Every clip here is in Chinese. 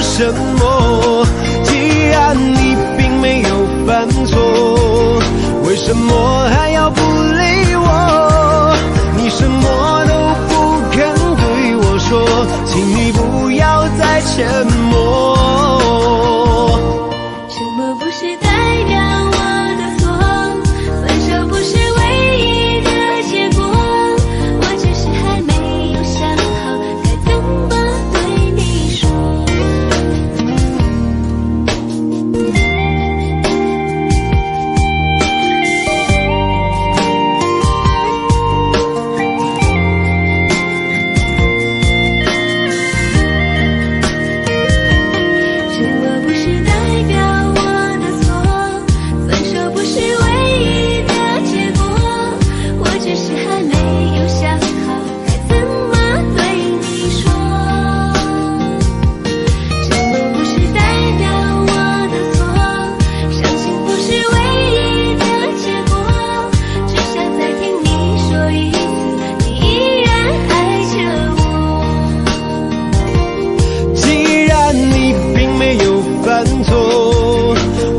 什么？既然你并没有犯错，为什么还要不理我？你什么都不肯对我说，请你不要再沉默。沉默不是代表我的错，分手不是唯一的结果，我只是还没有想好该怎么对你说。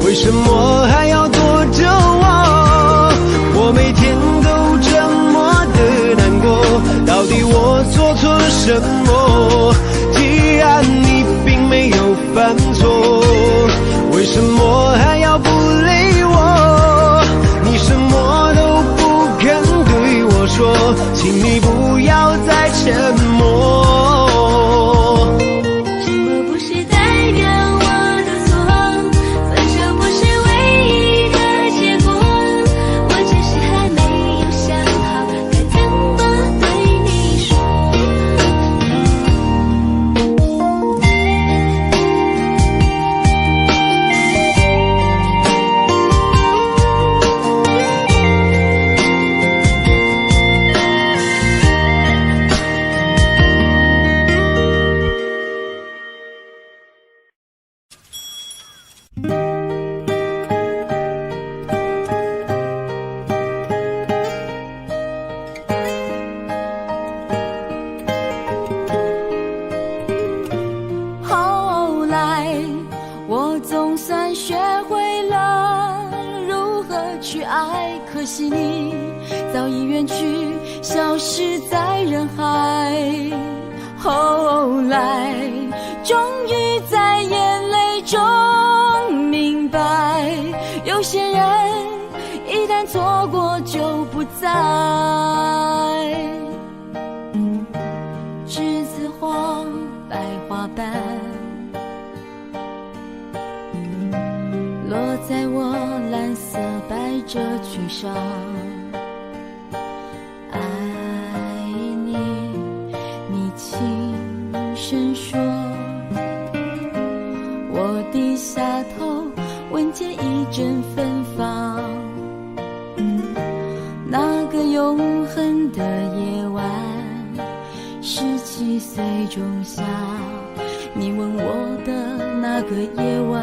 为什么还要躲着我？我每天都这么的难过，到底我做错了什么？既然你并没有犯错，为什么还要不理我？你什么都不肯对我说，请你不要再沉默。可惜你早已远去，消失在人海。后来终于在眼泪中明白，有些人一旦错过就不再。栀子花白花瓣落在我蓝色百褶裙上，爱你，你轻声说，我低下头闻见一阵芬芳。那个永恒的夜晚，17岁仲夏，你吻我的那个夜晚，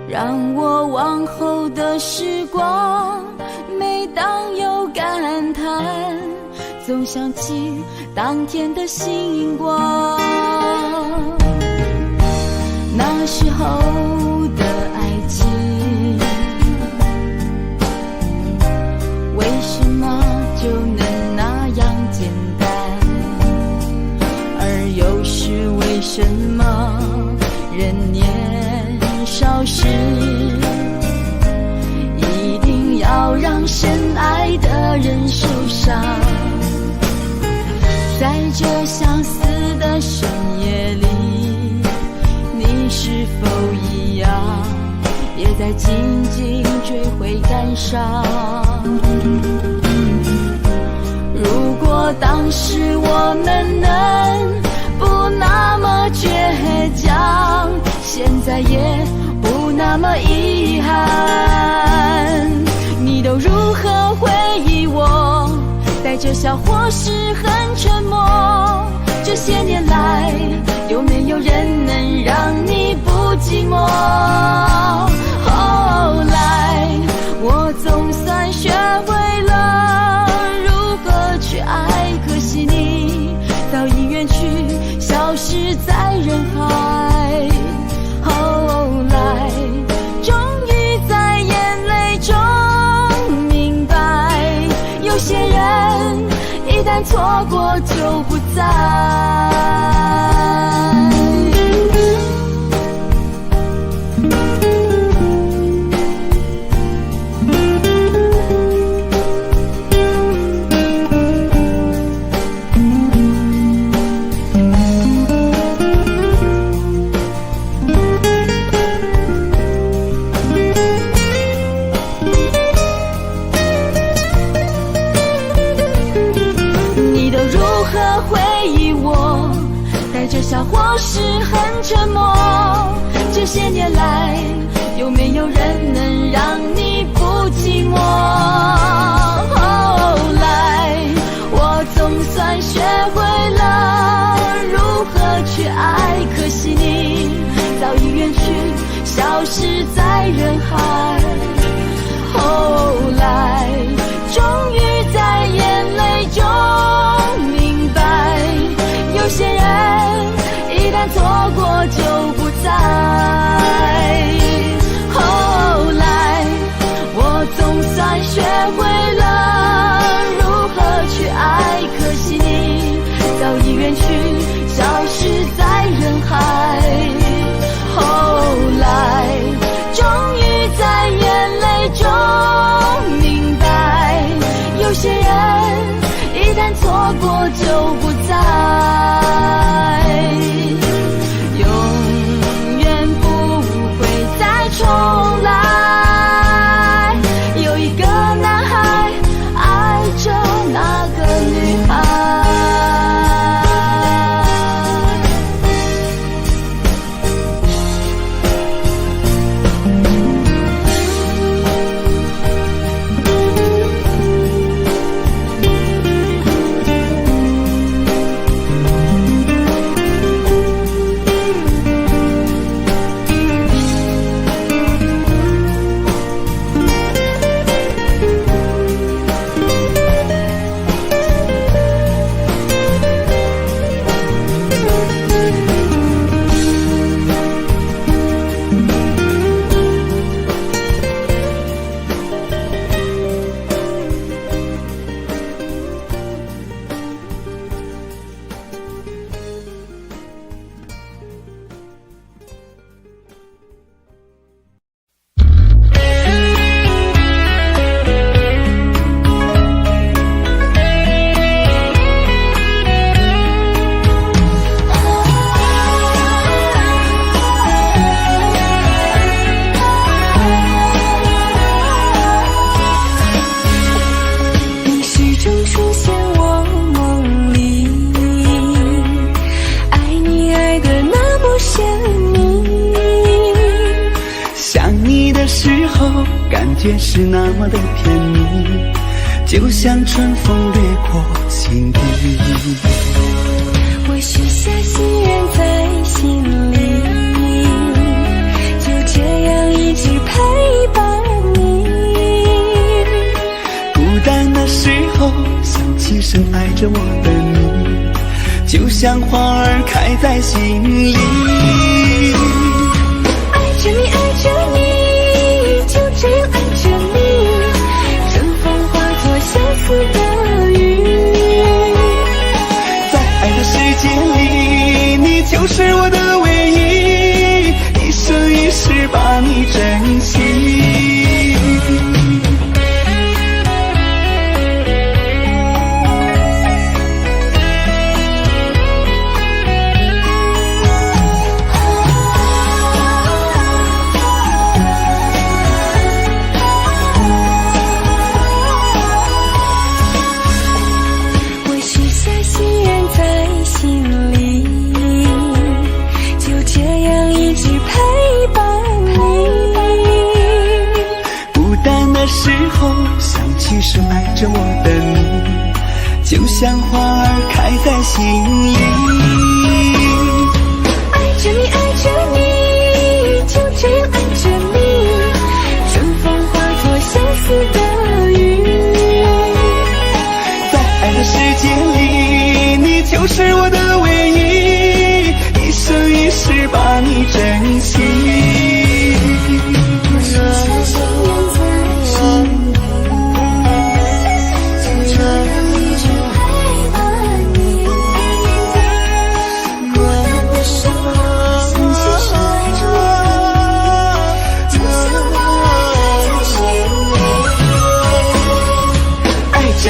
让我往后的时光，每当有感叹，总想起当天的星光。那时候的爱情，为什么就能那样简单？而又是为什么人年少时一定要让深爱的人受伤。在这相思的深夜里，你是否一样也在静静追悔感伤？如果当时我们能不那么倔强，现在也不那么遗憾。你都如何回忆我？带着笑或是很沉默。这些年来，有没有人能让你不寂寞？后来，我总算学会了如何去爱，可惜你早已远去，消失在人海。后来，终于在眼泪中明白，有些人一旦错过就不再。笑或是很沉默，这些年来，有没有人能让你不寂寞？后来，我总算学会了如何去爱，可惜你早已远去，消失在人海。后来，终于在眼泪中明白，有些人一旦错过就不再。后来，我总算学会了如何去爱，可惜你早已远去，消失在人海。后来，终于在眼泪中明白，有些人一旦错过就不再。重来，有一个男孩爱着那个女孩。觉是那么的甜蜜，就像春风掠过心底。我许下心愿在心里，就这样一直陪伴你。孤单的时候想起深爱着我的你，就像花儿开在心里。爱着你，爱着你，就这样爱着你，春风化作相思的雨。在爱的世界里，你就是我的唯一。候想起深爱着我的你，就像花儿开在心里。爱着你，爱着你，就这样爱着你，春风化作相思的雨。在爱的世界里，你就是我的唯一，一生一世把你珍惜。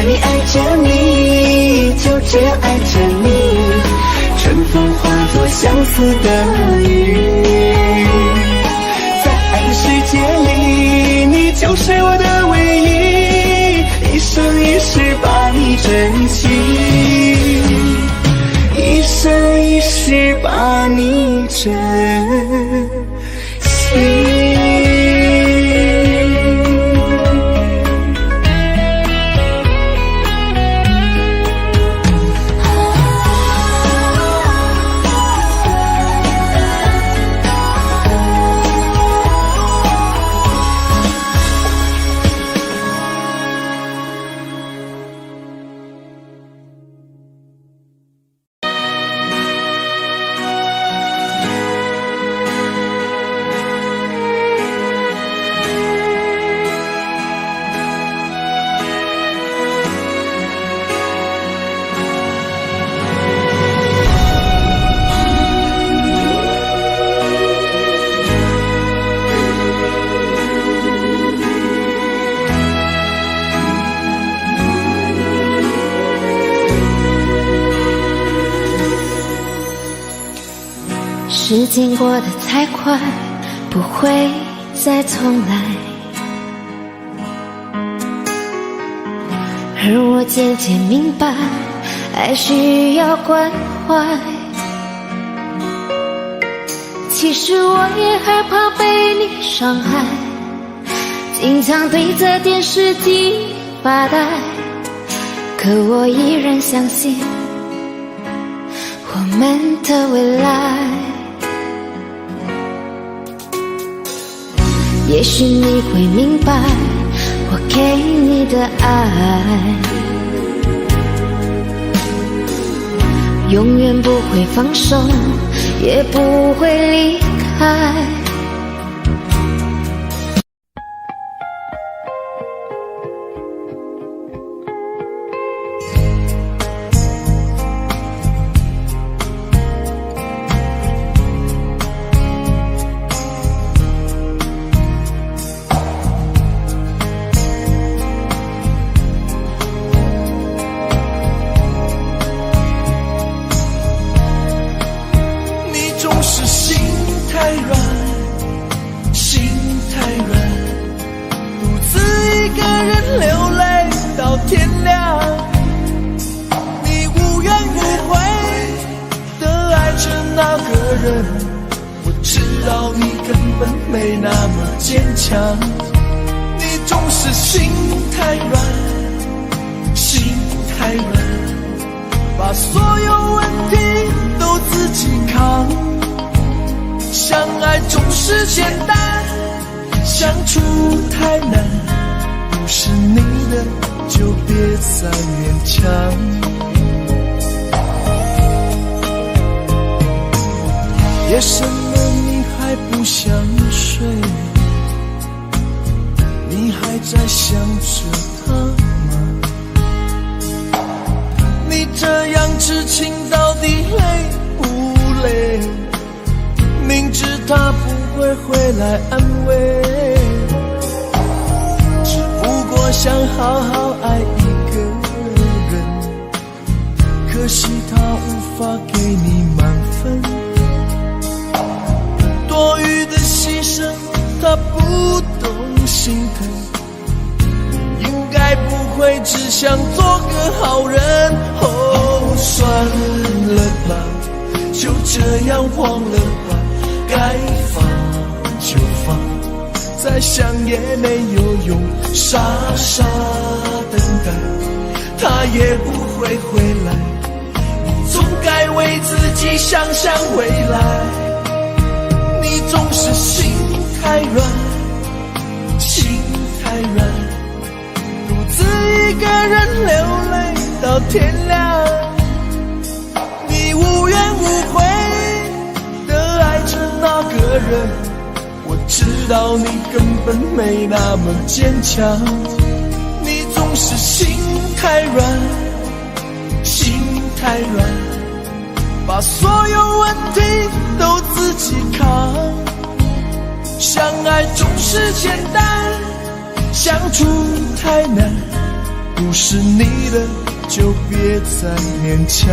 爱着你，就这样爱着你，春风化作相思的雨。在爱的世界里，你就是我的唯一，一生一世把你珍惜，一生一世把你珍惜。时间过得太快，不会再重来，而我渐渐明白，爱需要关怀。其实我也害怕被你伤害，经常对着电视机发呆，可我依然相信我们的未来。也许你会明白我给你的爱，永远不会放手，也不会离开。我知道你根本没那么坚强，你总是心太软，心太软，把所有问题都自己扛。相爱总是简单，相处太难，不是你的就别再勉强。夜深了你还不想睡，你还在想着他吗？你这样痴情到底累不累？明知他不会回来安慰，只不过想好好爱一个人，可惜他无法给你满分，多余的牺牲他不懂心疼，应该不会只想做个好人。哦，算了吧，就这样忘了吧，该放就放，再想也没有用，傻傻等待，他也不会回来。你总该为自己想想未来，你总是心太软，心太软，独自一个人流泪到天亮。你无怨无悔地爱着那个人，我知道你根本没那么坚强。你总是心太软，心太软，把所有问题都自己扛。相爱总是简单，相处太难，不是你的就别再勉强。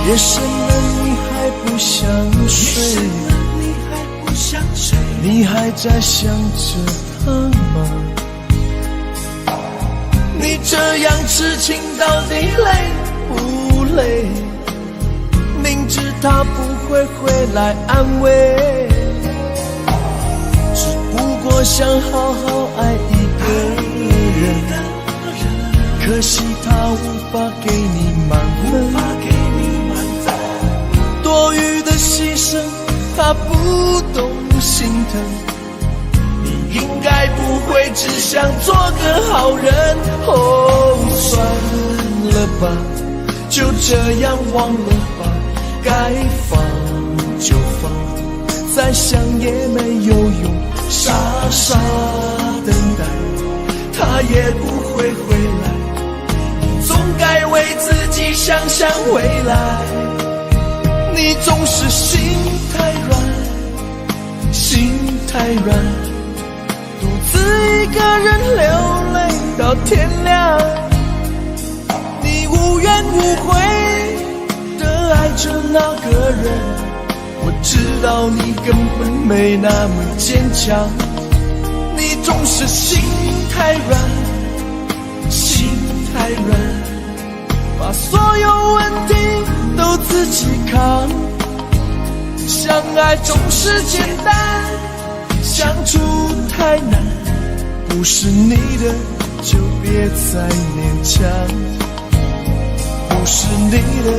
夜深了你还不想睡，你还在想着他吗？你这样痴情到底累不累？明知他不会回来安慰，只不过想好好爱一个人，可惜他无法给你满分，多余的牺牲他不懂心疼。你应该不会只想做个好人，哦，算了吧，就这样忘了吧，该放就放，再想也没有用，傻傻等待，他也不会回来。你总该为自己想想未来，你总是心太软，心太软，独自一个人流泪到天亮。你无怨无悔地爱着那个人，我知道你根本没那么坚强。你总是心太软，心太软，把所有问题都自己扛。相爱总是简单，相处太难，不是你的就别再勉强，不是你的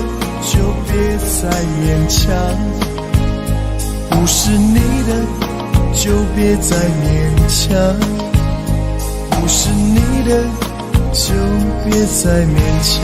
就别再勉强，不是你的就别再勉强，不是你的就别再勉强。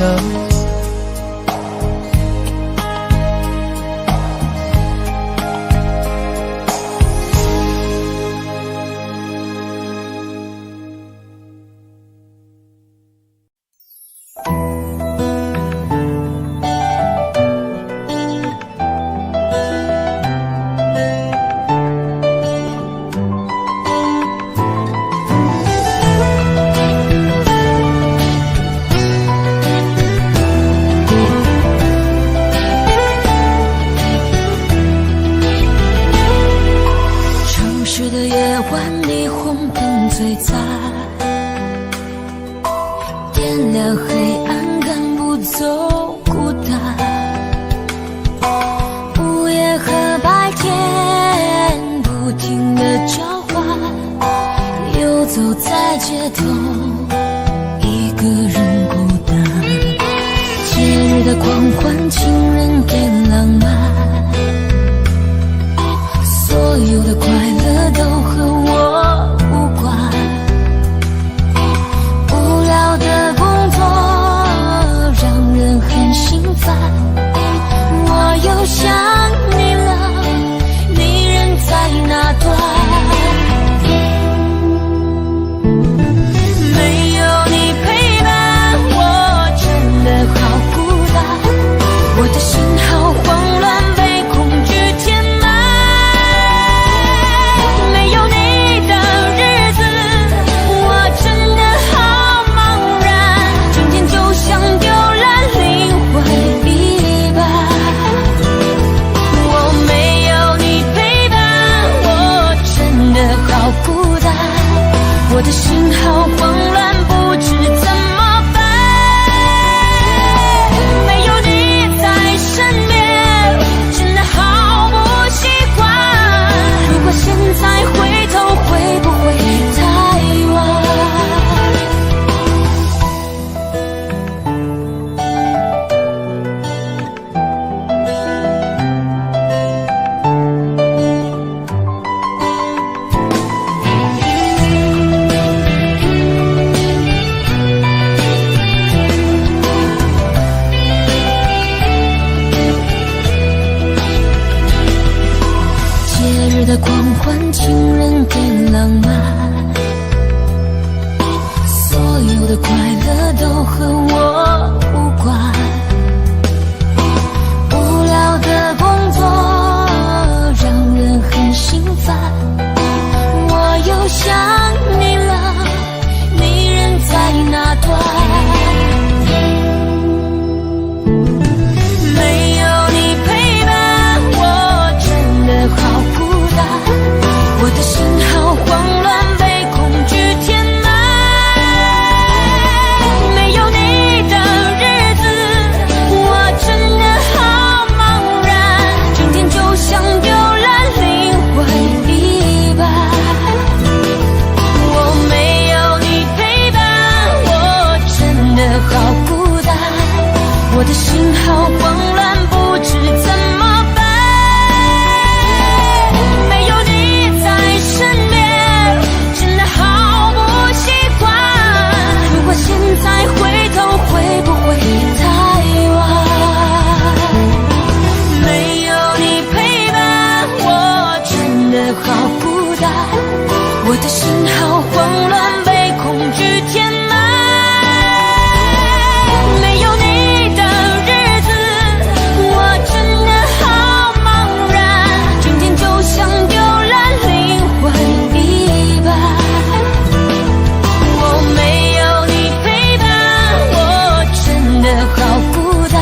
好慌乱，不知怎么办。没有你在身边，真的好不习惯。如果现在回头，会不会太晚？节日的狂欢，情人给浪漫，所有的快乐都和我无关。无聊的工作让人很心烦，我又想你了，你人在哪端？没有你陪伴，我真的好孤单，我的心好慌乱，被恐惧填满。没有你的日子，我真的好茫然，整天就像丢了灵魂一般。我没有你陪伴，我真的好孤单，我的心好慌乱，不知怎么办。没有你在身边，真的好不习惯。如果现在回头，会不会太晚？没有你陪伴，我真的好孤单，我的心好慌乱，被恐惧填满。没有你的日子，我真的好茫然，整天就像丢了灵魂一般。我没有你陪伴，我真的好孤单，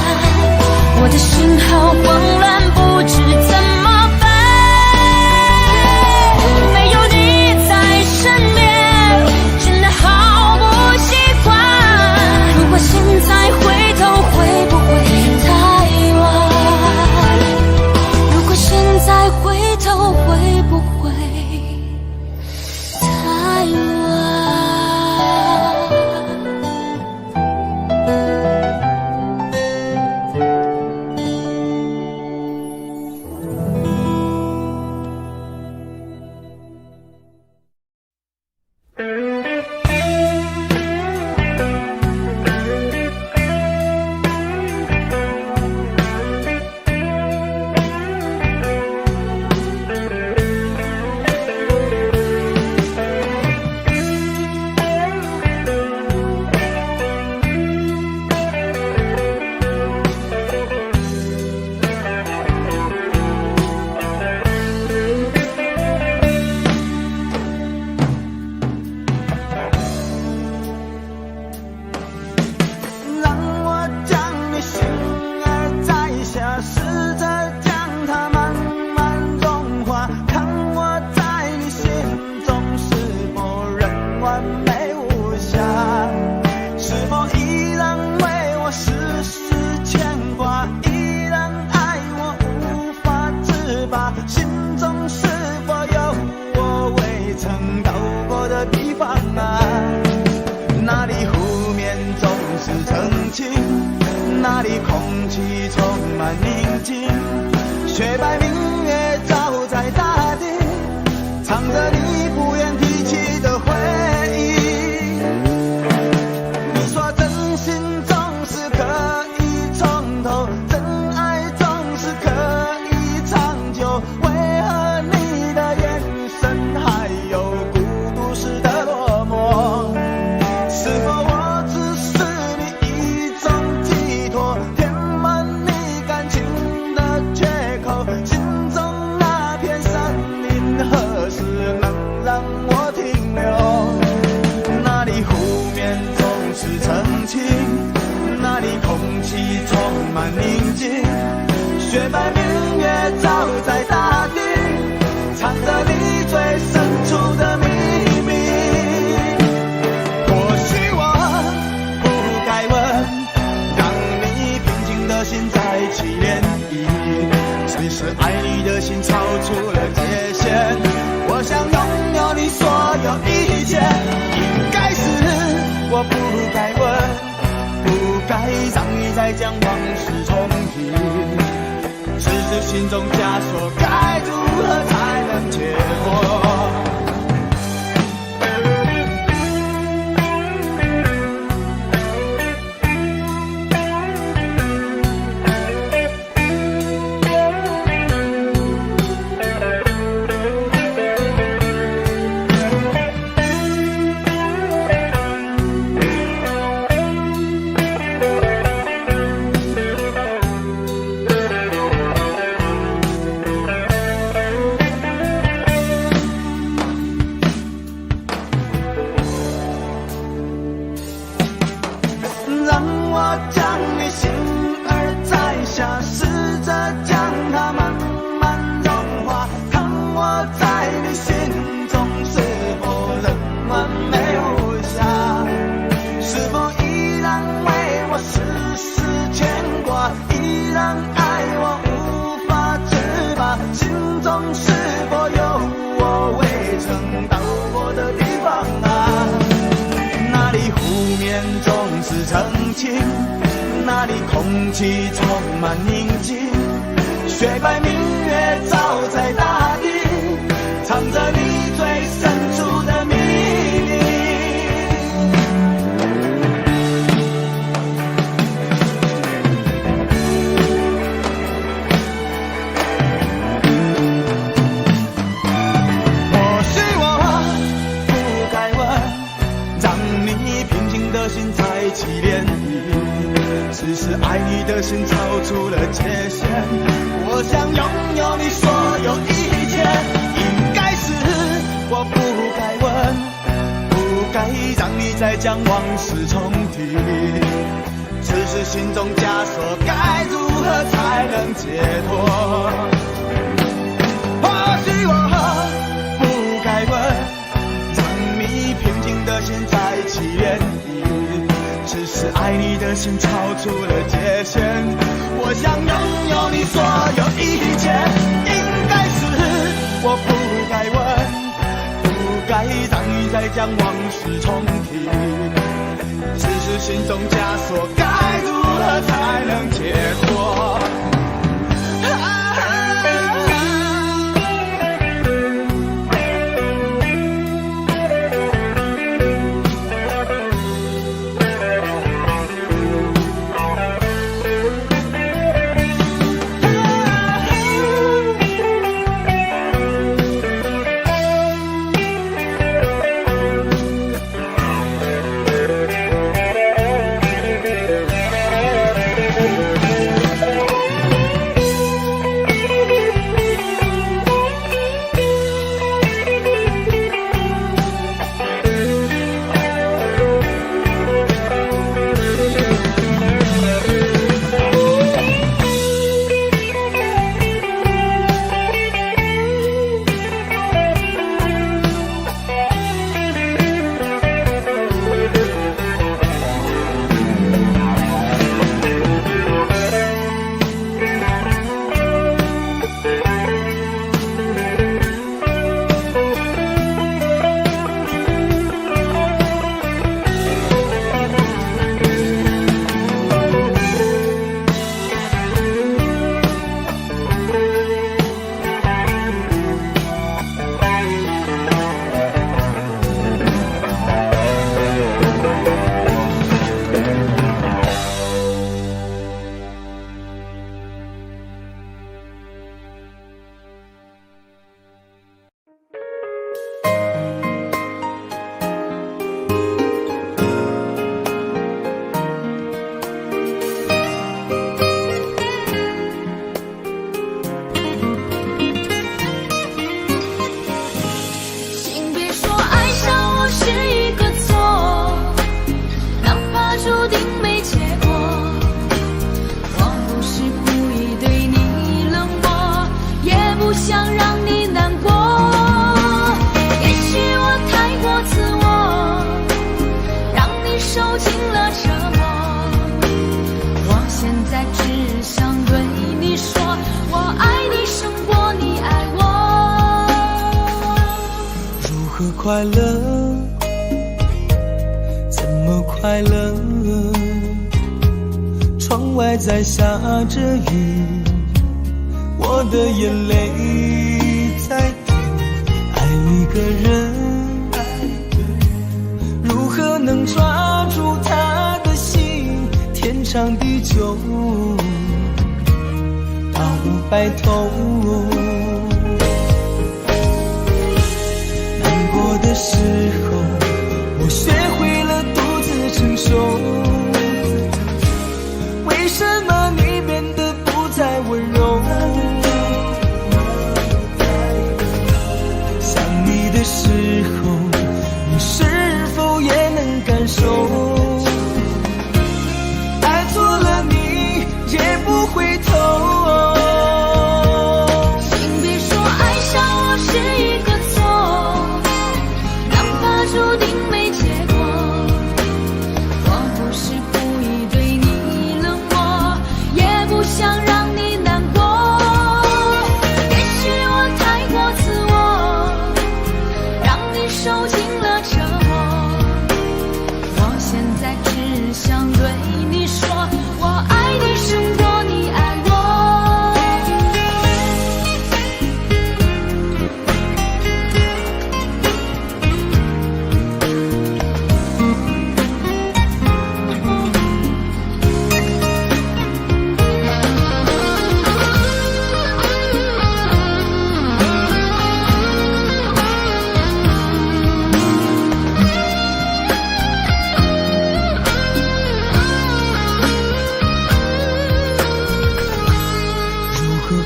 我的心好慌乱，不知怎么办。没有你在身边，真的好不习惯。如果现在回头，会不会太晚？如果现在回头，会不会太晚？让我将你心儿摘下，试着将它慢慢融化，看我在你心中是否仍完美无瑕，是否依然为我时时牵挂，依然爱我无法自拔，心中是否有我未曾到过的地方啊？那里湖面总是澄清，那里空气充满宁静，雪白明月照在大地，藏着你不愿提起的回忆。你说真心总是可以从头，真爱总是可以长久，为何你的眼神还有孤独时的落寞？是否我只是你一种寄托，填满你感情的缺口，心中那片森林何时能让我停留？那里湖面总是澄清，那里空气充满宁静，雪白明月照在大地，藏着你最深处的秘密。再将往事重提。只是心中枷锁，该如何才能解脱？那里空气充满宁静，雪白明月照在大地，藏着你最深处的秘密。或许我不该问，让你平静的心再起涟漪。只是爱你的心超出了界限，我想拥有你所有一切，应该是我不该问，不该让你再将往事重提。只是心中枷锁，该如何才能解脱？或许我不该问，让你平静的心再起涟漪。只是爱你的心超出了界限，我想拥有你所有一切，应该是我不该问，不该让你再将往事重提。只是心中枷锁，该如何才能解脱？快乐？怎么快乐？窗窗外在下着雨，我的眼泪在滴。爱一个人，如何能抓住他的心？天长地久，到白头。难过的时候，我学会了独自承受。为什么你变得不再温柔？想你的时候，你是否也能感受？爱错了你也不回头。请别说爱上我是一个错，哪怕注定没结果。我不是故意对你冷漠，也不想让你难过。也许我太过自我，让你受尽了折磨。我现在只想对你说，我爱你胜过你爱我。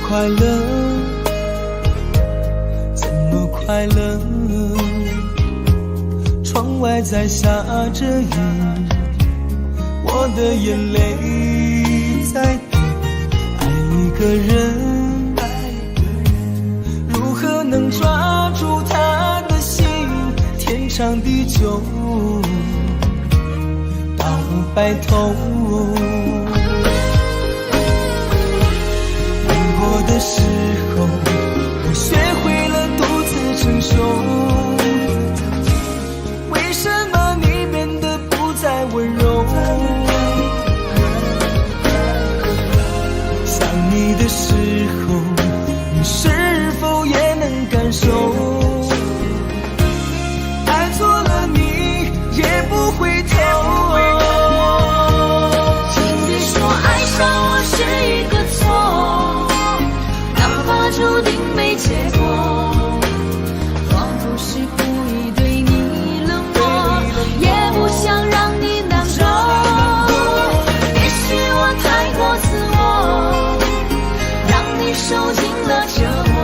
快乐，怎么快乐？窗外在下着雨，我的眼泪在滴。爱一个人，如何能抓住他的心？天长地久，到白头。的时候，我学会了独自承受。为什么你变得不再温柔？想你的时候，你是否也能感受？爱错了你也不回头。请别说爱上我是一个错，注定没结果。我不是故意对你冷漠，也不想让你难过。也许我太过自我，让你受尽了折磨。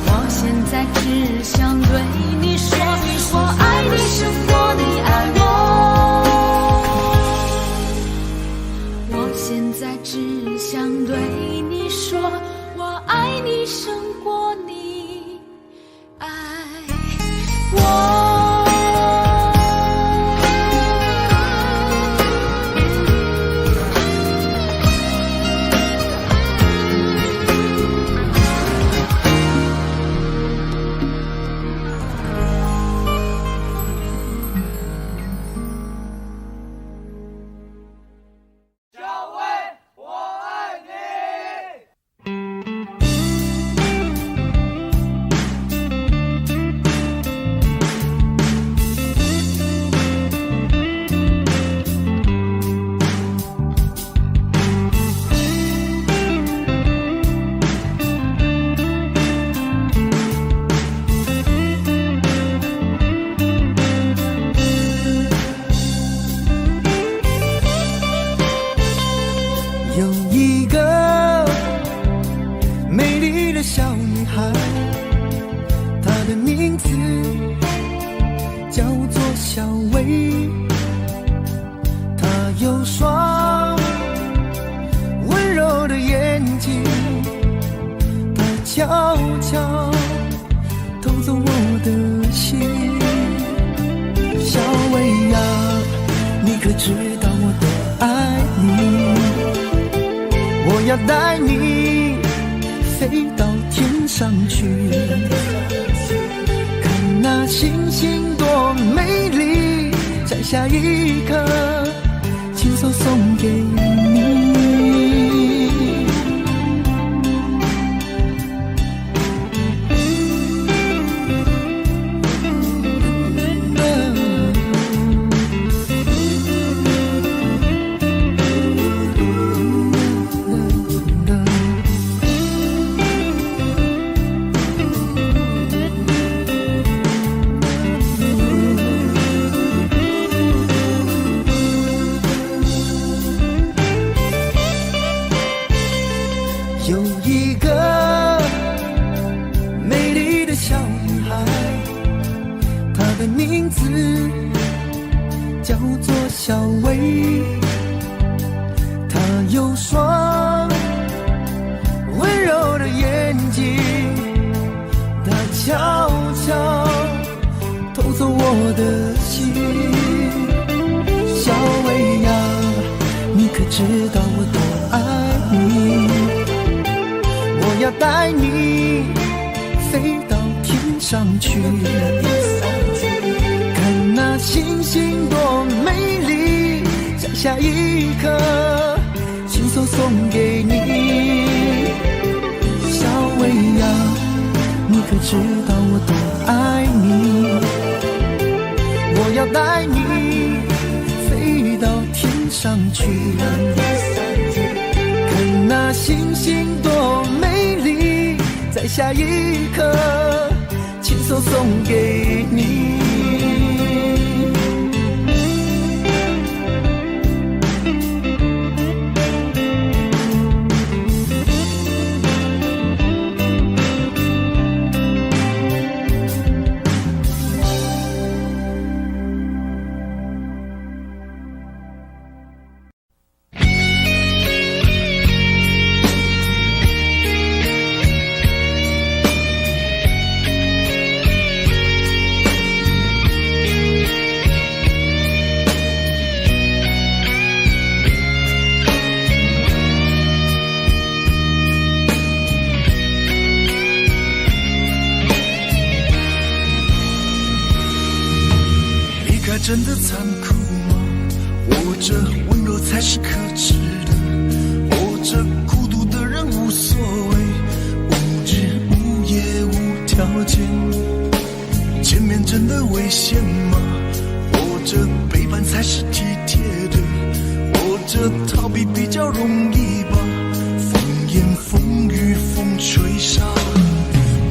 我现在只想对你说，我爱你胜过你爱我。我现在只想对你说，我爱你胜过你爱我。带你飞到天上去，看那星星多美丽，摘下一颗亲手送给你。小薇，她有双温柔的眼睛，它悄悄偷走我的心。小薇呀，你可知道我多爱你？我要带你飞到天上去，看那星星多美丽，在下一刻亲手送给你。小薇呀，你可知道我多爱你？我要带你飞到天上去，看那星星多美丽，在下一刻亲手送给你。真的残酷吗？活着温柔才是可耻的，活着孤独的人无所谓，无日无夜无条件。见面真的危险吗？活着背叛才是体贴的，活着逃避比较容易吧。风言风语风吹沙，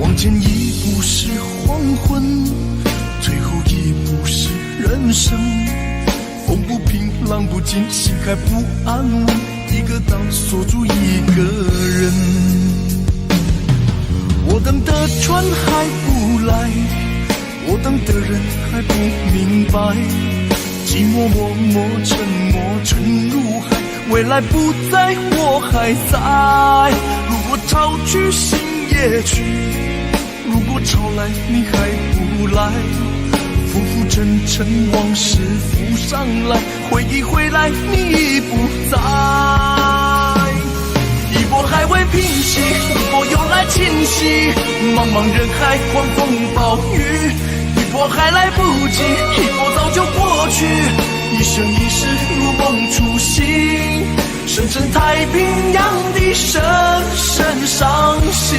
往前一步是黄昏，最后一步是人生。风不平浪不静，心还不安稳，一个岛锁住一个人。我等的船还不来，我等的人还不明白，寂寞默默沉没沉入海，未来不在我还在。如果潮去心也去，如果潮来你还不来，浮浮沉沉往事浮上来，回忆回来你已不在。一波还未平息，一波又来侵袭，茫茫人海狂风暴雨，一波还来不及，一波早就过去，一生一世如梦初醒，深深太平洋的深深伤心。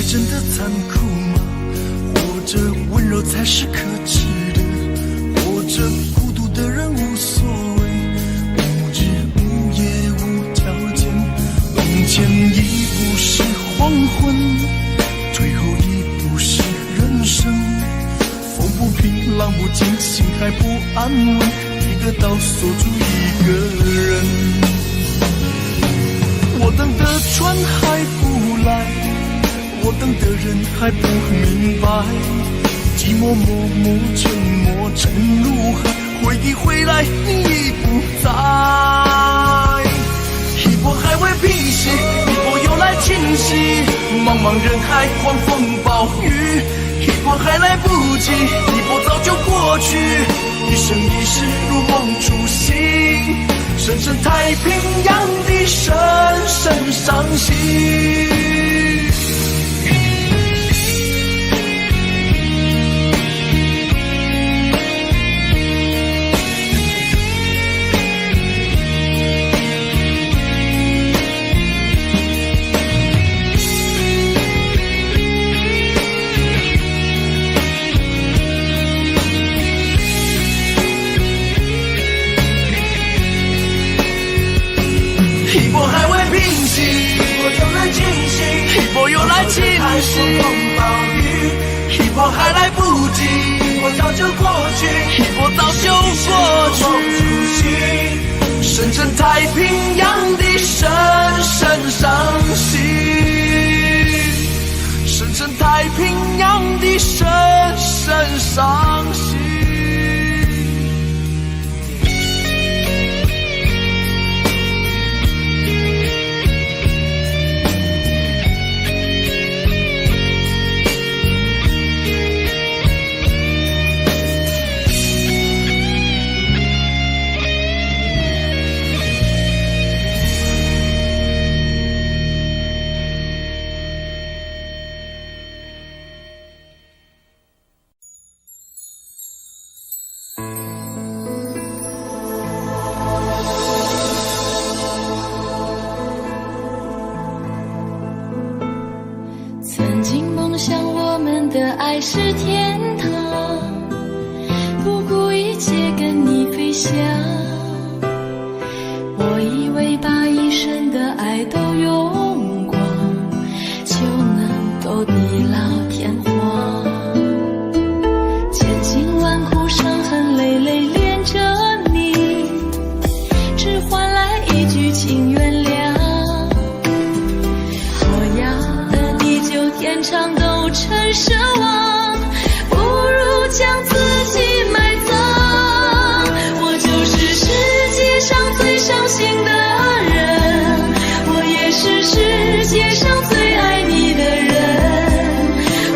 真的残酷吗？活着温柔才是可耻的，活着孤独的人无所谓，无日无夜无条件。往前一步是黄昏，最后一步是人生。风不平浪不静，心还不安稳，一个岛锁住一个人。我等的船还不来，我等的人还不明白，寂寞默默沉没沉入海，回忆回来你已不在。一波还未平息，一波又来侵袭，茫茫人海狂风暴雨，一波还来不及，一波早就过去，一生一世如梦初醒，深深太平洋的深深伤心。一波还未平息，一波又来侵袭，一波又来侵袭，暴雨，一波还来不及，一波早就过去，一波早就过去。深深太平洋的深深伤心，深深太平洋的深深伤心。曾经梦想我们的爱是天堂，不顾一切跟你飞翔。我以为把一生的爱都用光，就能够地老天荒。千辛万苦伤痕累累恋着你，只换来一句请原谅。天长都成奢望，不如将自己埋葬。我就是世界上最伤心的人，我也是世界上最爱你的人。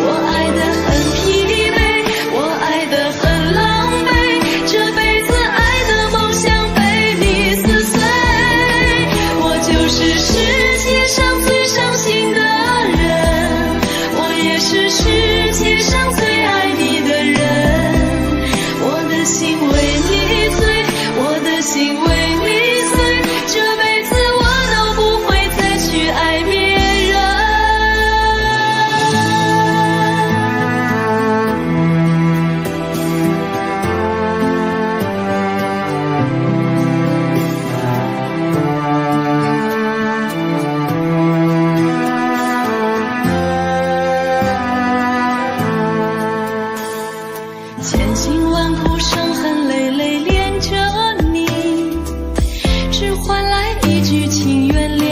我爱得很疲惫，我爱得很狼狈，这辈子爱的梦想被你撕碎。我就是世界上最伤心的人，是世界上最爱你的人。我的心为你碎，我的心为你碎，这辈子我都不会再去爱别人。千辛万苦伤痕累累恋着你，只换来一句请原谅。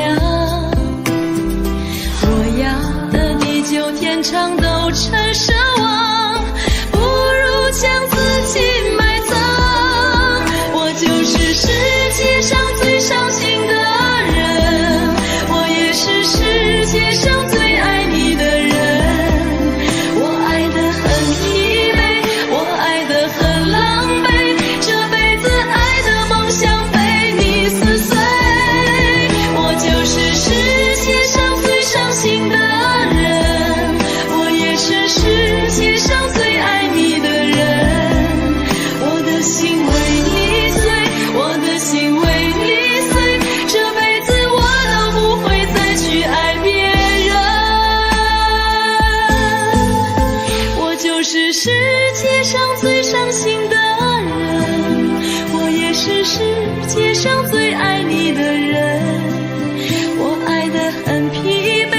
我要的地久天长都成奢望，不如将自己埋葬。我就是世界上最伤心的人，我也是世界上最爱你的人。我爱得很疲惫，我爱得很狼狈，这辈子爱的梦想被你撕碎。我就是世界上最伤心的人，我也是世界上最爱你的人。我的心为你碎，我的心为你碎，这辈子我都不会再去爱别人。我就是世界上最伤心的人，我也是世界上最爱你的人。我爱得很疲惫，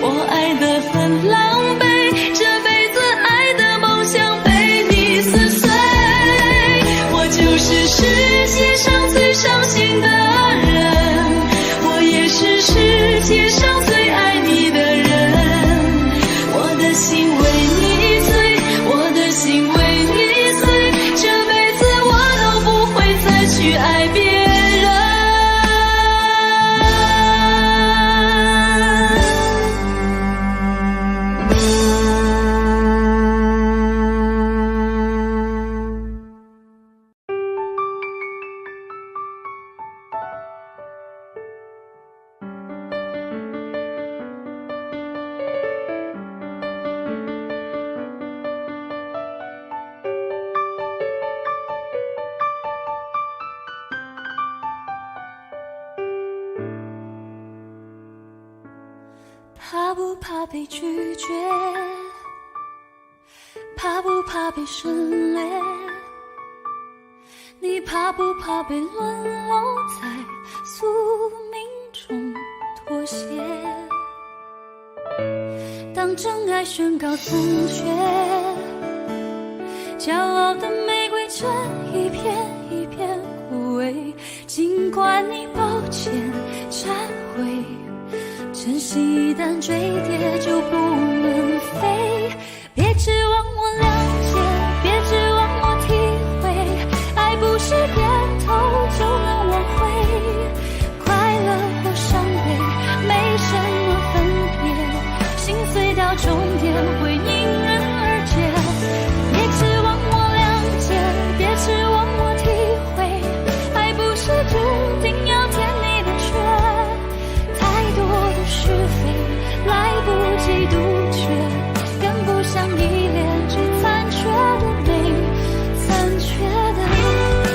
我爱得很狼狈，这辈子爱的梦想被你撕碎。我就是世界上最伤心的人，我也是世界上最爱你的人。我的心为你碎，我的心为你碎，这辈子我都不会再去爱别人。怕不怕被拒绝？怕不怕被省略？你怕不怕被沦落在宿命中妥协？当真爱宣告残缺，骄傲的玫瑰正一片一片枯萎。管你抱歉忏悔，真心一旦坠跌就不能飞。别指望我了解，别指望我体会，爱不是点头就能挽回，快乐或伤悲没什么分别，心碎到终点会迎刃而解。别指望我了解，别指望我体会，爱不是注定要填你的缺，太多的是非来不及杜绝，跟不上依恋，只残缺的美，残缺的迂回。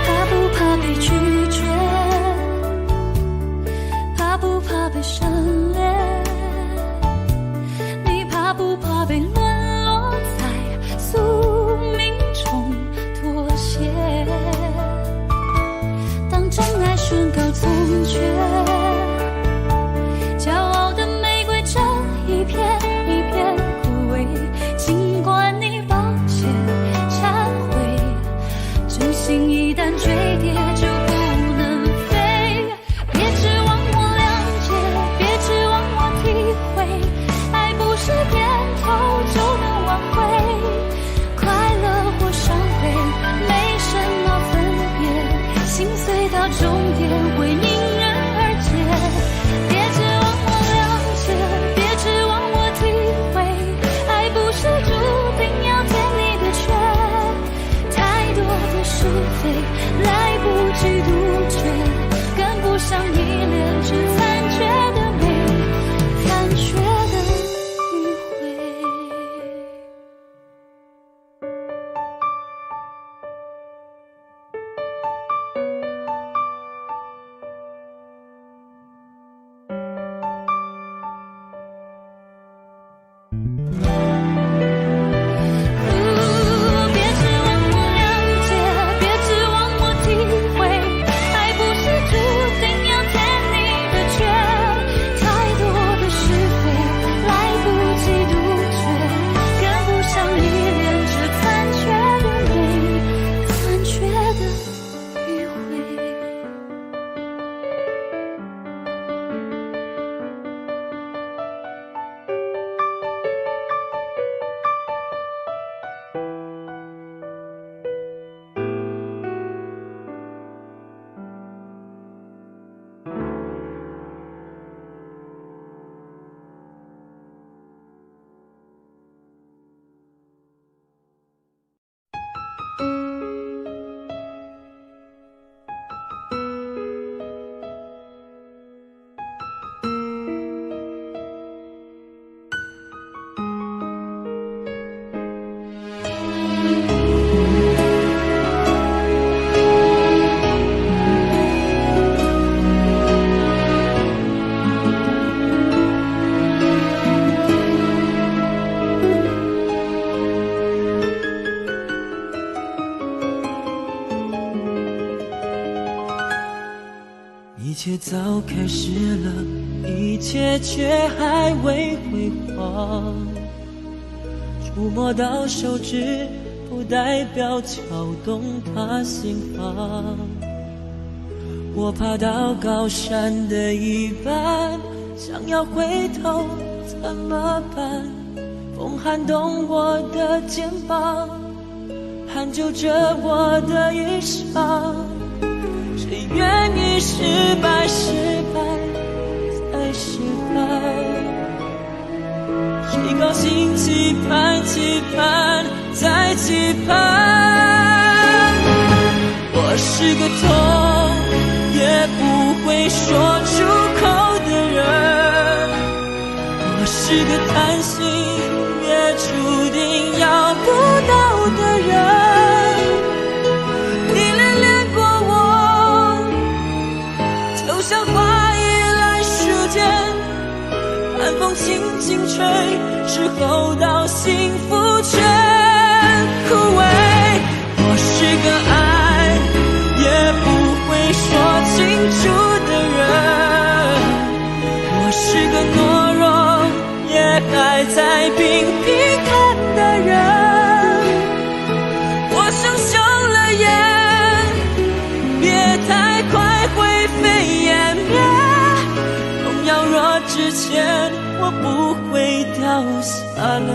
怕不怕被拒绝？怕不怕被省略？你怕不怕被沦落在宿命中妥协？当真爱宣告从缺，骄傲的玫瑰正一片一片枯萎，尽管你抱歉忏悔，真心一旦坠跌就不能飞。别指望我了解，别指望我体会，爱不是点头就能挽回，快乐或伤悲没什么分别，心碎到终点会迎刃而解。别指望我了解，别指望我体会，爱不是注定要填你的缺，太多的是非来不及杜绝，跟不上依恋，只残缺的美，残缺的迂回。别指望我了解，别指望我体会，爱不是注定要填你的缺，太多的是非来不及杜绝，跟不上依恋，只残缺的美，残缺的迂回。一切早开始了，一切却还未辉煌。触摸到手指，不代表敲动他心房。我爬到高山的一半，想要回头怎么办？风撼动我的肩膀，探究着我的一生。谁愿意失败，失败再失败？谁高兴期盼，期盼再期盼？我是个痛也不会说出口的人，我是个贪心也注定要不到的人。像花依赖时间，寒风轻轻吹，之后到幸福全枯萎。我是个爱也不会说清楚还在频频看的人，我想休了眼，别太快灰飞烟灭。痛要若之前，我不会掉下泪。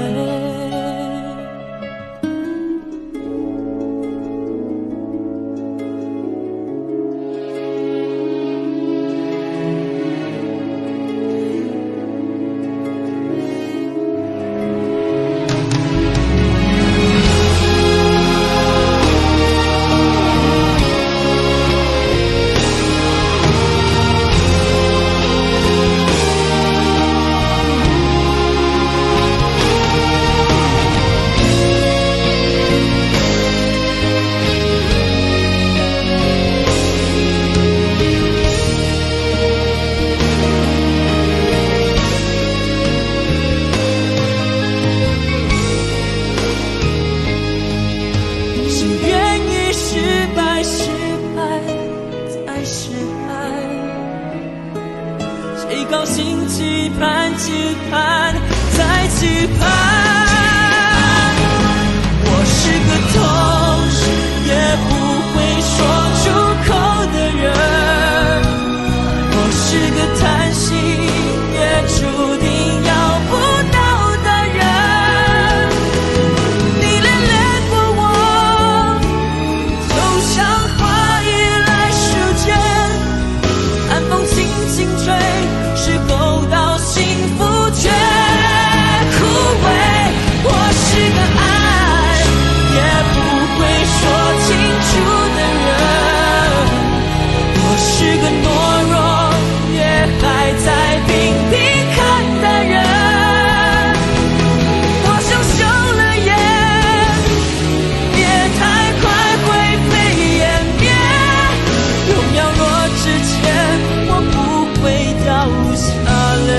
高兴期盼，期盼，再期盼。我是个痛，也不会说出口的人。我是个贪心，也注定要不到的人。你恋恋过我，就像花依赖时间，寒风轻轻吹。是否到幸福却枯萎？我是个爱也不会说清楚的人，我是个懦弱也还在频频看的人。我想休了眼，别太快灰飞烟灭。有秒落之前，我不会掉下泪，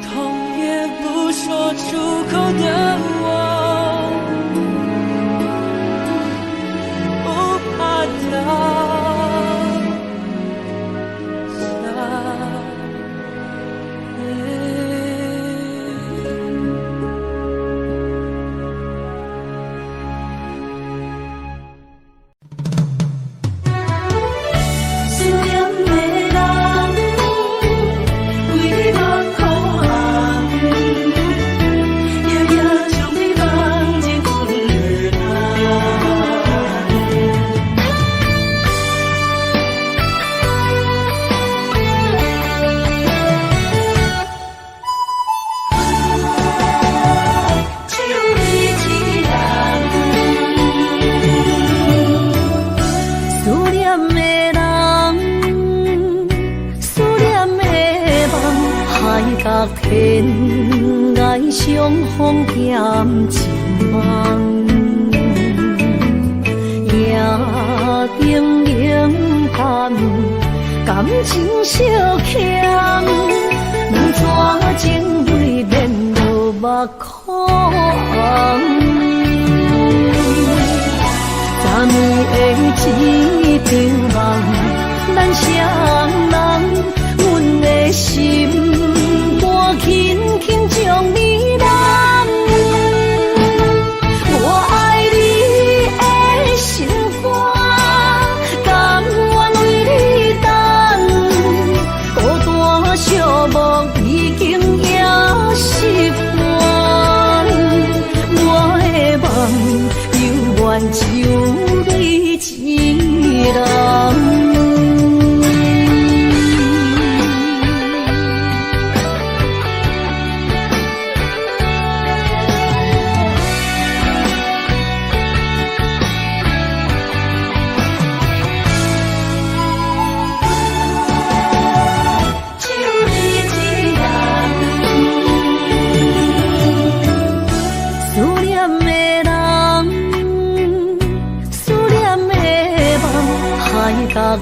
痛也不说出口的我，不怕掉下泪。天涯相逢欠一梦，夜定冷淡，感情小欠，两纸情泪免落目眶。昨暝的一场梦，咱双人，阮的心。轻轻将你揽，我爱你的心肝，甘愿为你等。孤单寂寞已经也习惯，我的梦犹原只有你一人。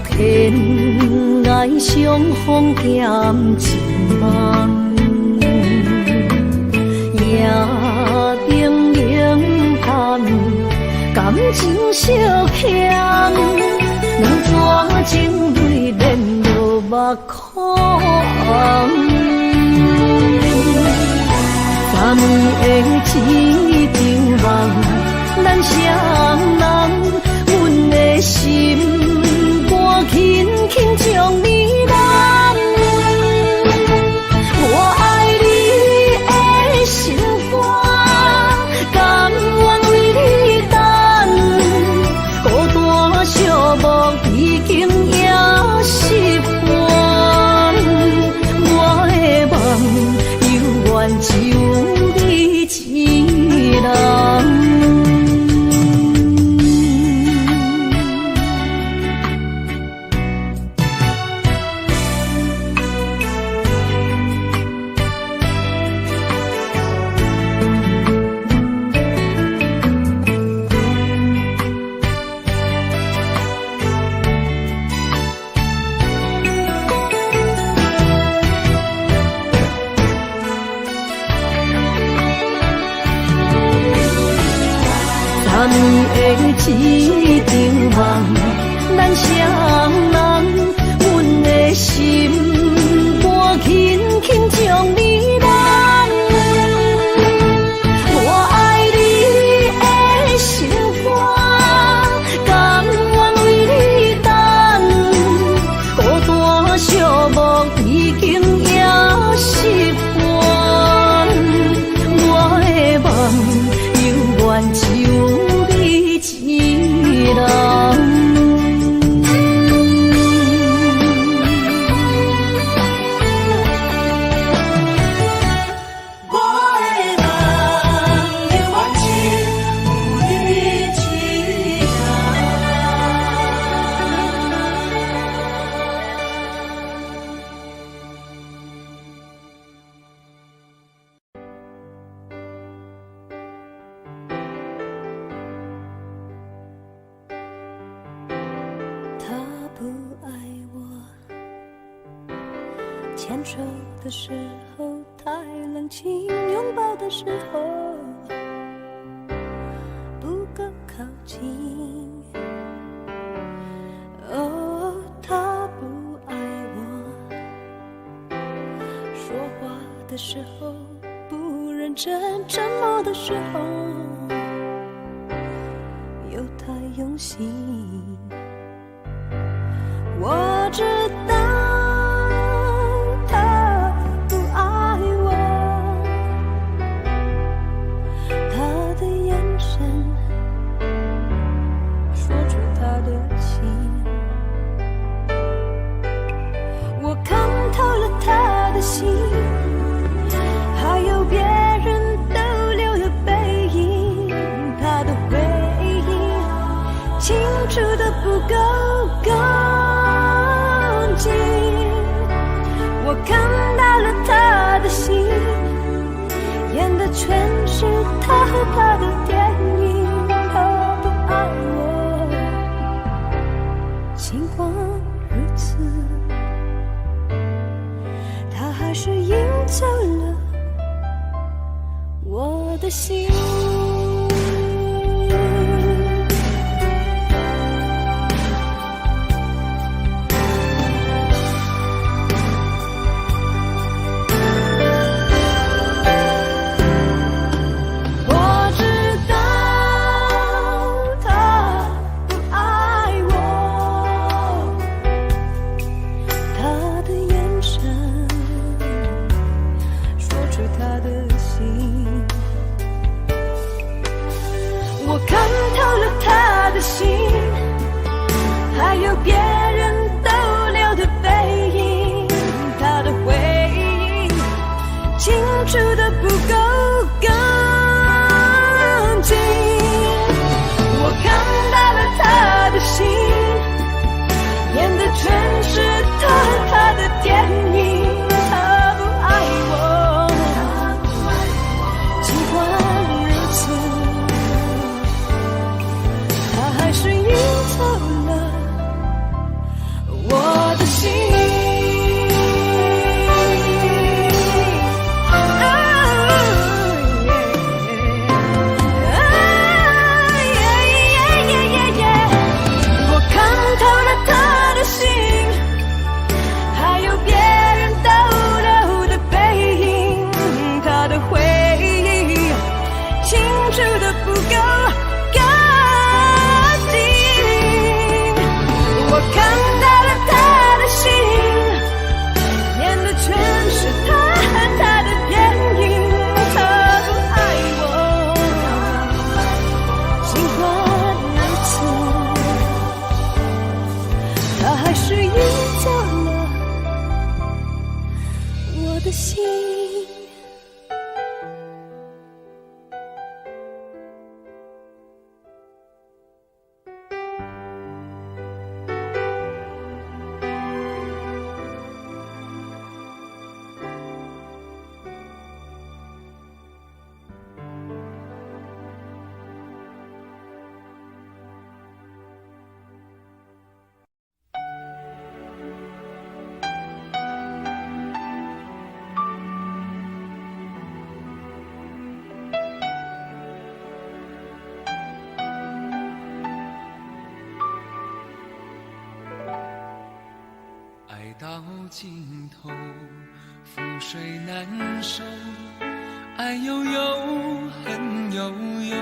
天涯相逢欠一梦，夜定冷淡，感情小欠，两纸情泪苦。3年的一场梦，咱双人，阮的心肝轻轻将你揽。我爱你的心肝，甘愿为你等，孤单寂寞已经也习惯。我的梦犹原只有你一人。3年的一场梦，咱双人，阮的心肝轻轻将你揽。我爱你的心肝，甘愿为你等，孤单寂寞已经也习惯。我的梦犹原只有一人。牵手的时候太冷清，拥抱的时候不够靠近。哦，他不爱我，说话的时候不认真，沉默的时候又太用心。我知道心，还有别人逗留的背影，他的回忆清楚的不够干净。我看到了他的心，演的全是他和他的电影。他不爱我，尽管如此，还是赢走了我的心。我知道他不爱我，他的眼神他的心，我看透了他的心，还有别人逗留的背影，他的回忆清楚的不够干净。我看到了他的心，演的全是他和他的电影。他不爱我，还是赢走了我的心。到尽头，覆水难收，爱悠悠，恨悠悠，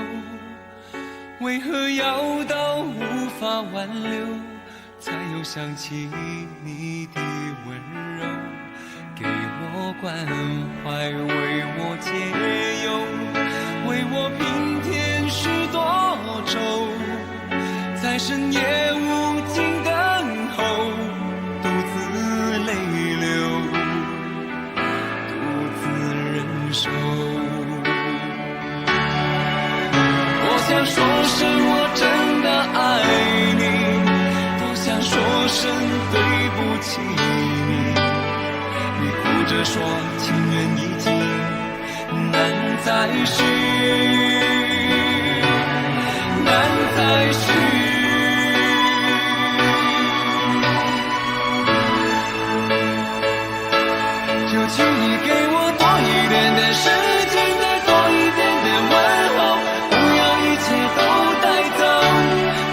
为何要到无法挽留，才又想起你的温柔，给我关怀，为我解忧，为我平添许多愁，在深夜无尽等候，独自泪流，独自忍受。多想说声我真的爱你，多想说声对不起你，你哭着说情缘已尽难再续，难再续。就请你给我多一点点时间，再多一点点问候，不要一切都带走。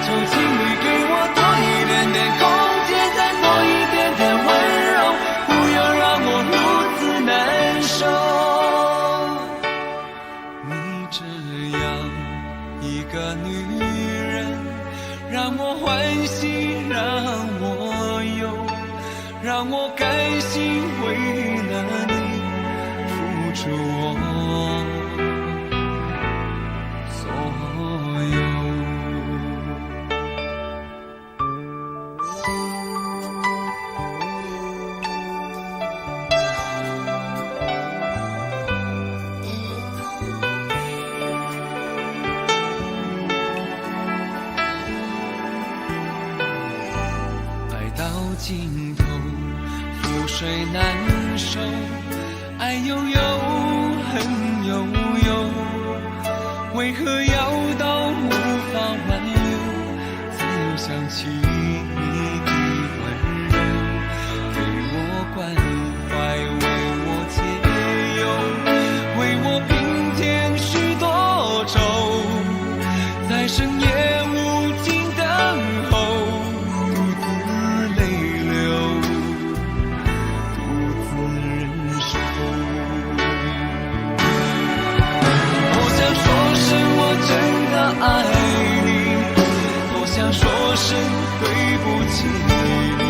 就请你给我多一点点空间，再多一点点温柔，不要让我如此难受。你这样一个女人，让我欢喜，让我忧，让我甘心为了你付出我所有。爱到尽头，覆水难收，爱悠悠，恨悠悠，为何要到无法挽留，才又想起你的温柔，给我关怀，为我解忧，为我平添许多愁，在深夜无尽等候，独自泪流，独自忍受。多想说声我真的爱你，多想说声对不起你，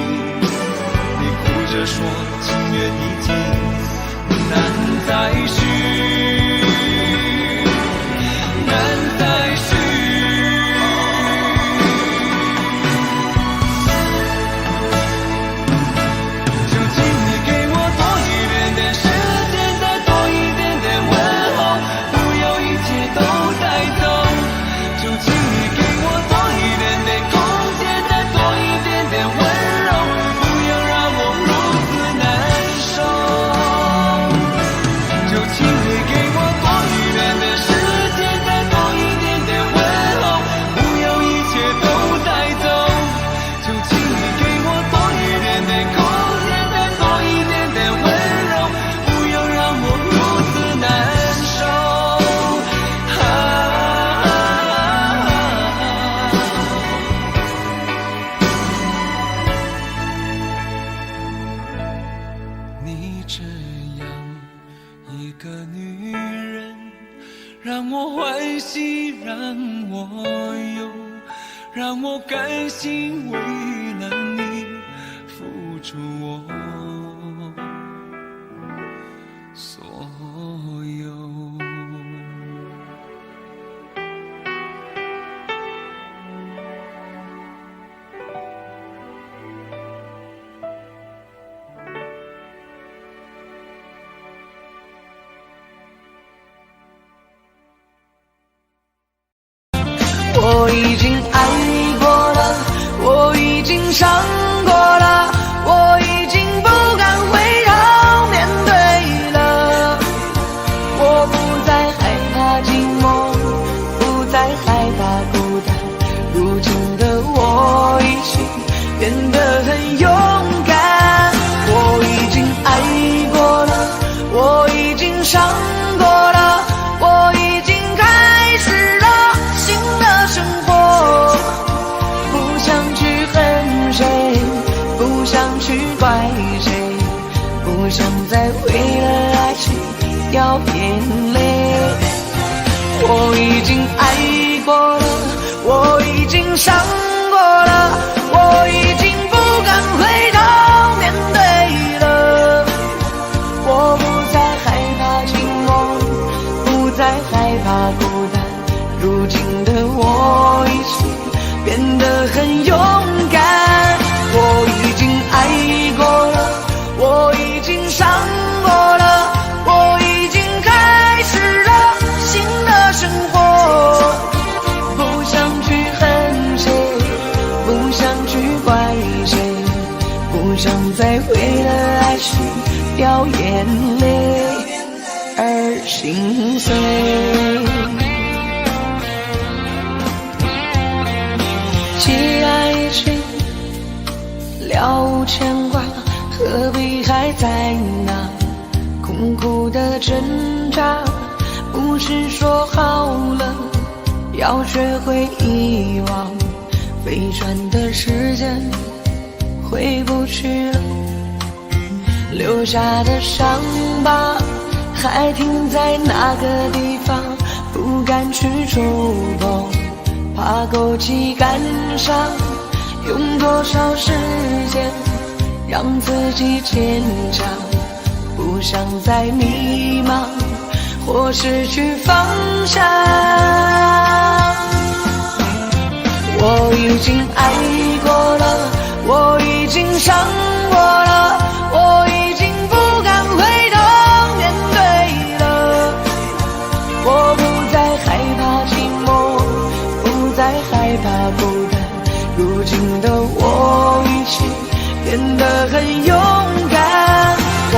你哭着说情缘已尽难再续，难再续。就请你给我多一点点时间，再多一点点问候，不要一切都带走。就请你给我多一点点空间，再多一点点温柔，不要让我如此难受。就请你给我多一点点时间，再多一点点问候，不要一切都带走。就请你给我多一点点空间，再多一点点温柔，不要让我如此难受。你这样一个女人，让我欢喜，让我忧，让我甘心为了你付出我所有。我已经爱过了，我已经伤过了，我已经我已经爱过了，我已经伤过了，我已经不敢回头面对了。我不再害怕寂寞，不再害怕孤单，如今的我已经变得很勇敢。我已经爱过了，我已经伤过了，我已经开始了新的生活。不想去恨谁，不想去怪谁，不想再为了爱情掉眼泪而心碎。既然已经了无牵挂，何必还在那苦苦的挣扎？不是说好了要学会遗忘，飞转的时间回不去了，留下的伤疤还停在那个地方，不敢去触碰，怕勾起感伤。用多少时间让自己坚强，不想再迷茫或失去方向。我已经爱过了，我已经伤过了，我已经不敢回头面对了。我不再害怕寂寞，不再害怕孤单，如今的我已经变得很勇敢。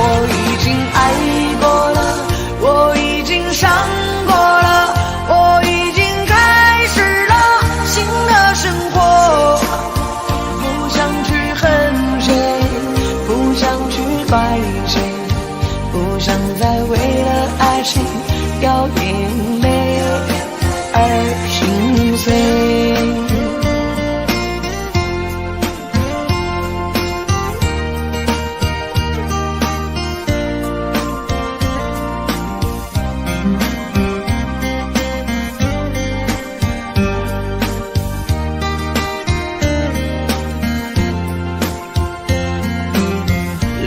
我已经爱过了，我已经伤过了，我已经开始了新的生活。不想去恨谁，不想去怪谁，不想再为了爱情掉眼泪而心碎。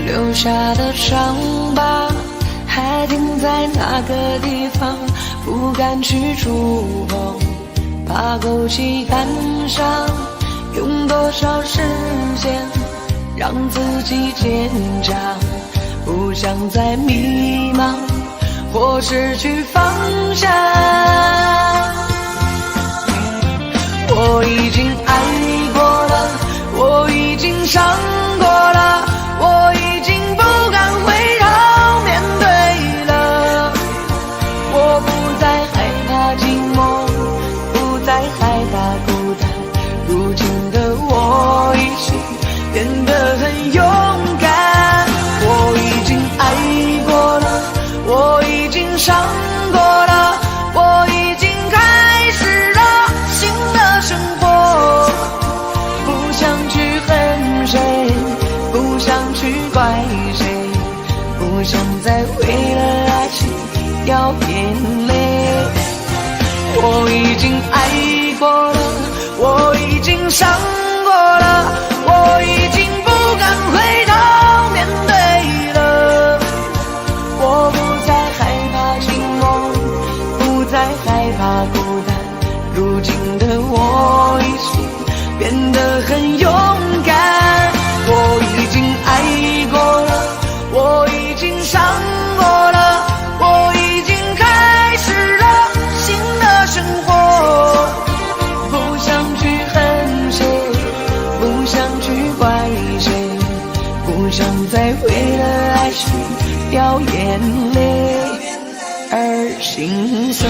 留下的伤疤还停在那个地方，不敢去触碰，怕勾起感伤。用多少时间让自己坚强，不想再迷茫或失去方向。我已经爱过了，我已经伤过了，我已经不敢回头面对了。我不再害怕寂寞，不再害怕孤单，如今的我已经变得很勇敢。我已经爱过了，我已经伤过了，我已经开始了新的生活。不想去恨谁，不想去怪谁，不想再为了爱情掉眼泪。我已经爱过了，我已经伤过了，我已经不敢回头面对了。我不再害怕寂寞，不再害怕孤单，如今的我已经变得很勇敢。我已经爱过了，我已经伤过了，我已经开始了新的生活。不想去恨谁，不想去怪谁，不想再为了爱情掉眼泪而心碎。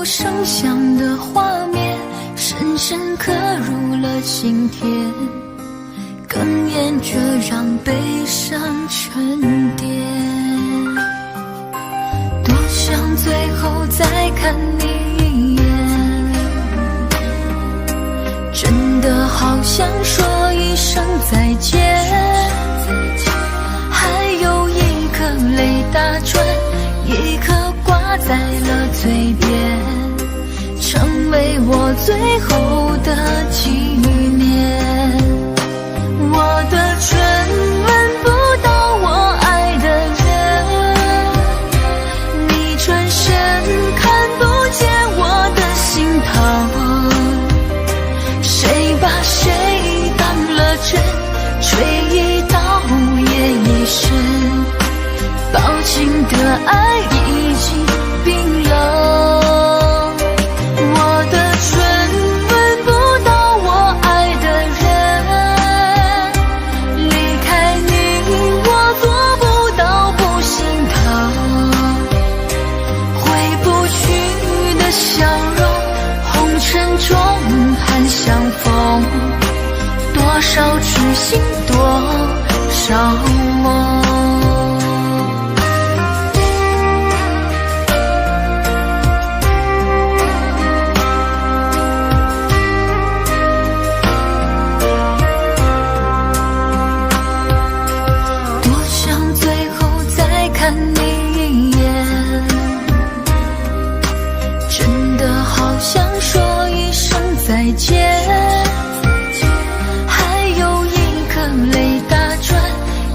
不胜想的画面，深深刻入了心田，哽咽着让悲伤沉淀。多想最后再看你一眼，真的好想说一声再见，还有一颗泪打转，一颗挂在了嘴边，成为我最后的纪念。我的唇吻不到我爱的人，你转身看不见我的心疼，谁把谁当了真，吹一刀也一身，抱紧的爱已经冰冷。我的唇吻不到我爱的人，离开你我做不到不心疼，回不去的笑容，红尘中还相逢，多少痴心多少梦。看你一眼，真的好想说一声再见，还有一颗泪打转，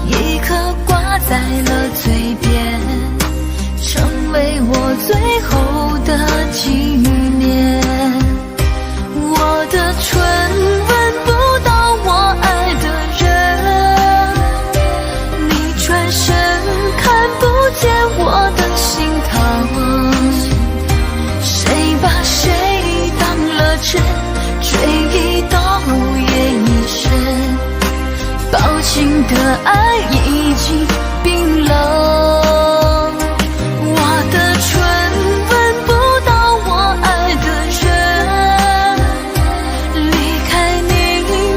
一颗挂在了嘴边，成为我最后的纪念。我的唇吻不到我爱的人，你转身看不见我的心疼，谁把谁当了真，吹一刀也一身，抱紧的爱已经冰冷。我的唇吻不到我爱的人，离开你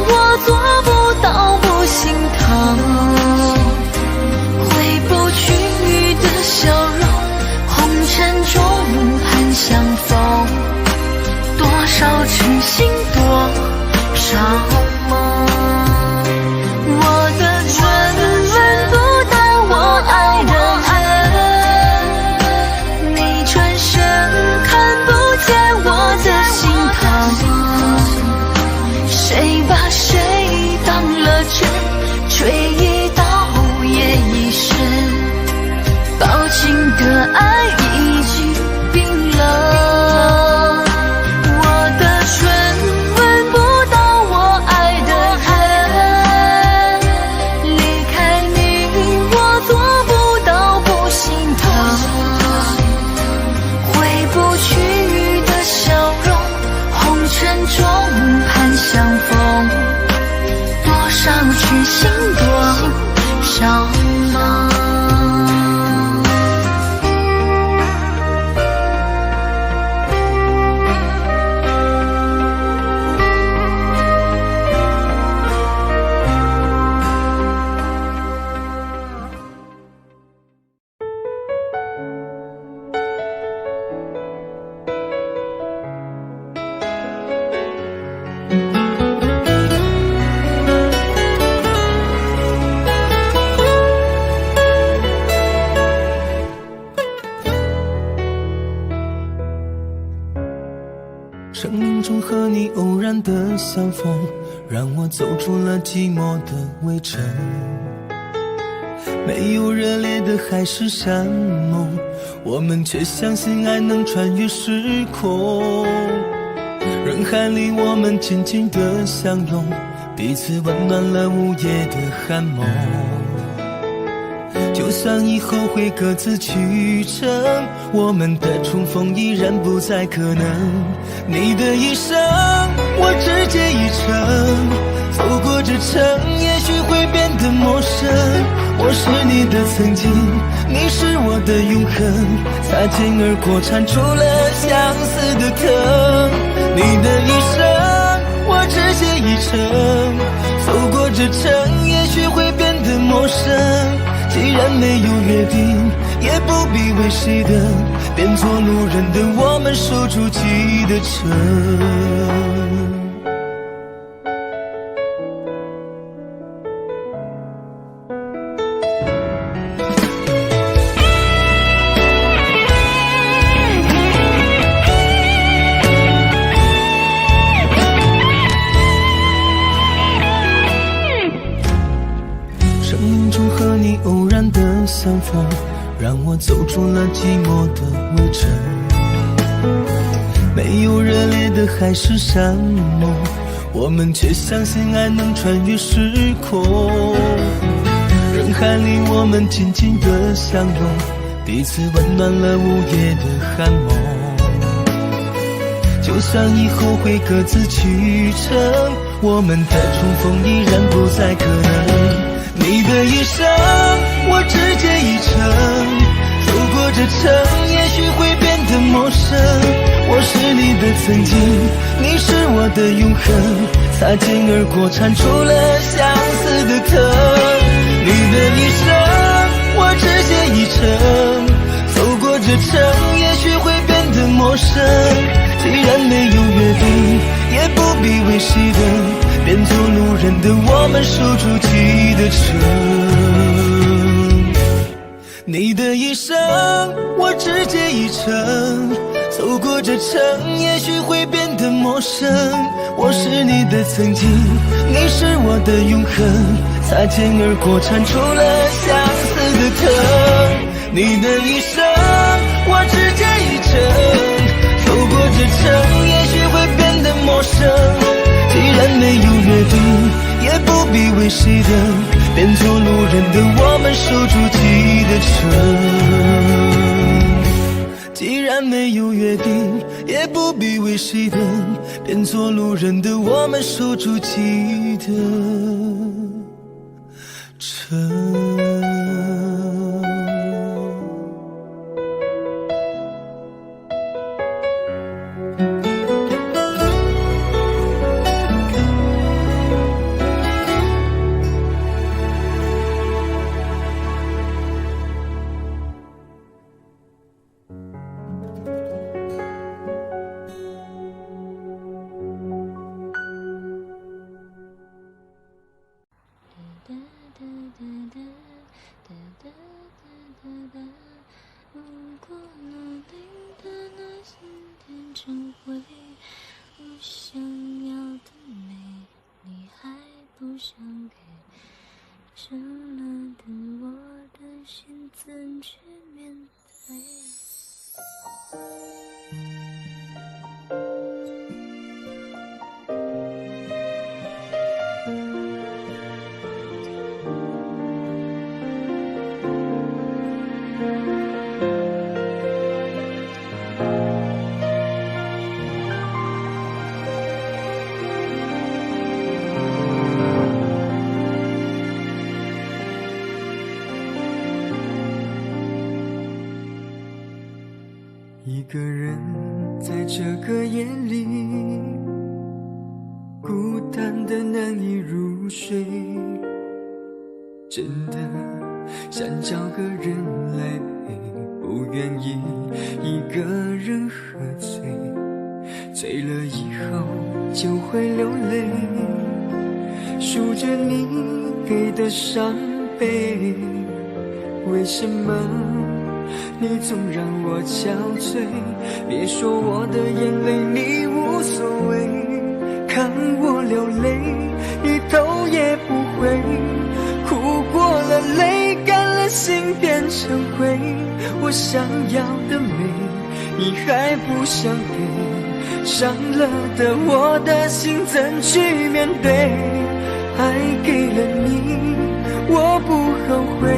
我做不到不心疼，回不去的笑容，红尘中还相逢，多少痴心多少梦。我的唇吻不到我爱的人，你转身看不见我的心疼，谁把谁当了真，吹一刀也一身，抱紧的爱已经冰冷。我的唇吻不到我爱的人，离开你我做不到不心疼，回不去的笑容，红尘中还相逢，多少痴心多少梦。生命中和你偶然的相逢，让我走出了寂寞的围城。没有热烈的海誓山盟，我们却相信爱能穿越时空。人海里我们紧紧的相拥，彼此温暖了午夜的寒梦。就算以后会各自去程，我们的重逢依然不再可能。你的一生，我只借一程，走过这程，也许会变得陌生。我是你的曾经，你是我的永恒，擦肩而过缠出了相思的疼。你的一生我只写一程，走过这程也许会变得陌生。既然没有约定，也不必为谁等，变作路人的我们守住记忆的城。相逢让我走出了寂寞的围城，没有热烈的海誓山盟，我们却相信爱能穿越时空。人海里我们紧紧的相拥，彼此温暖了午夜的寒梦。就算以后会各自启程，我们的重逢依然不再可能。你的一生我只写一程，走过这程也许会变得陌生。我是你的曾经，你是我的永恒，擦肩而过缠出了相思的疼。你的一生我只写一程，走过这程也许会变得陌生。既然没有约定，也不必为谁等，变作路人的我们守住记忆的城。你的一生我只写一程，走过这程也许会变得陌生。我是你的曾经，你是我的永恒，擦肩而过缠出了相思的疼。你的一生我只写一程，走过这程也许会变得陌生。既然没有约定，也不必为谁等，变作路人的我们守住记忆的城。既然没有约定，也不必为谁等，变作路人的我们守住记忆的城。如果努力的那些天成灰，我想要的美你还不想给，真了的我的心怎去面对。一个人在这个夜里，孤单的难以入睡，真的想找个人来陪，不愿意一个人喝醉，醉了以后就会流泪，数着你给的伤悲，为什么你总让我憔悴？别说我的眼泪你无所谓，看我流泪一头也不回，哭过了泪干了心变成灰，我想要的美你还不想给，伤了的我的心怎去面对？爱给了你我不后悔，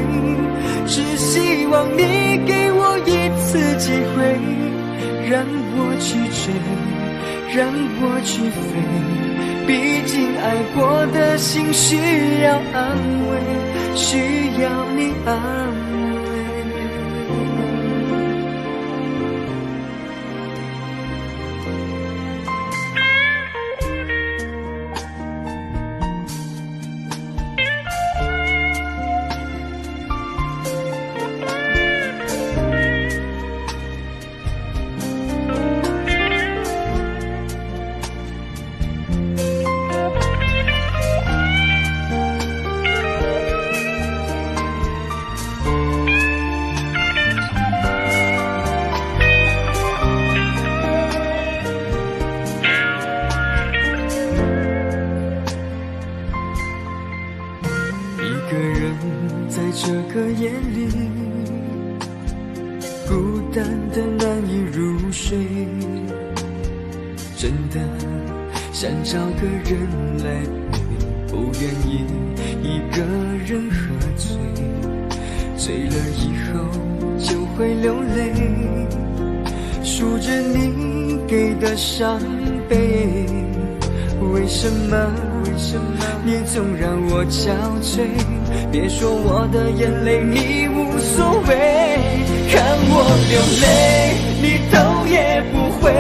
只希望你给我一次机会，让我去追，让我去飞，毕竟爱过的心需要安慰，需要你安慰。一个人在这个夜里，孤单的难以入睡，真的想找个人来陪，不愿意一个人喝醉，醉了以后就会流泪，数着你给的伤悲，为什么你总让我憔悴？别说我的眼泪你无所谓，看我流泪你头也不回，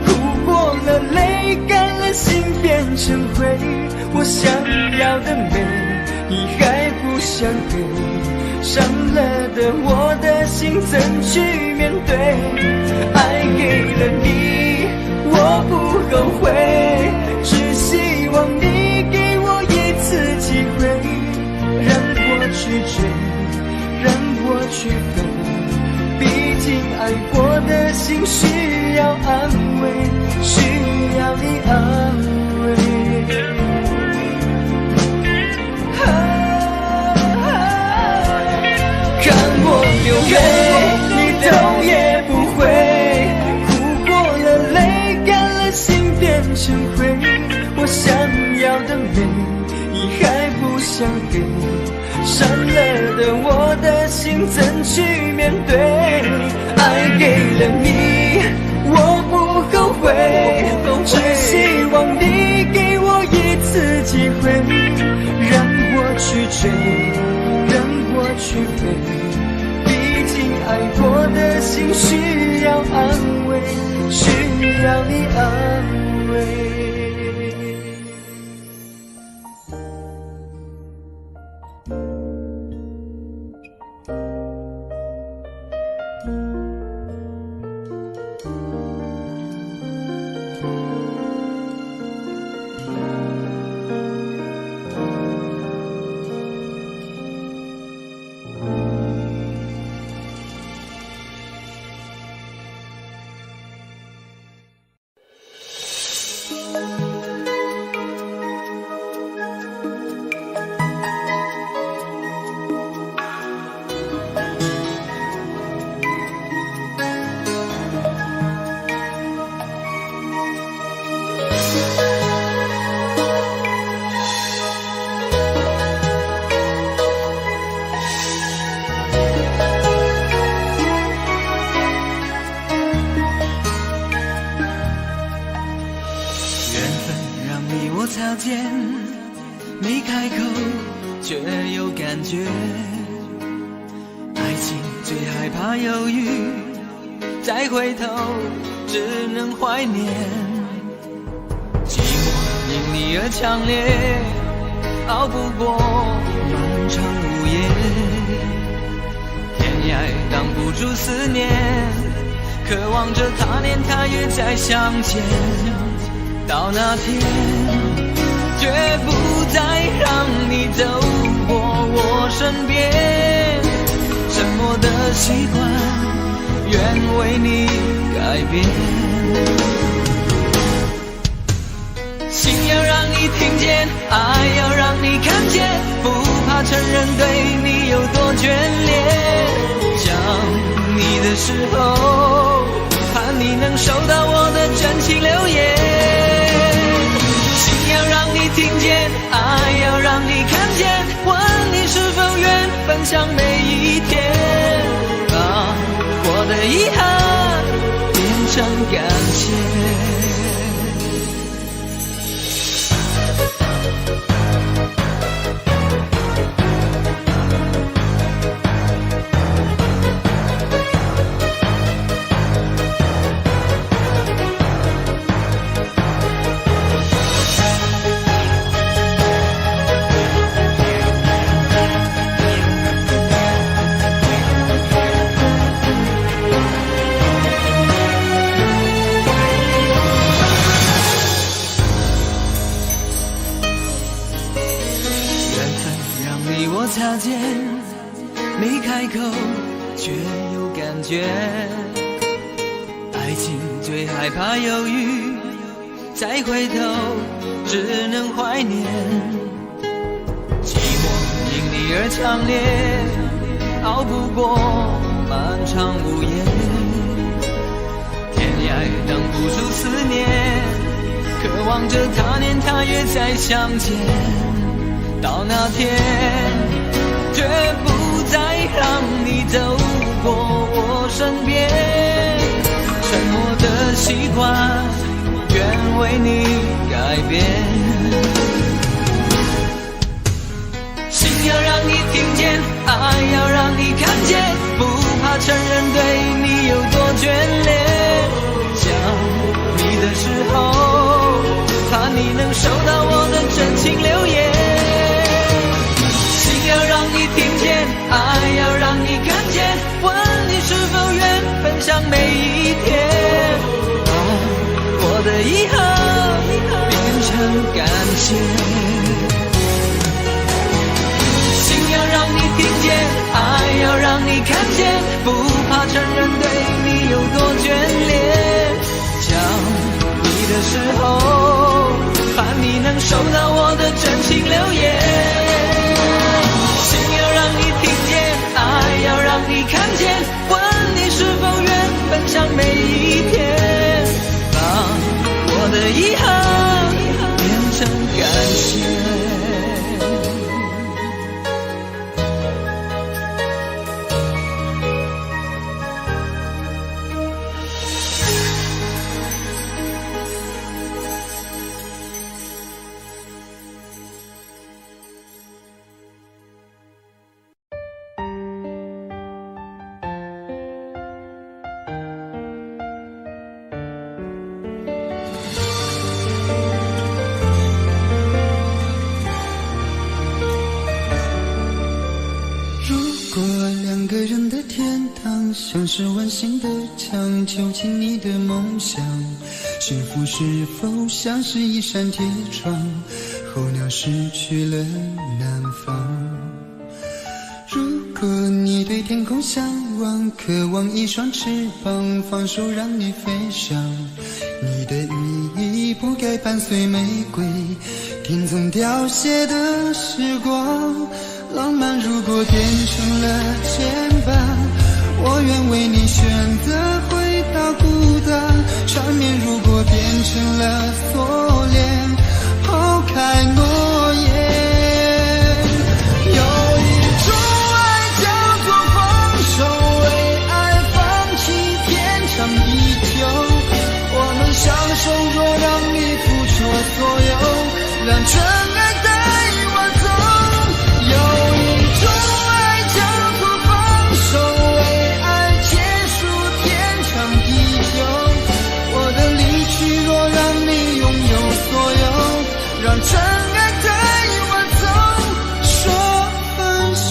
哭过了泪干了心变成灰，我想要的美你还不想给，伤了的我的心怎去面对？爱给了你我不后悔，只希望你给我一次机会，让我去追，让我去飞，毕竟爱过的心需要安慰，需要你安慰。看我流泪你头也不回，哭过了泪干了心变成灰，我想要的美你还不想给，伤了的我的心怎去面对？爱给了你我不后悔，只希望你给我一次机会，让我去追，让我去飞，毕竟爱过的心需要安慰，需要你安慰。擦肩，没开口却有感觉，爱情最害怕犹豫，再回头只能怀念，寂寞因你而强烈，熬不过漫长午夜，天涯挡不住思念，渴望着他年他月再相见，到那天绝不再让你走过我身边，沉默的习惯愿为你改变，心要让你听见，爱要让你看见，不怕承认对你有多眷恋，想你的时候盼你能收到我的真情留言，要让你听见，爱要让你看见，问你是否愿分享每一天，把我的遗憾变成感谢。口，却有感觉。爱情最害怕犹豫，再回头只能怀念。寂寞因你而强烈，熬不过漫长午夜。天涯挡不住思念，渴望着他年他月再相见。到那天，绝不再让你走过我身边。沉默的习惯，愿为你改变。心要让你听见，爱要让你看见，不怕承认对你有多眷恋。想你的时候，怕你能收到我的真情留言。心要让你听见，爱要让你看见，问你是否愿分享每一天。把我的遗憾变成感谢。心要让你听见，爱要让你看见，不怕承认对你有多眷恋。想你的时候，盼你能收到我的真情留言。心要让你听见，爱要让你看见，问你是否愿分享每一天。把我的遗憾变成感谢。像是温馨的墙，囚禁你的梦想。幸福是否像是一扇铁窗，候鸟失去了南方。如果你对天空向往，渴望一双翅膀，放手让你飞翔。你的羽翼不该伴随玫瑰，听从凋谢的时光。浪漫如果变成了牵绊，我愿为你选择回到孤单。缠绵如果变成了锁链，抛开诺言。有一种爱叫做放手，为爱放弃天长地久。我们相守，若让你付出所有，让真爱带我走。有一种爱叫做放手，为爱结束天长地久。我的离去若让你拥有所有，让真爱带我走，说分手。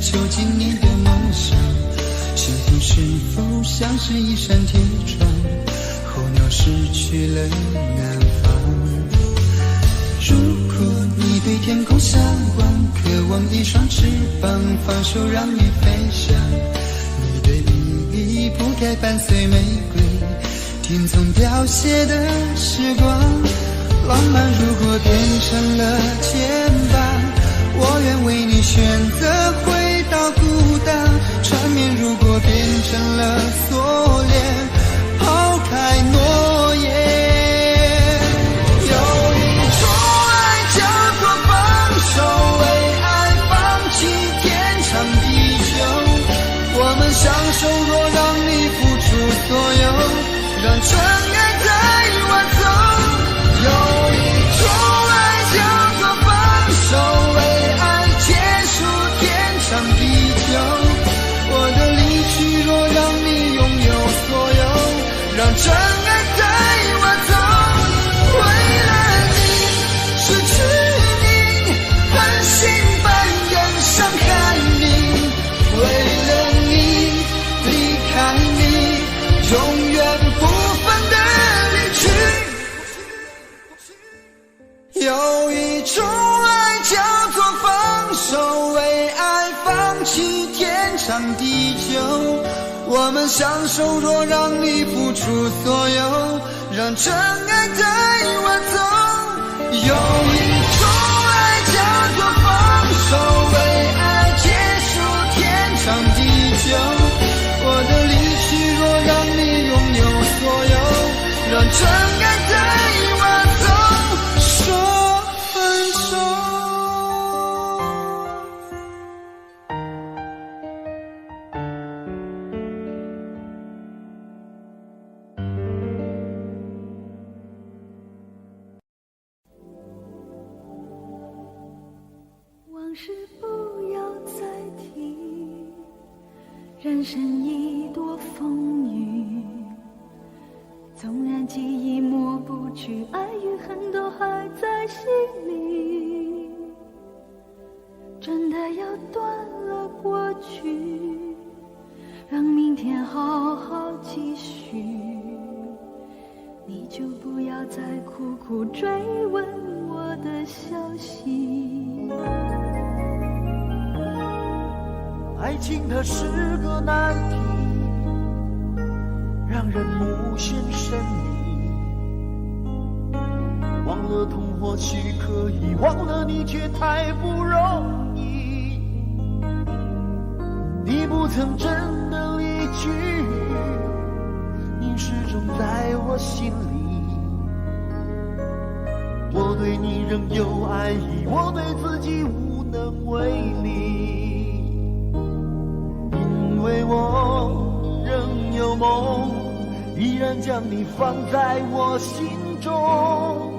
囚禁你的梦想，幸福是否像是一扇铁窗，候鸟失去了南方。如果你对天空向往，渴望一双翅膀，放手让你飞翔。你的羽翼不该伴随玫瑰，听从凋谢的时光。浪漫如果变成了牵绊，我愿为你选择回到孤单。缠绵如果变成了锁链，抛开诺言。有一种爱叫做放手，为爱放弃天长地久。我们相守，若让你付出所有，让真爱带我走。有一种爱叫做放手，为爱结束天长地久。我的离去若让你拥有所有，让真爱带我走。为了你失去你，狠心扮演伤害你，为了你离开你，永远不分的离去。有一种爱叫做放手，为爱放弃天长地久。我们相守，若让你付出所有，让真爱带我走。有一种爱叫做放手，为爱结束天长地久。我的离去若让你拥有所有，让真爱带我走。说分手。往事不要再提，人生已多风雨。纵然记忆抹不去，爱与恨都还在心里。真的要断了过去，让明天好好继续。你就不要再苦苦追问我的消息。爱情它是个难题，让人无限神秘。忘了痛或许可以，忘了你却太不容易。你不曾真的离去，你始终在我心里。我对你仍有爱意，我对自己无能为力，因为我仍有梦，依然将你放在我心中。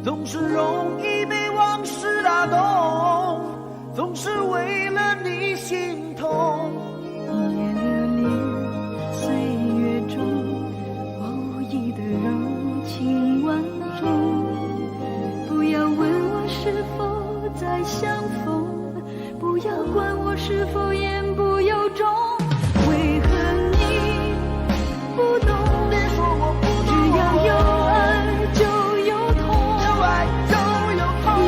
总是容易被往事打动，总是为了你心痛。一夜流连岁月中，我无意的柔情万种。不要问我是否再相逢，不要管我是否言不由衷。为何你不懂？只要有爱就有痛，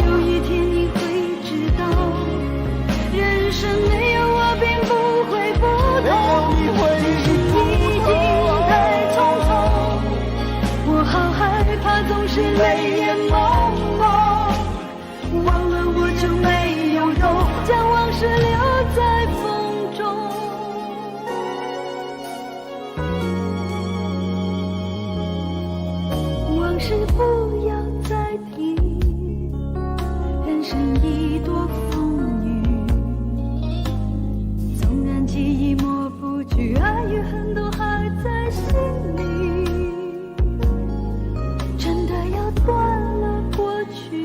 有一天你会知道，人生没有我并不会不同。只是已经太匆匆，我好害怕总是泪眼朦胧，忘了我就没有用，将往事留在风中。往事不要再提，人生已多风雨。纵然记忆抹不去，爱与恨都还在心里。真的要断了过去，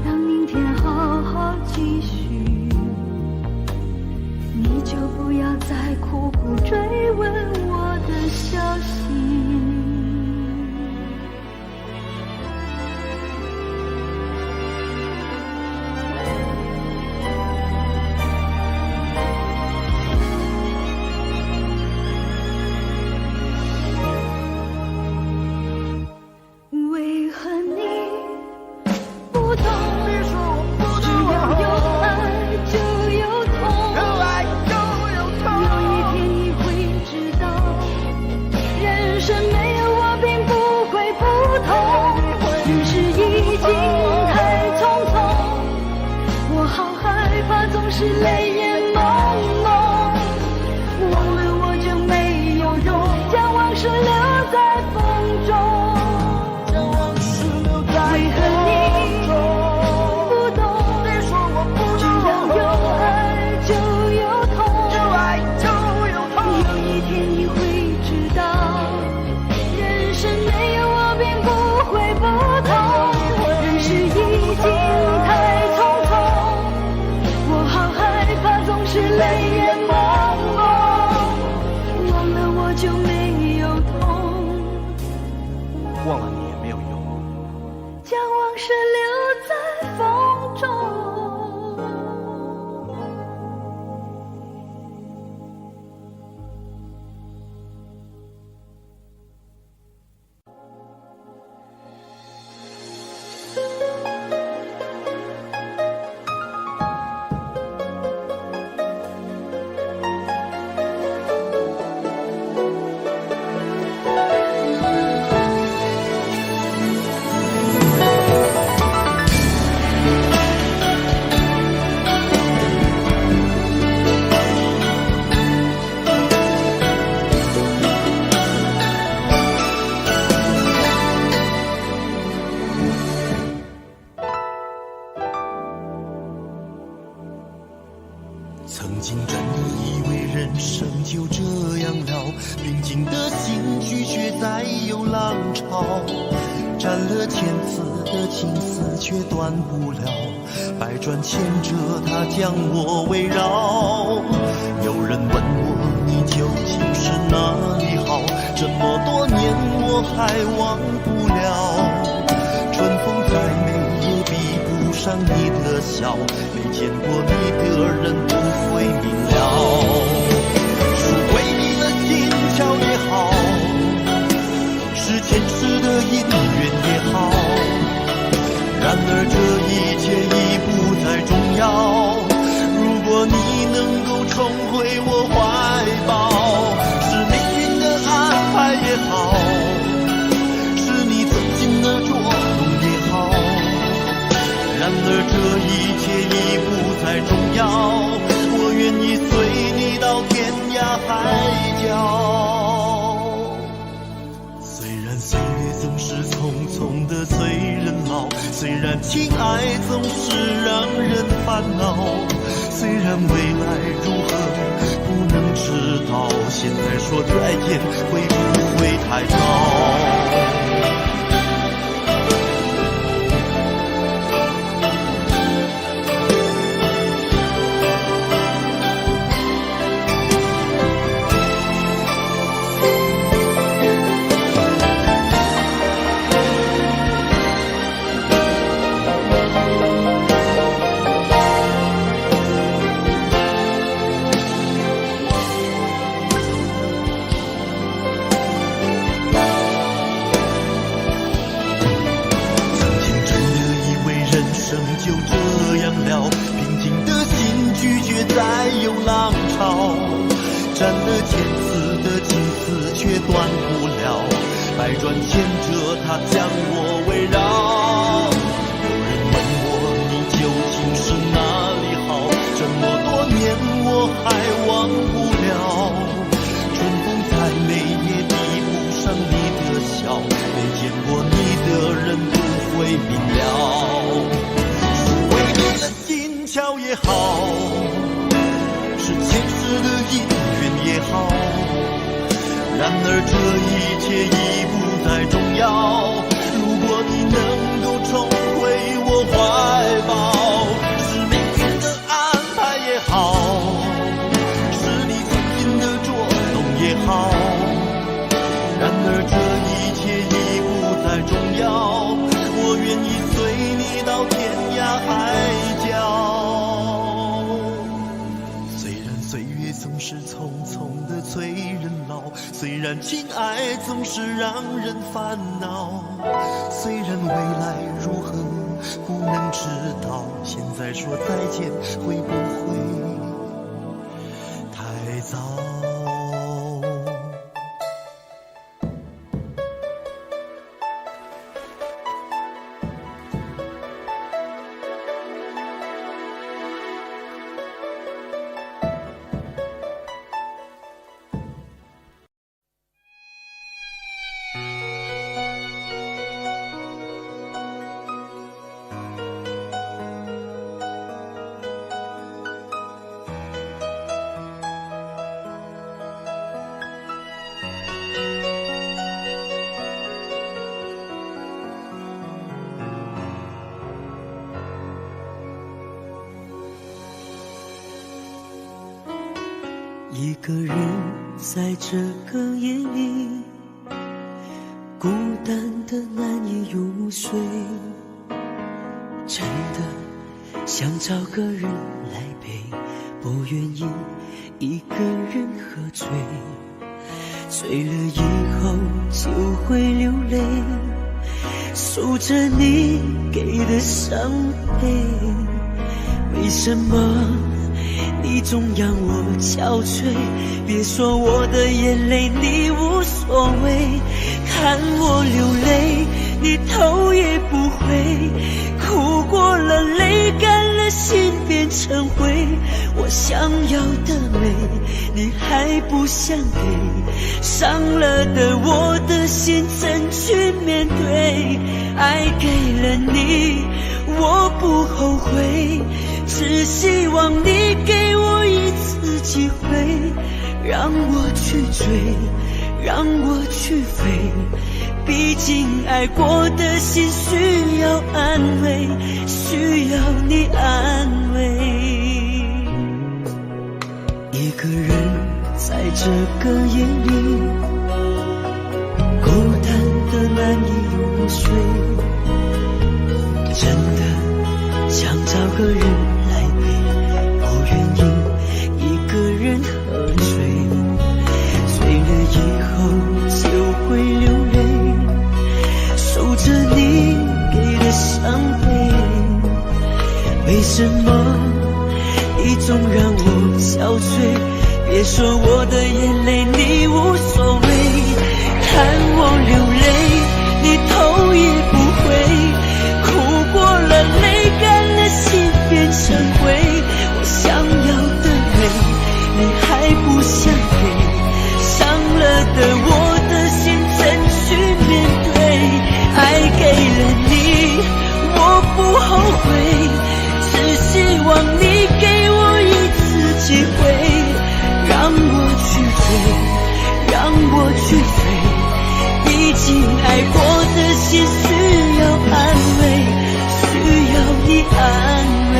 让明天好好继续。你就不要再苦苦追问我的消息。为何你不懂？只要有爱就有痛，有一天你会知道，人生没有我并不会不同。只是已经太匆匆，我好害怕总是泪眼朦胧，忘了我就没有用，将往事留在风中。为何你不懂？只要有爱就有痛，有一天你会知道，将往事留在风中。曾经真的以为人生就这样了，平静的心拒绝再有浪潮，斩了千次的情丝却断不了，百转千折它将我围绕。有人问我你究竟是哪里好，这么多年我还忘不了，春风再美也比不上你的笑，没见过你的人不会明了。是为你的心桥也好，是前世的姻缘也好，然而这一切已不再重要。如果你能够重回我怀抱，是命运的安排也好，是你曾经的捉弄也好，然而这一切已不再重要。我愿意随你到天涯海角。虽然岁月总是匆匆的催人老，虽然情爱总是让人烦恼，虽然未来如何不能知道，现在说再见会不会太早？就这样了，平静的心拒绝再有浪潮，斩了千次的情丝却断不了，百转千折它将我围绕。有人问我你究竟是哪里好，这么多年我还忘不了，春风再美也比不上你的笑，没见过你的人不会明了。桥也好，是前世的姻缘也好，然而这一切已不再重要。如果你能够重回我怀抱，是命运的安排也好，是你曾经的捉弄也好，然而这一切已不再重要。我愿意随你到天涯海角。总是匆匆的催人老，虽然情爱总是让人烦恼，虽然未来如何不能知道，现在说再见会不会太早？一个人在这个夜里，孤单的难以入睡。想找个人来陪，不愿意一个人喝醉，醉了以后就会流泪，数着你给的伤悲。为什么你总让我憔悴？别说我的眼泪你无所谓，看我流泪你头也不回，哭过了泪干了心变成灰。我想要的美你还不想给，伤了的我的心怎去面对？爱给了你我不后悔，只希望你给我一次机会，让我去追，让我去飞。毕竟爱过的心需要安慰，需要你安慰。一个人在这个夜里，孤单的难以入睡，真的想找个人来陪，不愿意一个人喝醉，醉了以后就会流泪，数着你给的伤悲。为什么你总让我憔悴？别说我的眼泪你无所谓，看我流泪你头也不回，哭过了泪干了心变成灰。我想要的美你还不想给，伤了的我的心怎去面对？爱给了你我不后悔，只希望你给我一次机会，让我去追，让我去飞。毕竟爱过的心需要安慰，需要你安慰。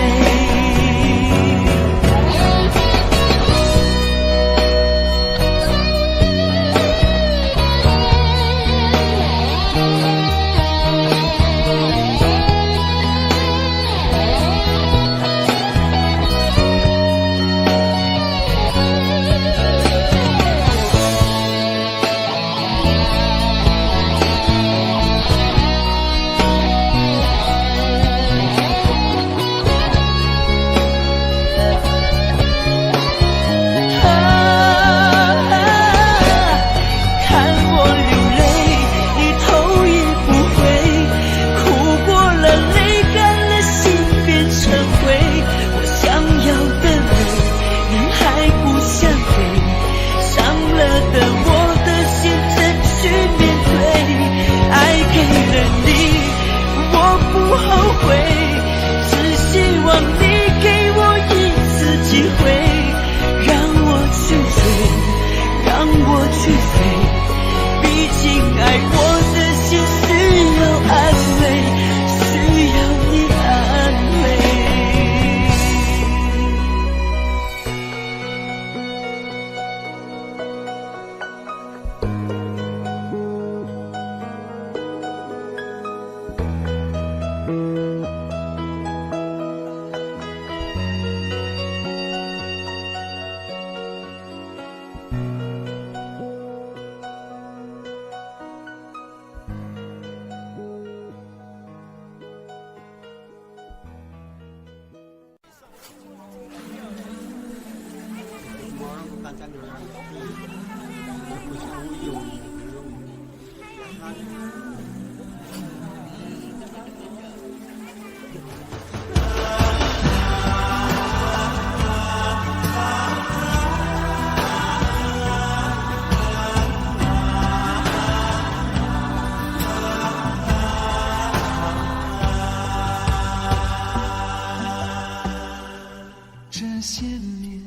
这些年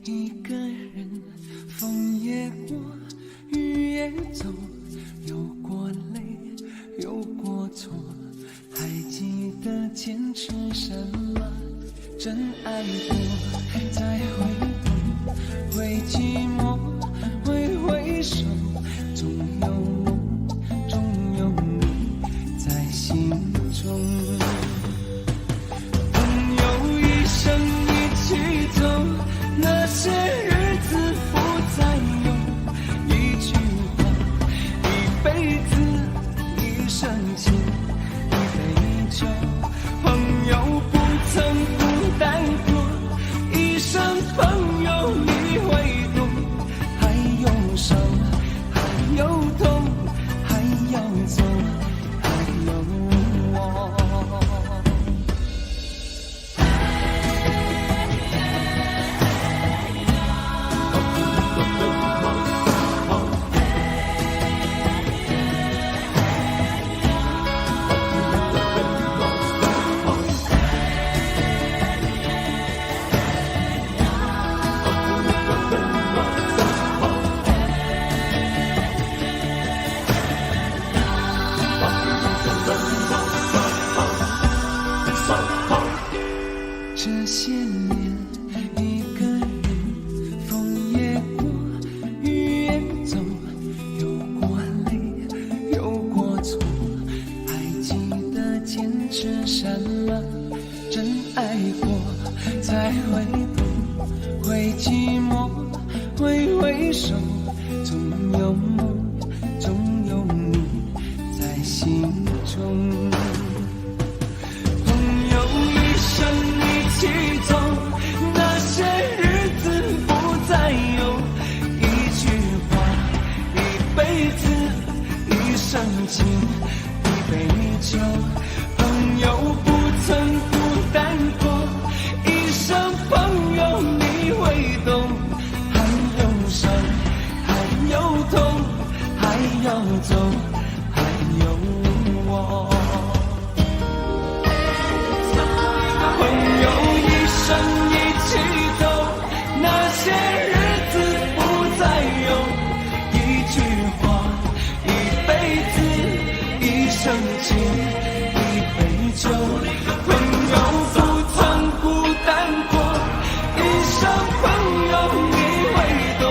一个人，风也过，雨也走，有过泪，有过错，还记得坚持什么？真爱过，再回头，会寂寞，会回首，总有我，总有你在心中。朋友爱过，才会痛，会寂寞，会回首，总有梦，总有你在心中。朋友一生一起走，那些日子不再有，一句话，一辈子，一生情，一杯酒。朋友不曾孤单过，一生朋友你会懂。还有伤，还有痛，还有走，还有我。朋友一生一起走，那些日子不再有，一句话，一辈子，一生情，一杯酒。朋友不曾孤单过，一生朋友你会懂。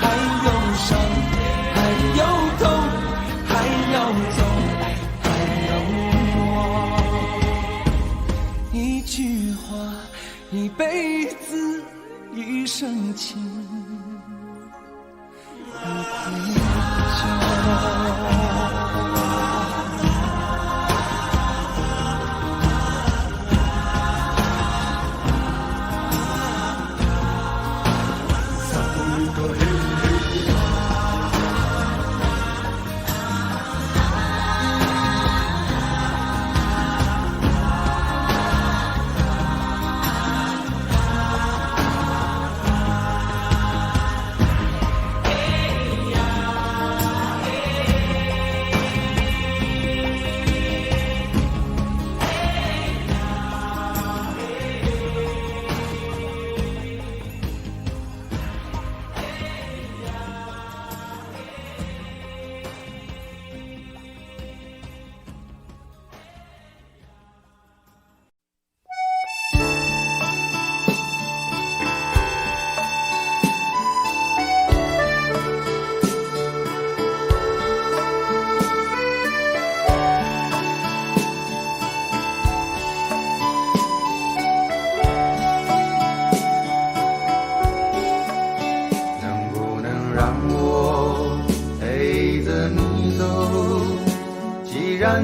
还有伤，还有痛，还要走，还有我。一句话，一辈子，一生情，一杯酒。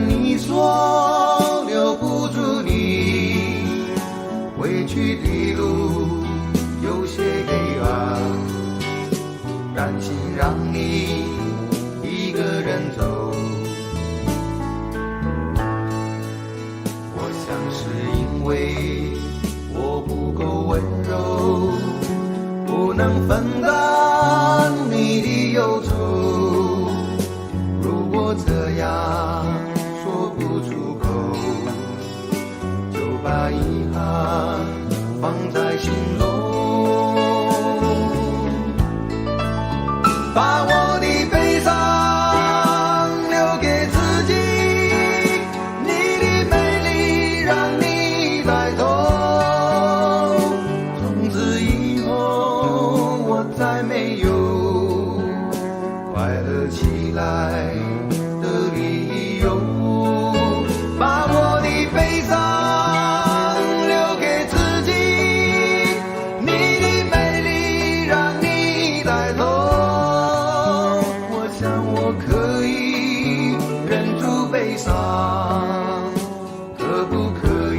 你说留不住你，回去的路有些黑暗，甘心让你一个人走。我想是因为我不够温柔，不能分担你的忧愁。如果这样说不出口，就把遗憾放在心中，把我的悲伤留给自己，你的美丽让你带走。从此以后我再没有快乐起来的理由，把我的悲伤留给自己，你的美丽让你带走。我想我可以忍住悲伤，可不可以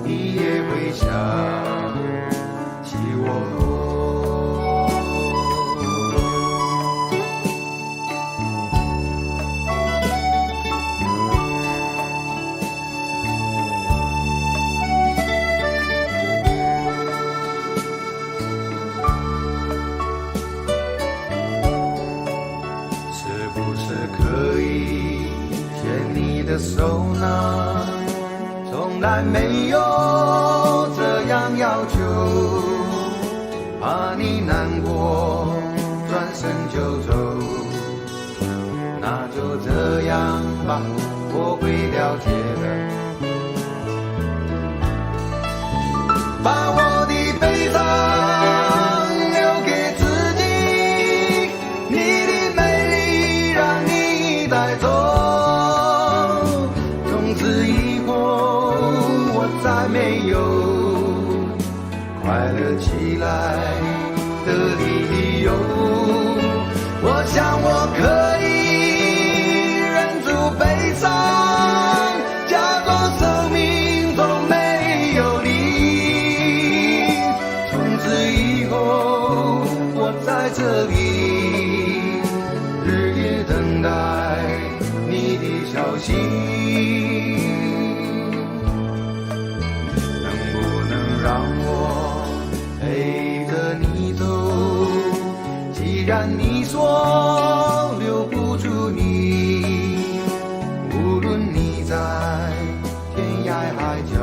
你也会想起我？是不是可以牵你的手呢？从来没有这样要求，怕你难过转身就走。那就这样吧，我会了解的。把我的悲伤留给自己，你的美丽让你带走。从此以后我再没有快乐起来的理由。我想我可以忍住悲伤，假装生命中没有你。从此以后我在这里日夜等待你的消息，能不能让我陪着你走？既然你说留不住你，无论你在天涯海角，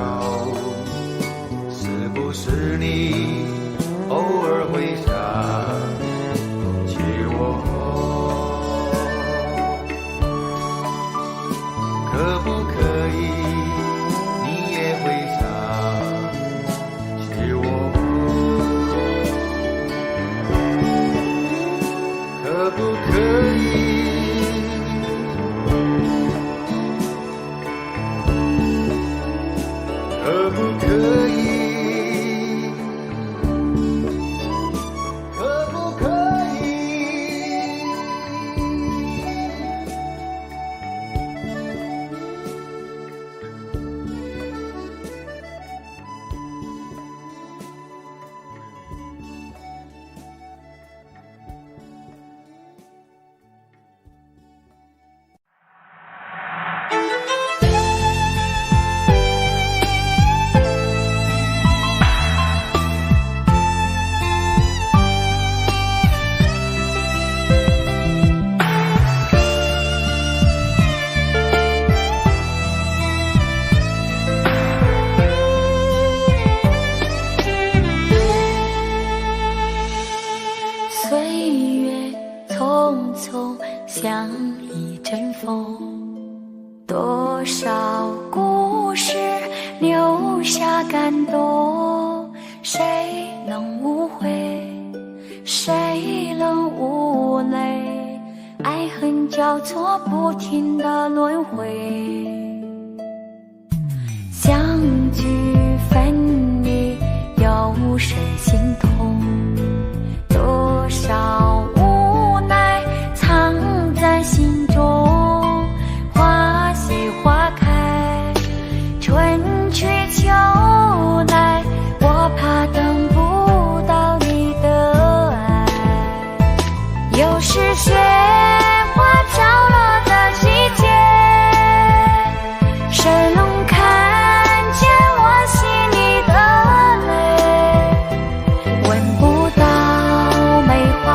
是不是你偶尔会想起我？可不可以你也会想起我？可不可以？可不可以？可不可以？岁月匆匆像一阵风，多少故事留下感动，谁能无悔，谁能无泪，爱恨交错不停的轮回，相聚分离有谁心痛，多少无奈藏在心中，花谢花开，春去秋来，我怕等不到你的爱。又是雪花飘落的季节，谁能看见我心里的泪？闻不到梅花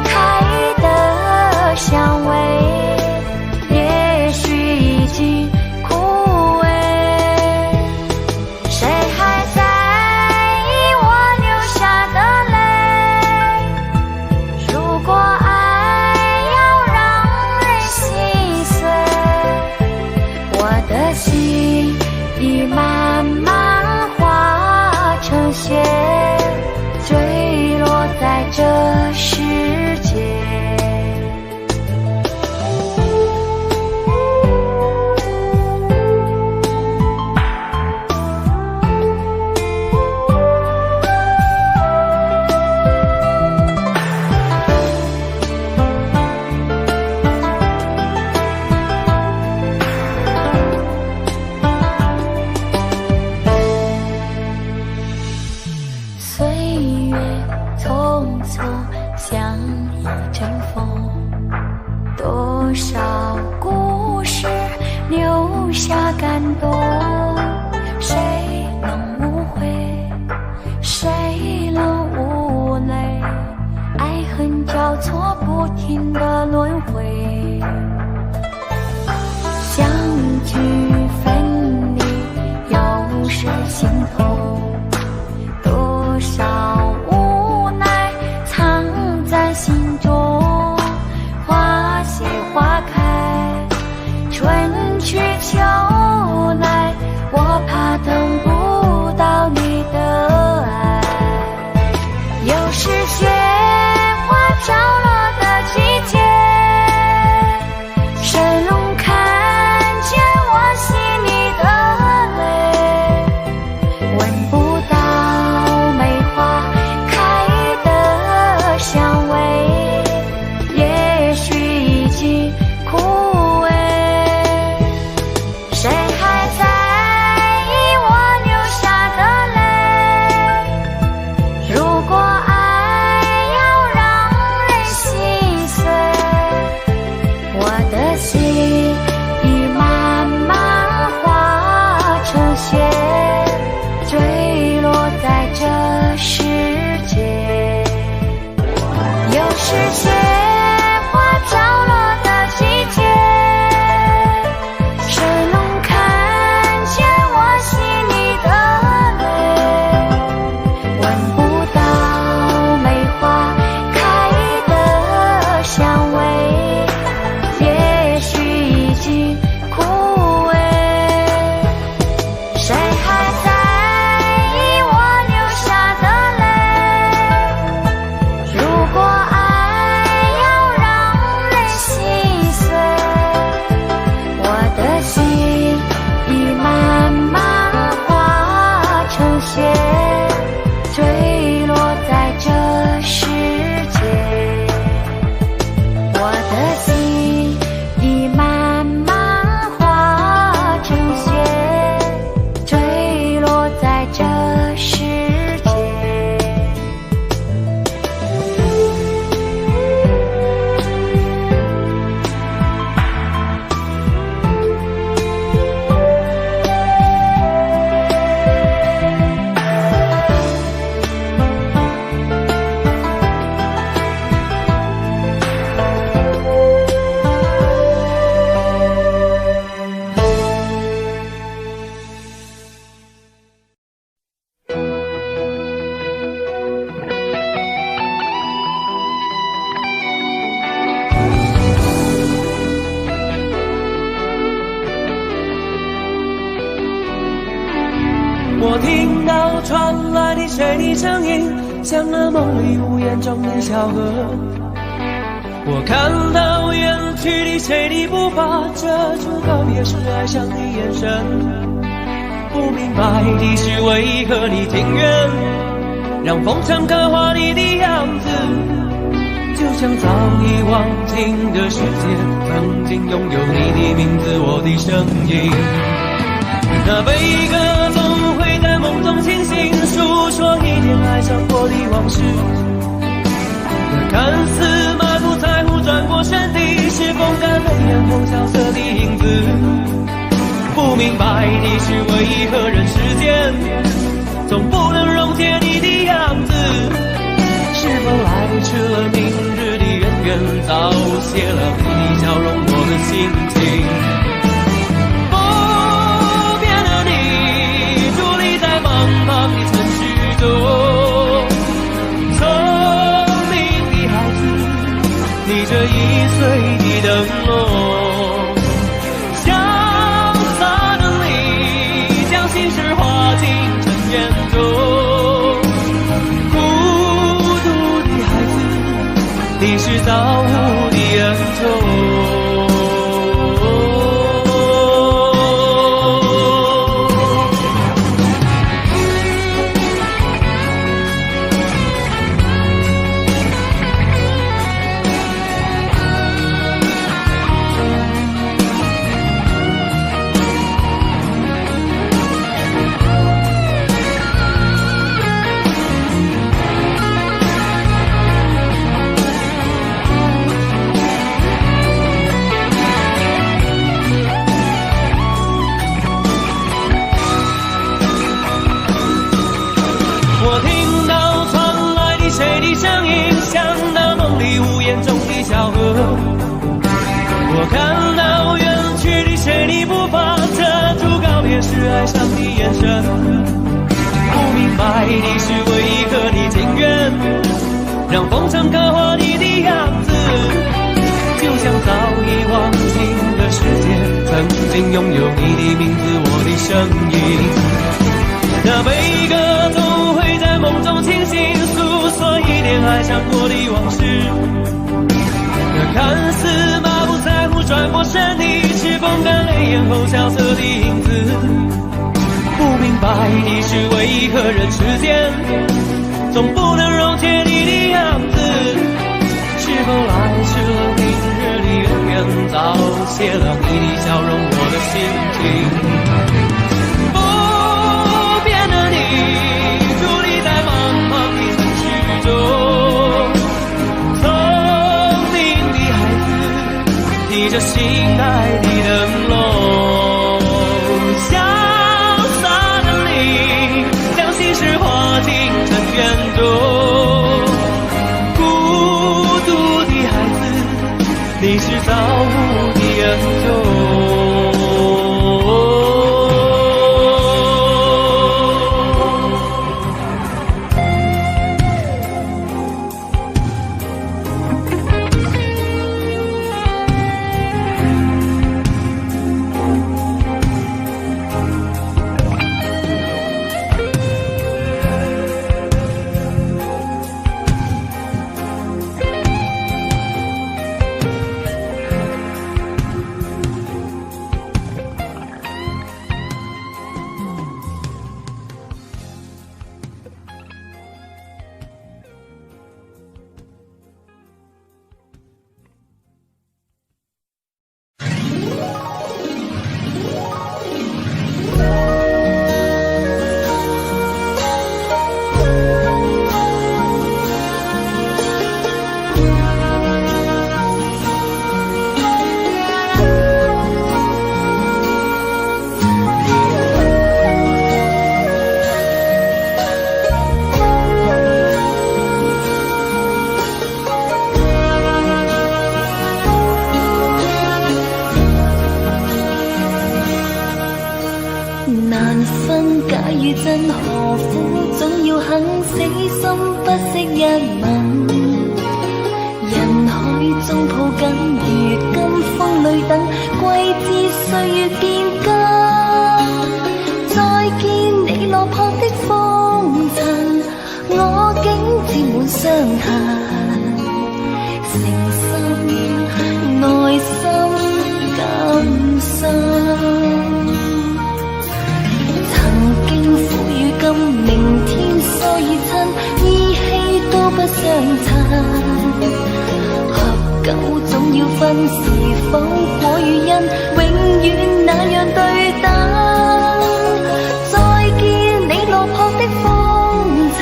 开的香味，也许已经枯萎，谁还在意我流下的泪？如果爱要让人心碎，我的心已慢慢化成雪，坠落在这世界。岁月匆匆像一阵风，多少故事留下感动，谁能无悔，谁能无泪，爱恨交错不停的轮回，相聚分离有谁心痛，多少无奈藏在心中，花谢花开，春去秋来，我听到传来的谁的声音，像那梦里无言中的小河。我看到远去的谁的步伐，遮住告别时哀伤的眼神。不明白的是为何你情愿让风尘刻画你的样子，就像早已忘情的世界曾经拥有你的名字，我的声音。那悲歌总会在梦中清醒，诉说一点爱上过的往事。那看似满不在乎转过身的，是风干泪眼后萧瑟的影子。不明白的是为何人世间总不能溶解你的样子，是否来迟了明日的渊源，早谢了你的笑容我的心情。不变的你伫立在茫茫的城市中，聪明的孩子你这1岁的灯笼，心事化进尘烟中，孤独的孩子，你是造物的恩宠。我听到传来的谁的声音，像那梦里无言中的小河。我看到远去的谁的步伐，遮住告别时哀伤的眼神。不明白的是为何你情愿让风尘刻画你的样子，就像早已忘情的世界曾经拥有你的名字，我的声音。那悲歌总会在梦中清醒，诉说一点爱上过的往事。那看似满不在乎转过身的，是风干泪眼后萧瑟的影子。不明白的是为何人世间总不能溶解你的样子，是否来迟了明日的渊源，早谢了你的笑容我的心情。伫立在茫茫的城市中，聪明的孩子提着心爱的灯笼，潇洒的你将心事化进尘缘中，孤独的孩子你是造物的恩宠。真何苦總要肯死心不惜一吻，人海中抱緊，如今風裏等，歸知歲月變更。再見你落魄否果與因永遠那樣對等？再見你落魄的風塵，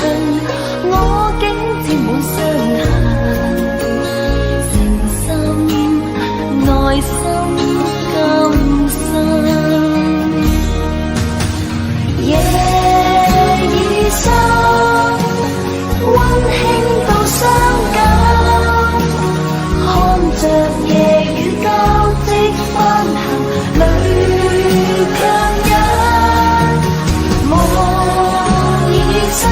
我竟沾滿傷痕，誠心內心甘心。夜已深，溫馨到傷感，看着夜雨交織翻行，淚強忍。夢已深，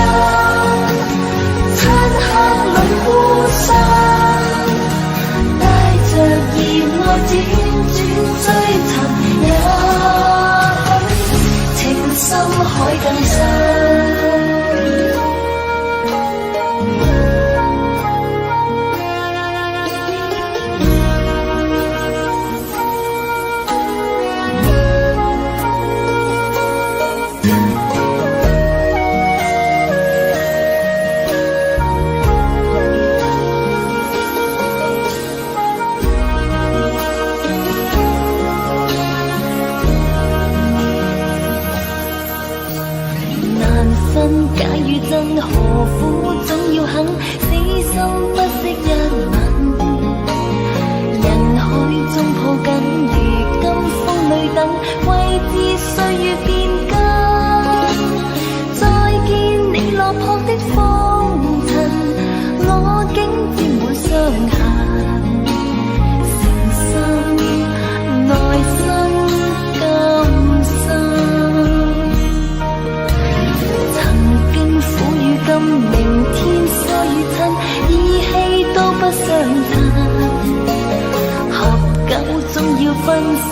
漆黑裏孤身，帶着熱愛輾轉追尋，也許情深海更深。假與真，何苦總要肯死心不息一吻？人海中抱緊，如今風裏等，為知歲月變更。再見你落魄的風塵，我竟沾滿傷痕，誠心內心甘心。今明天疏與親，意氣都不相襯。合久終要分，是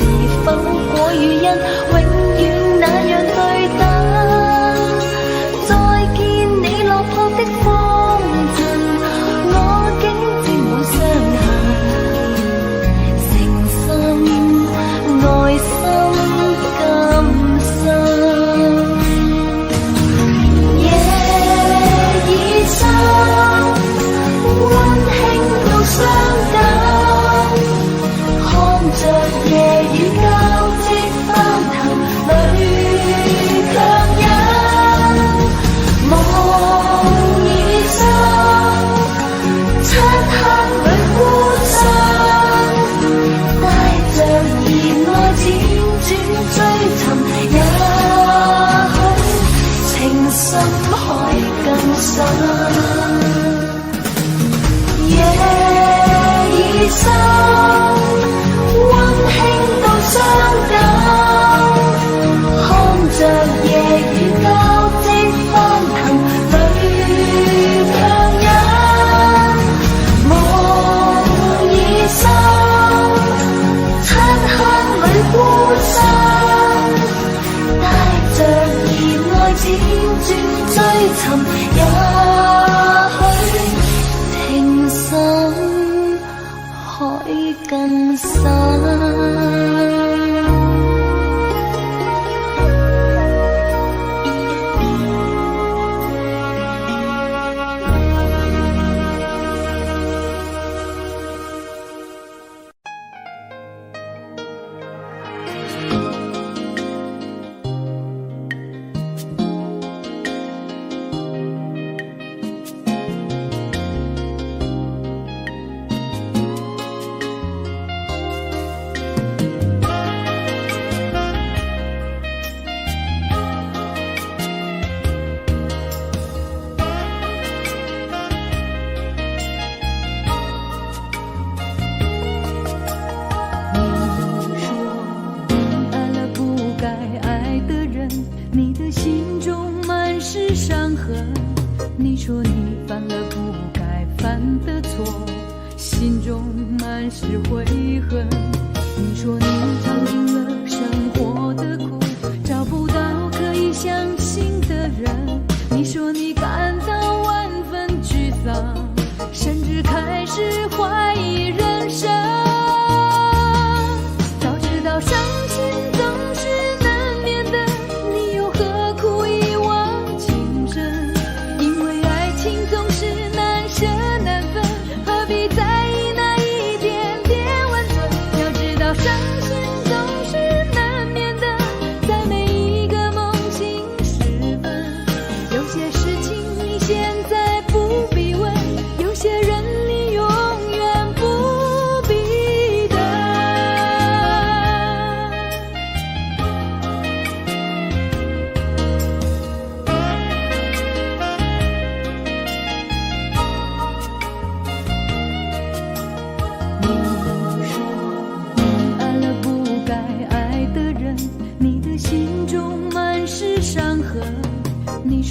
否果與因永遠那樣對等？再見你落魄的風塵，我竟沾滿傷痕，誠心內心甘心。溫馨到傷感，看着夜雨交織翻騰，淚強忍。夢已深，漆黑裏孤身，帶着熱愛輾轉追尋，也許情深海更深。夜已深，溫馨到傷感，看着夜雨交織翻騰，淚強忍。夢已深，漆黑裏孤身，帶着熱愛輾轉追尋，也許情深海更深。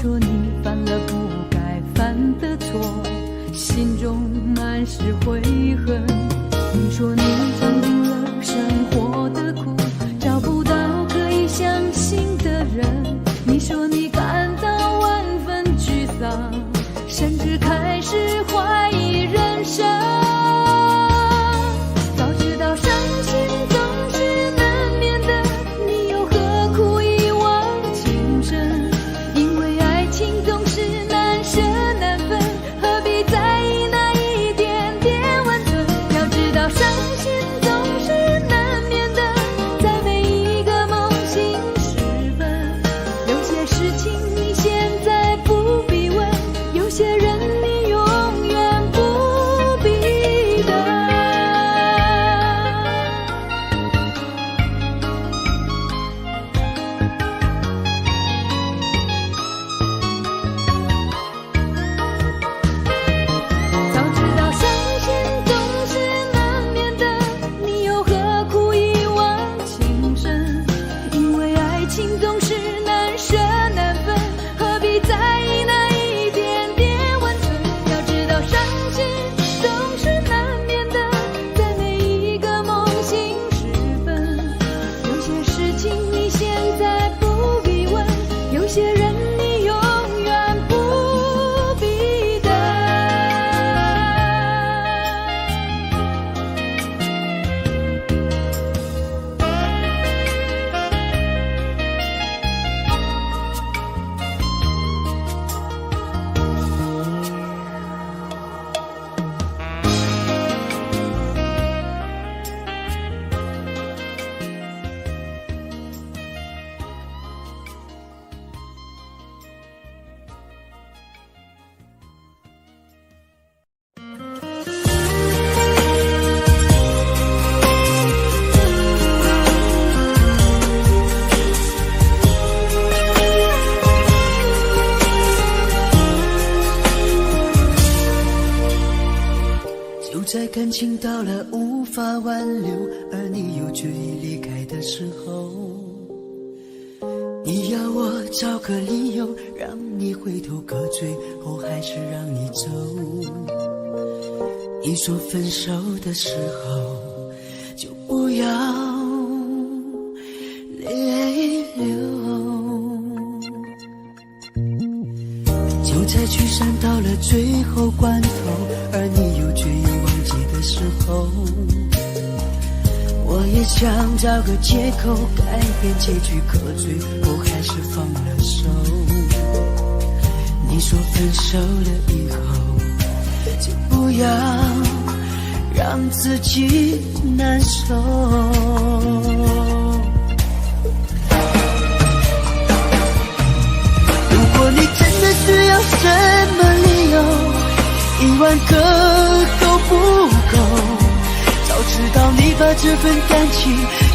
说你犯了不该犯的错，心中满是悔恨。你说你尝尽了生活的苦，找不到可以相信的人。你说你感到万分沮丧，甚至开始怀疑人生。早知道伤心总是难免的，你又何苦一往情深？因为爱情总是难舍难分，何必在意那一点点温存？要知道伤心总是难免的，在每一个梦醒时分。有些事情你现在不必问，有些人你永远不必等。早知道伤心总是难免的，你又何苦一往情深？因为爱情总是难舍难分，何必在意那一点点温存？要知道伤心总是难免的，在每一个梦醒时分。有些事情你现在不必问，有些人你永远不必等。就在感情到了无法挽留，而你又决意离开的时候，你要我找个理由让你回头，可最后还是让你走。你说分手的时候就不要泪流，就在聚散到了最后关头，而你又决意忘记的时候，我也想找个借口改变结局，可最后还是放了手。你说分手了以后就不要让自己难受，如果你真的需要什么理由，10000个都不够。早知道你把这份感情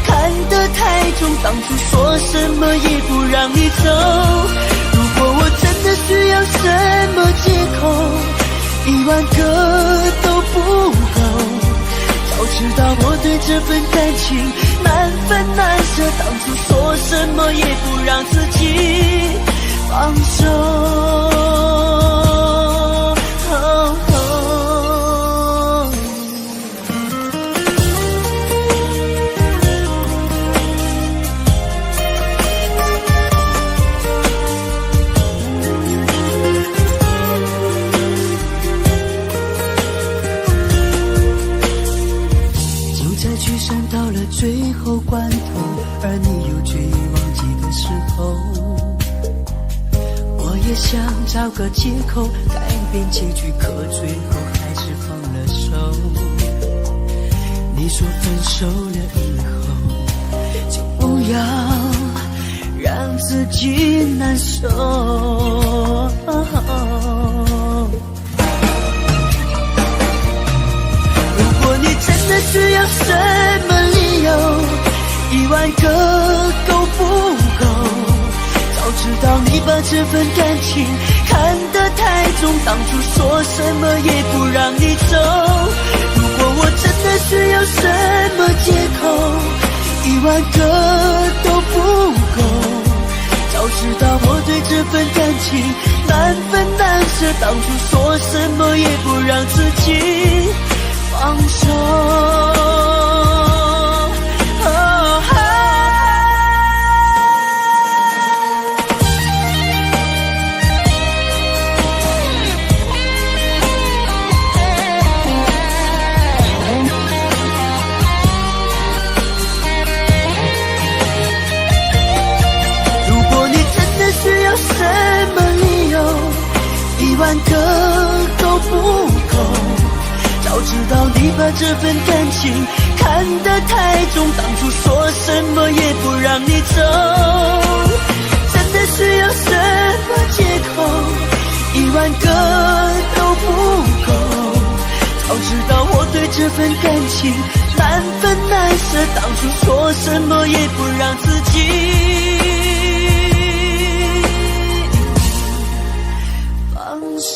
看得太重，当初说什么也不让你走。如果我真的需要什么借口，10000个都不够。早知道我对这份感情难分难舍，当初说什么也不让自己放手。到了最后关头，而你又决意忘记的时候，我也想找个借口改变结局，可最后还是放了手。你说分手了以后就不要让自己难受，如果你真的需要什么理由，10000个都不够。早知道你把这份感情看得太重，当初说什么也不让你走。如果我真的需要什么借口，10000个都不够。早知道我对这份感情，难分难舍，当初说什么也不让自己放手。什么理由，1万个都不够。早知道你把这份感情看得太重，当初说什么也不让你走。真的需要什么借口，1万个都不够。早知道我对这份感情难分难舍，当初说什么也不让自己放手。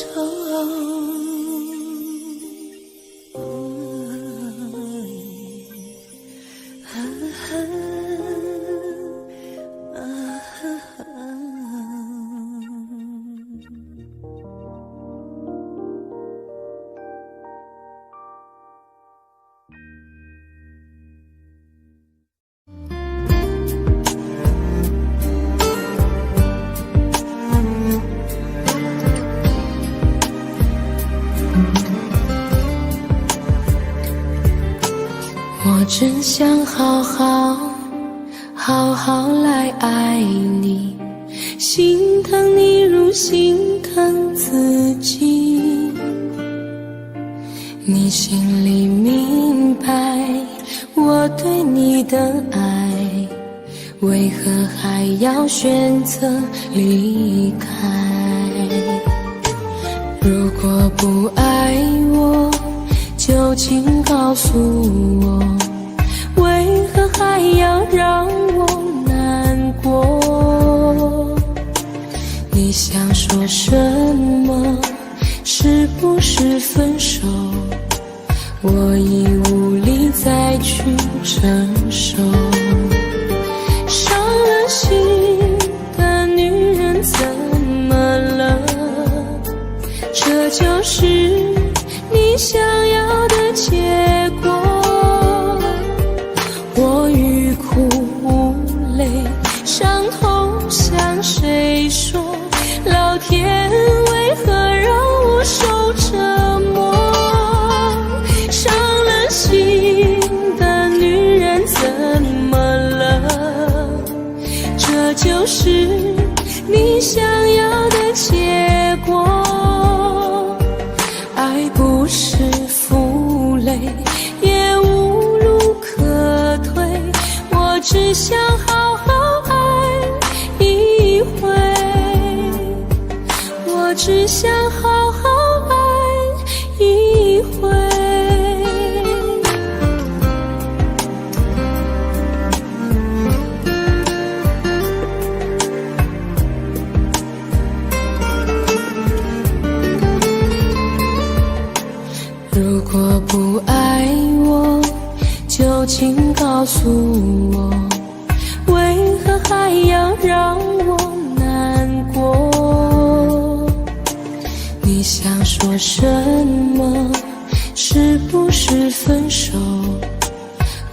我真想好好来爱你，心疼你如心疼自己。你心里明白我对你的爱，为何还要选择离开？如果不爱我，就请告诉我，为何还要让我难过？你想说什么？是不是分手？我已无力再去承受。伤了心的女人怎么了？这就是你想要的结果。我欲哭无泪，伤痛向谁说？老天为何让我受折磨？伤了心的女人怎么了？这就是你想要的结果。爱不是负累，也无路可退，我只想好好爱一回，我只想好好爱一回。如果不爱我，就请告诉我，为何还要让我难过？你想说什么？是不是分手？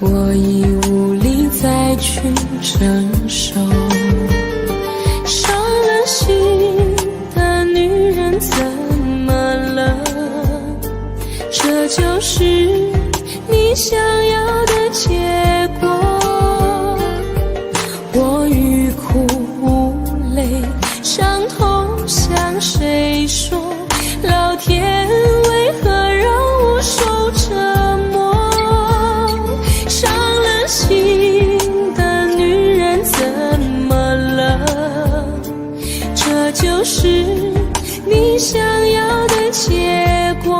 我已无力再去承受。伤了心的女人怎么了？这就是你想要的结果。我欲哭无泪，伤痛向谁说？老天为何让我受折磨？伤了心的女人怎么了？这就是你想要的结果。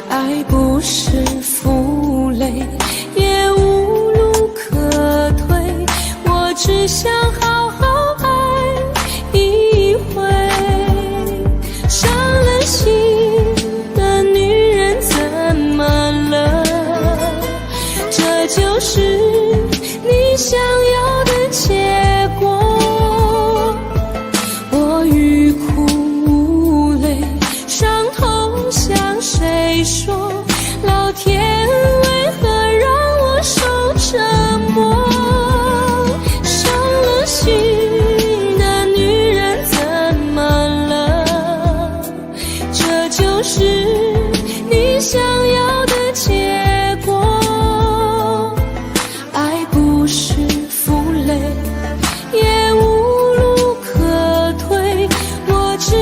爱不是负累，也无路可退，我只想好好爱一回。伤了心的女人怎么了？这就是你想要的结果。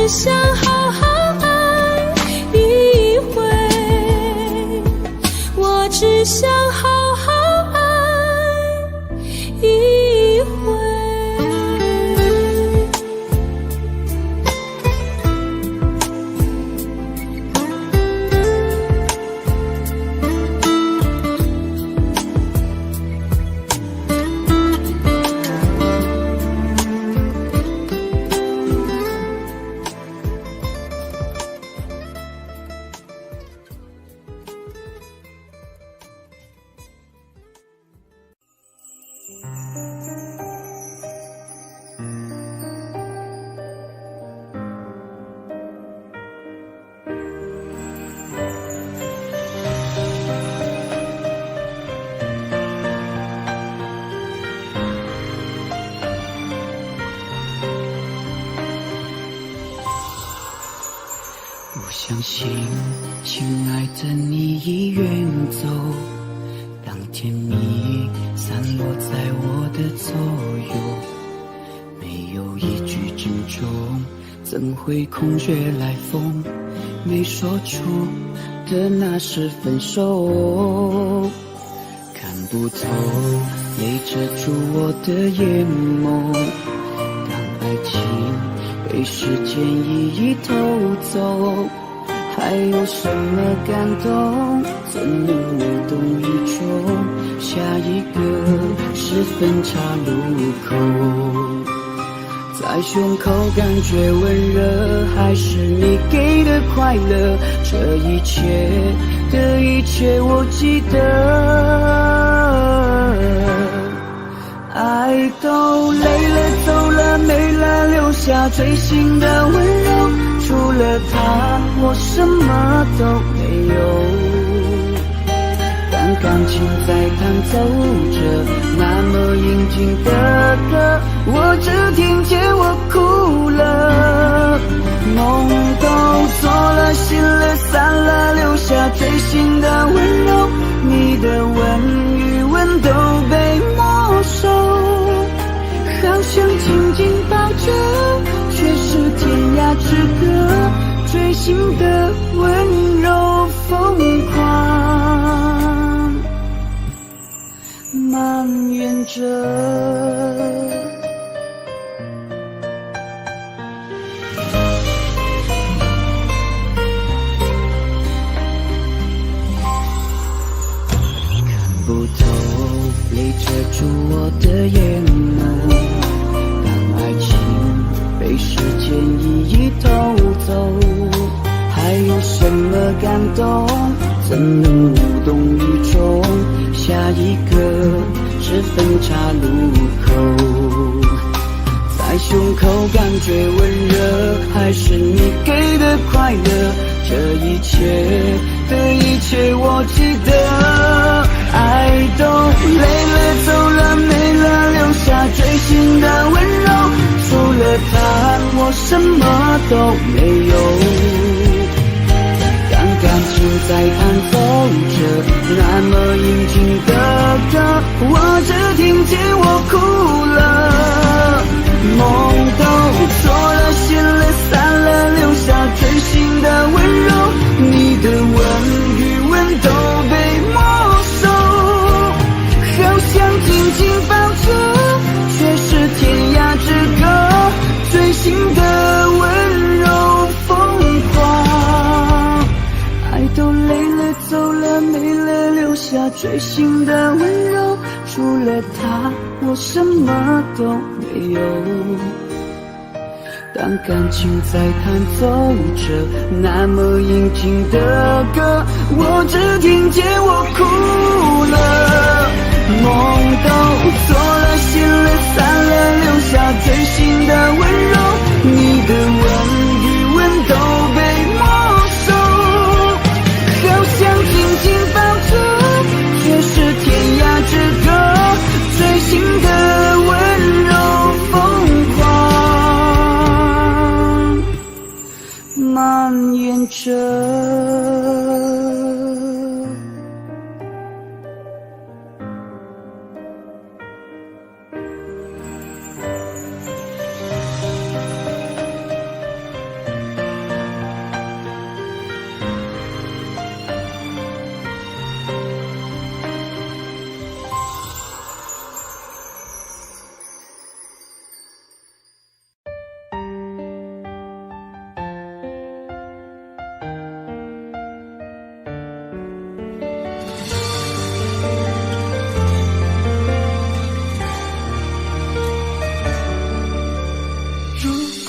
只想好好爱一回，我只想好好爱一回。我相信，亲爱的，你已远走。当天你散落在我的左右，没有一句珍重，怎会空穴来风？没说出的那是分手。看不透，泪遮住我的眼眸。当爱情被时间一一偷走，还有什么感动？怎能无动于衷？下一个是分岔路口，在胸口感觉温热，还是你给的快乐？这一切的一切我记得。爱都累了走了没了，留下最心的温柔，除了他我什么都没有。当感情在弹奏着那么应景的歌，我只听见我哭了。梦都做了，心了散了，留下最心的温柔，你的吻与吻都被没收，好想紧紧抱着，却是天涯之隔，追心的温柔疯狂蔓延着。不透，泪遮住我的眼眸。当爱情被时间一一偷走，还有什么感动？怎能无动于衷？下一个是分岔路口，在胸口感觉温热，还是你给的快乐？这一切的一切我记得。爱都累了走了没了，留下最心的温柔，除了他我什么都没有。当感情在弹奏着那么应景的歌，我只听见我哭了。梦都做了，心了散了，留下最心的温柔，你的吻与吻都被没收，好想紧紧抱着，却是天涯之隔，最心的温柔疯狂。爱都累了走了没了，留下最心的温柔，除了他我什么都没有。当感情在弹奏着那么应景的歌，我只听见我哭了。梦都做了，心了散了，留下最心的温柔，你的吻与吻都被没收，好想紧紧抱着，却是天涯之隔，最心的温柔疯狂蔓延着。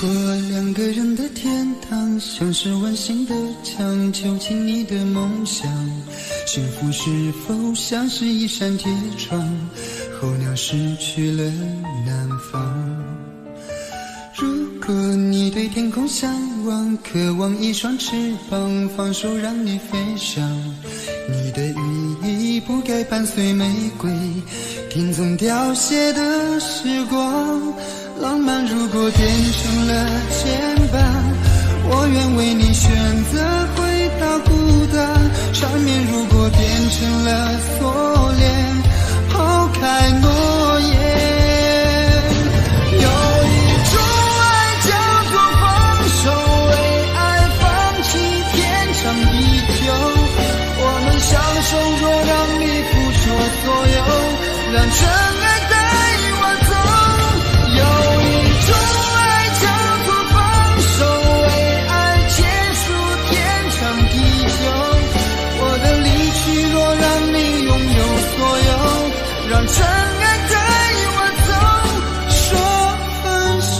果两个人的天堂像是温馨的墙，囚禁你的梦想，幸福是否像是一扇铁窗，候鸟失去了南方。如果你对天空向往，渴望一双翅膀，放手让你飞翔，你的羽翼不该伴随玫瑰，听从凋谢的时光。浪漫如果变成了牵绊，我愿为你选择回到孤单，缠绵如果变成了锁链，抛开诺言。有一种爱叫做放手，为爱放弃天长地久，我们相守若让你付出所有，让真爱带我走。有一种爱叫做放手，为爱结束天长地久，我的离去若让你拥有所有，让真爱带我走，说分手。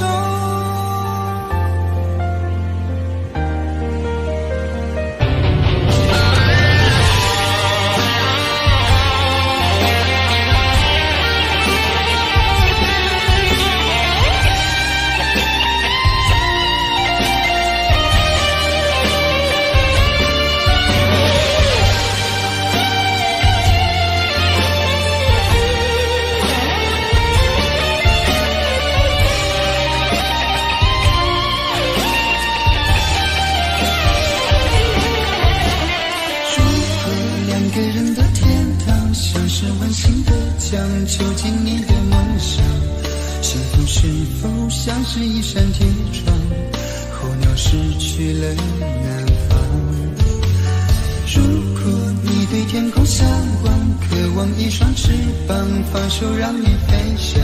囚禁你的梦想，幸福是否像是一扇铁窗，候鸟失去了南方。如果你对天空向往，渴望一双翅膀，放手让你飞翔，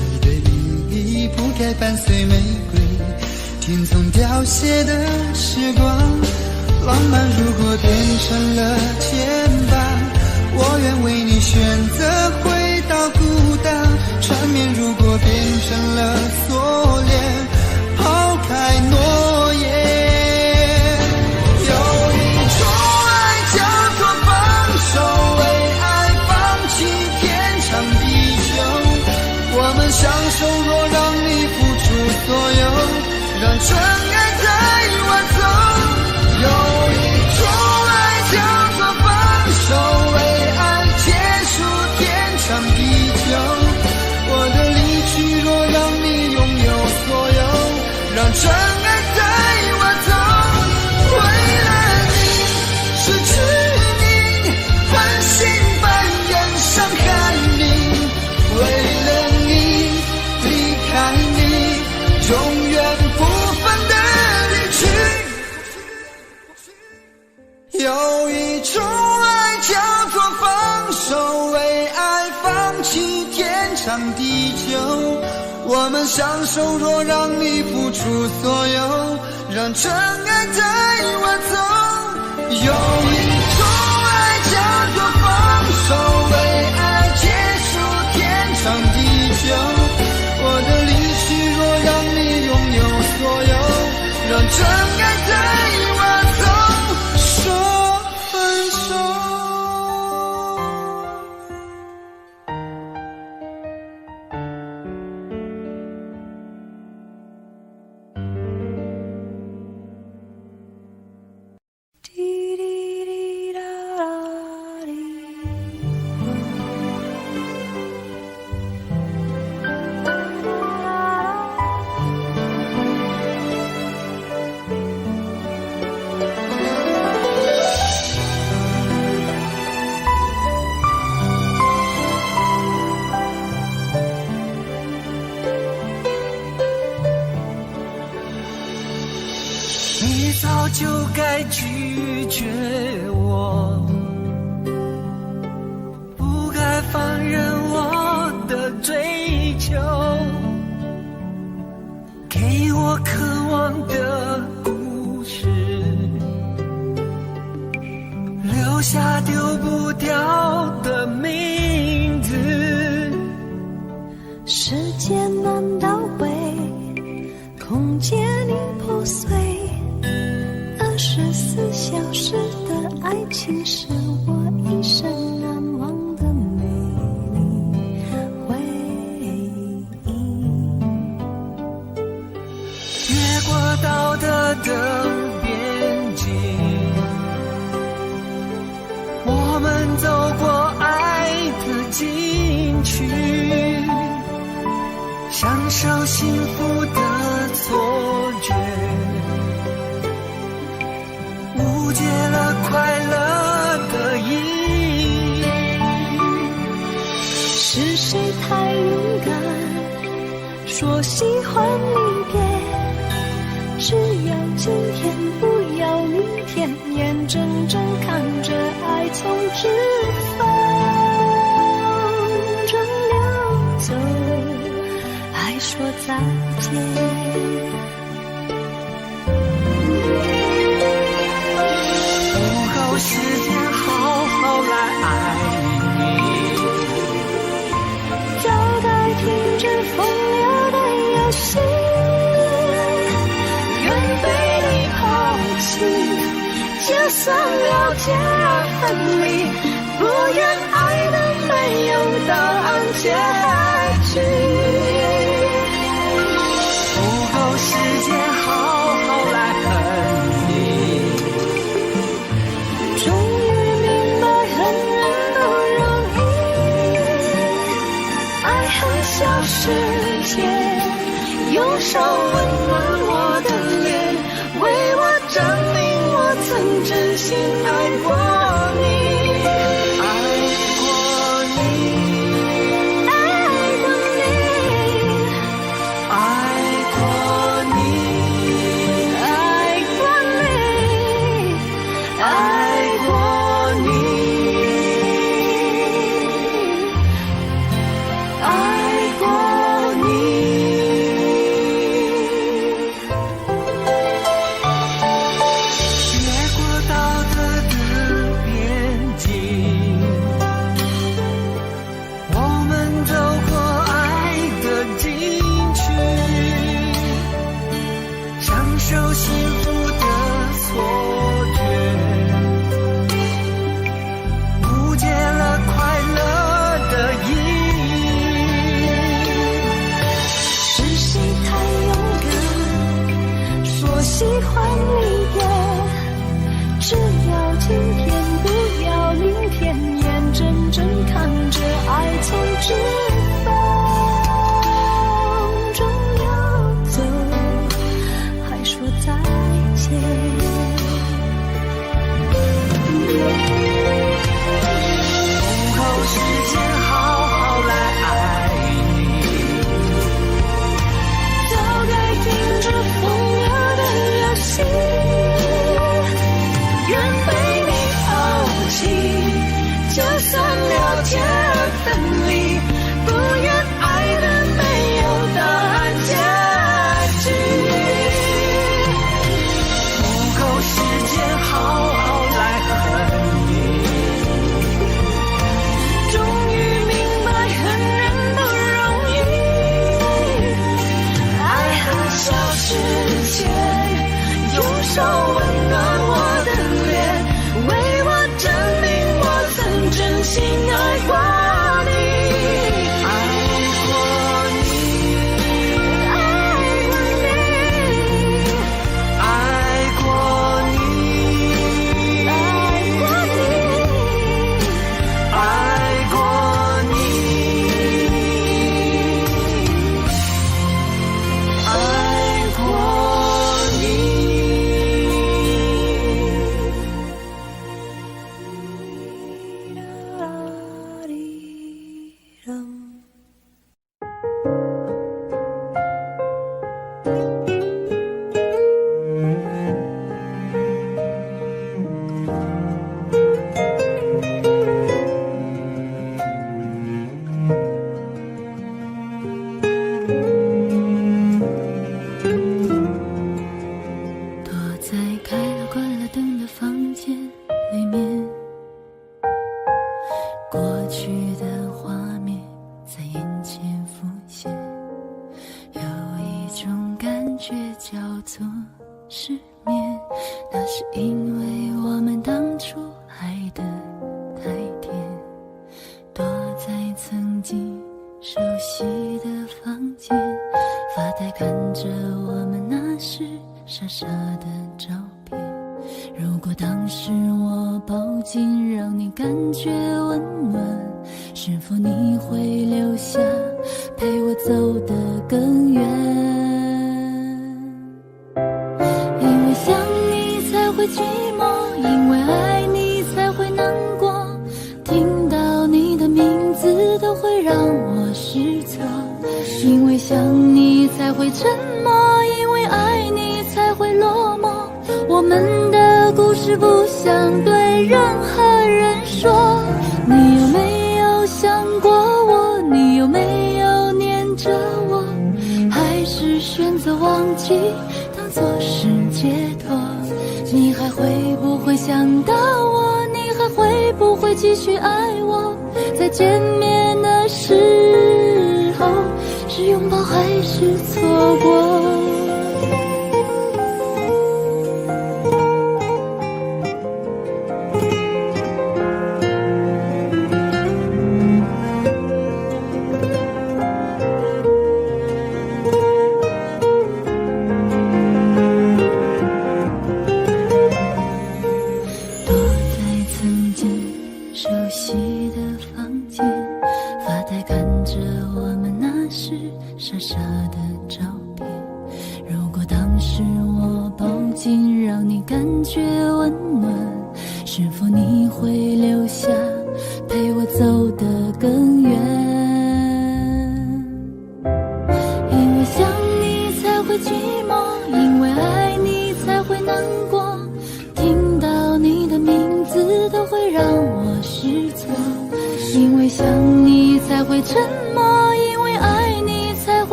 你的羽翼不该伴随玫瑰，听从凋谢的时光。浪漫如果变成了牵绊，我愿为你选择回到孤单，缠绵如果变成了锁链，抛开诺言。有一种爱叫做放手，为爱放弃天长地久，我们相守若让你付出所有，让真爱带我走。有一种爱叫做放手，为天长地久，我的离去若让你拥有所有，让真爱带我走。为了你失去你，狠心扮演伤害你，为了你离开你，永远不分的离去。有一种爱叫做放手，为爱放弃天长地久，我们相守若让你付出所有，让真爱带我走。有一种爱叫做放手，为爱结束天长地久，我的离去若让你拥有所有，让真爱带我走，说分手。你早就该拒绝我，不该放任我的追求，给我渴望的故事，留下丢不掉的名字。世界难道会空的边境，我们走过爱的禁区，享受幸福的错觉，误解了快乐的意义。是谁太勇敢，说喜欢离别？只要今天，不要明天，眼睁睁看着爱从指缝中流走，还说再见。不够时间好好来爱你，早该停止风流的游戏，愿被你抛弃，就算了解而分离，不愿爱的没有答案结局。不够时间好好来恨你，终于明白恨人不容易，爱恨消失前，用手温暖我的脸，为我证明我曾真心爱过你。喜欢离别，只要今天，不要明天，眼睁睁看着爱从指缝中流走，还说再见。不够时间好好来爱你，早该停止风流的游戏，愿被你抛弃，就算了解而分离，不愿爱的没有答案结局。不够时间好好来恨你，终于明白恨人不容易，爱恨消失前，用手温暖我的脸，为我证明我曾真心爱过你，爱过你，爱过你，爱过你，爱过你，爱过你，爱过躲在开了关了灯的房间里面，过去的画面在眼前浮现，有一种感觉叫做失眠，那是因为我们当初爱得太甜，躲在曾经熟悉的房间，发呆看着我们那时傻傻的照片。如果当时我抱紧让你感觉温暖，是否你会留下陪我走得更远？因为想你才会寂寞，因为爱你才会难过，听到你的名字都会让我失措。因为想你才会沉默，因为爱你才会落寞。我们的故事不想对任何人说。你有没有想过我？你有没有念着我？还是选择忘记，当作是解脱？你还会不会想到我？你还会不会继续爱我？再见面的时候，是拥抱还是错过？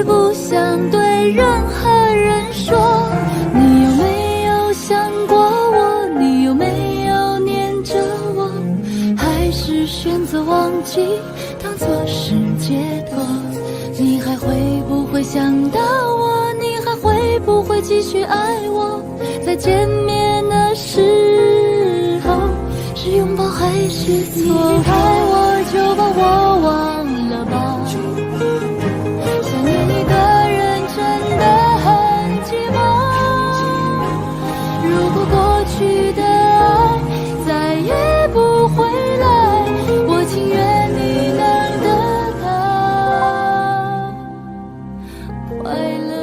不想对任何人说。你有没有想过我？你有没有念着我？还是选择忘记，当作是解脱？你还会不会想到我？你还会不会继续爱我？再见面的时候，是拥抱还是错过？离开我就把我忘了吧。过去的爱再也不回来，我情愿你能得到快乐。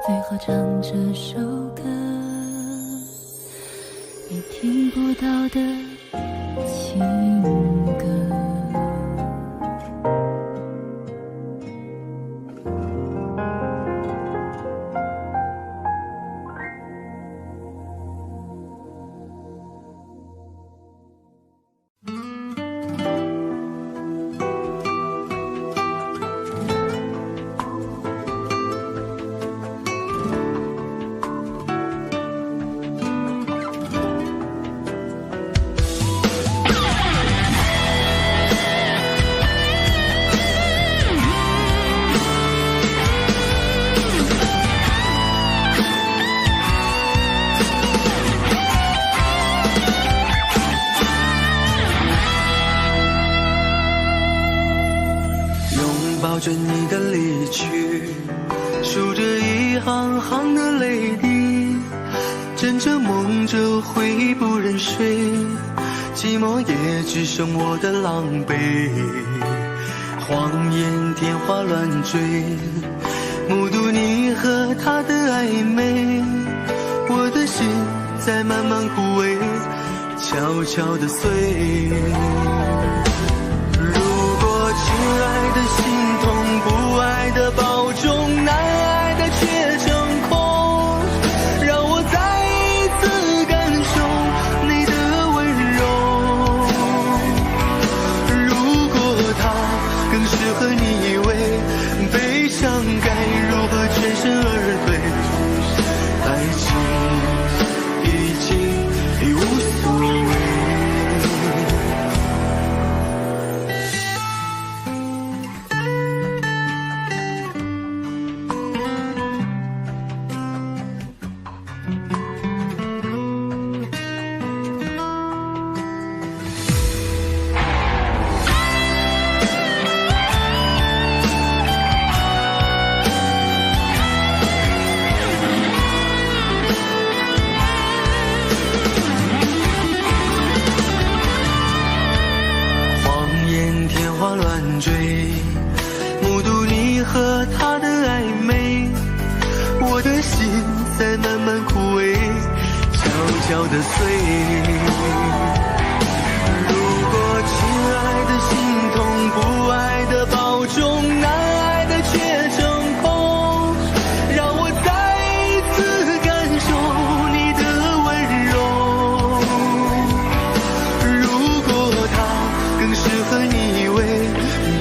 最后唱这首歌，你听不到的情歌。抱着你的离去，数着一行行的泪滴，枕着梦着会不忍睡，寂寞也只剩我的狼狈，谎言电话乱追，目睹你和他的暧昧，我的心在慢慢枯萎，悄悄地碎。亲爱的心痛，不爱的保重，难爱的却成空，让我再一次感受你的温柔。如果他更适合你，以为悲伤该如何全身而退？爱情已经一无所悄悄地碎。如果亲爱的心痛，不爱的保重，难爱的却成空，让我再一次感受你的温柔。如果他更适合你为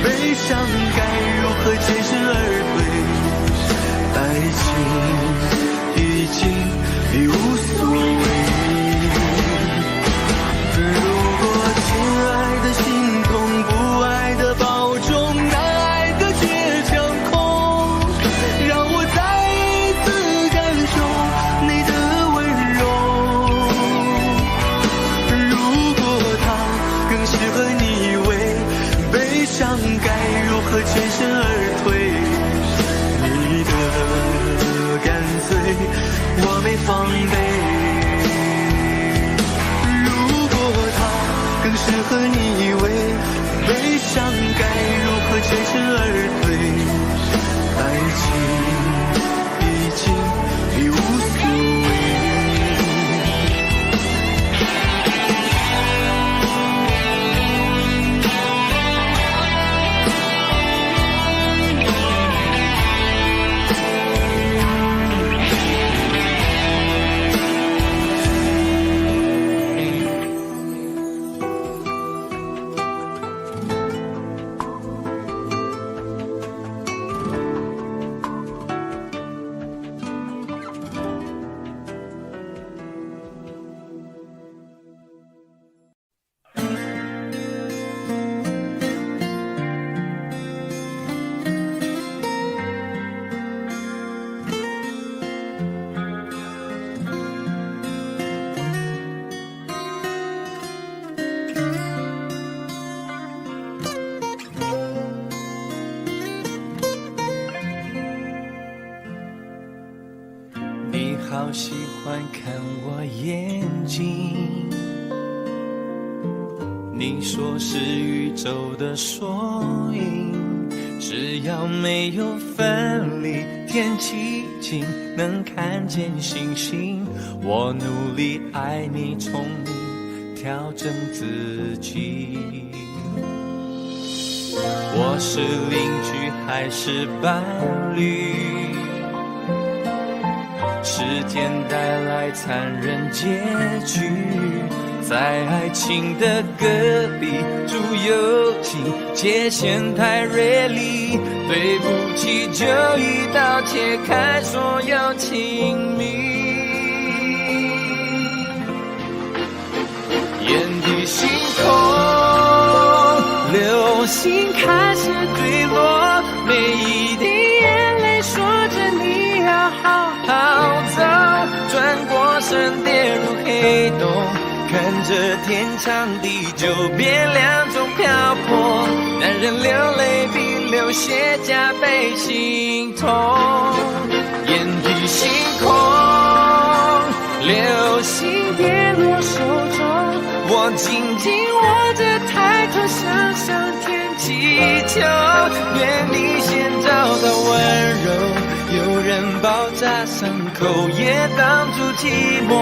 悲伤，该如何全身而退？爱情已经已无所谓。如果亲爱的心痛，不爱的保重，难爱的却成空，让我再一次感受你的温柔。如果他更适合你为悲伤，该如何全身而退？你的干脆我没防备。如果他更适合你为悲伤，该如何全身而退？爱情已经已无所谓。你好喜欢看我眼睛，你说是宇宙的缩影，只要没有分离，天气晴，能看见星星。我努力爱你，宠你，调整自己。我是邻居还是伴侣？时间带来残忍结局，在爱情的隔壁住友情，界限太锐利，对不起就一刀切开所有亲密。眼底星空，流星开始坠落，每一滴眼泪说着你要好好走，转过身跌入黑洞，看着天长地久变两种漂泊，男人流泪比流血加倍心痛。眼底星空，流星跌落手中，我紧紧握着抬头向上天祈求，愿你先找到温柔，有人包扎伤口也挡住寂寞，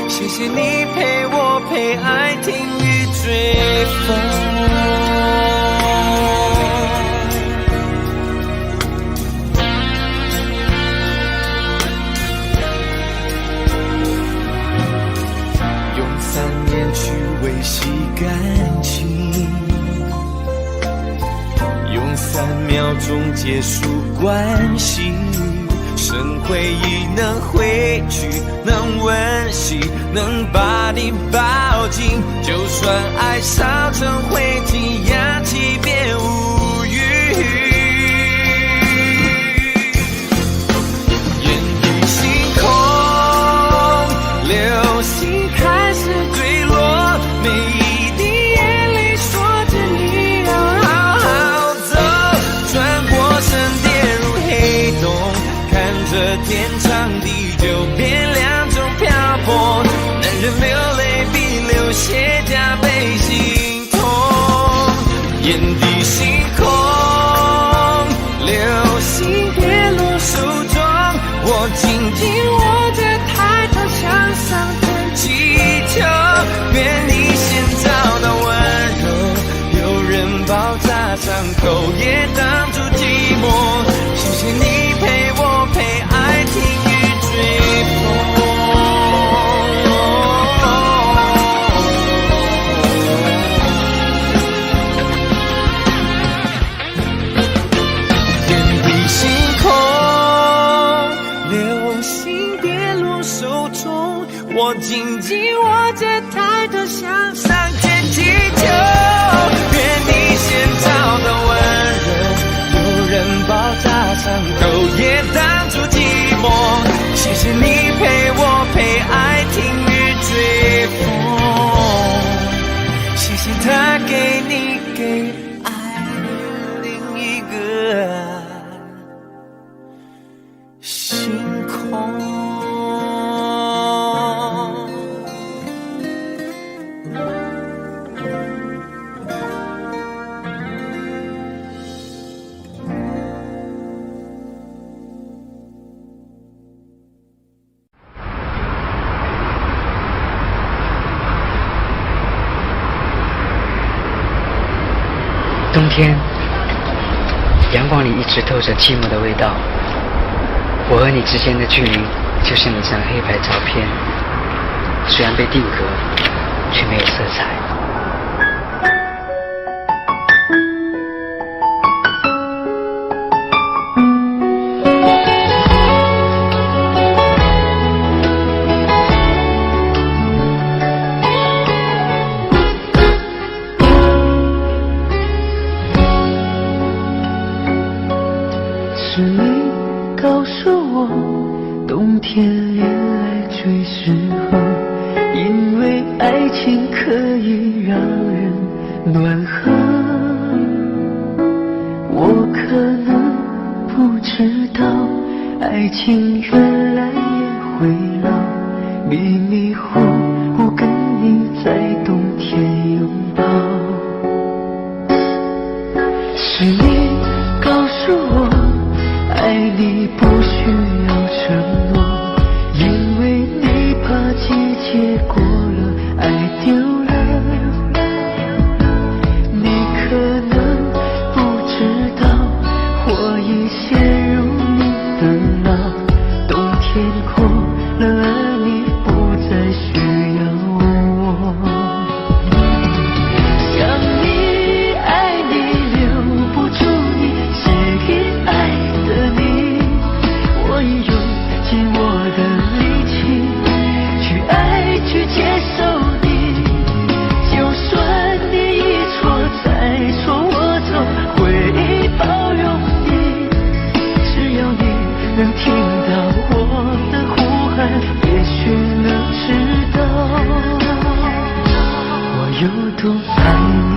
谢谢你陪我陪爱听雨追风。用3年去维系感情，用3秒钟结束关系，剩回忆能回去，能温习，能把你抱紧，就算爱烧成灰烬，氧气变无语。眼底星空，流星开始坠落，每一滴眼泪说着你要好好走，转过身跌入黑洞，看着天长地久变两种漂泊，男人流泪比流血加倍心痛。中，我紧紧握着抬头向上天祈求，愿你先找到温柔，有人包扎伤口，也挡住寂寞。谢谢你陪我陪爱听雨追风，谢谢他给你给爱另一个星空。冬天，阳光里一直透着寂寞的味道。我和你之间的距离，就像一张黑白照片，虽然被定格，却没有色彩。是你告诉我，冬天恋爱最适合，因为爱情可以让人暖和。我可能不知道，爱情原来也会老，迷迷糊糊跟你在冬天拥抱。是你告诉我，爱你不需要承诺，因为你怕季节过了，爱丢了。你可能不知道，我已陷入你的牢，冬天过了，而你不再需要我。想你爱你留不住你，谁给爱的你，我已用尽我的力气去爱去接受你，就算你一错再错，我都会包容你，只要你能听到我的呼喊，也许能知道我有多爱你。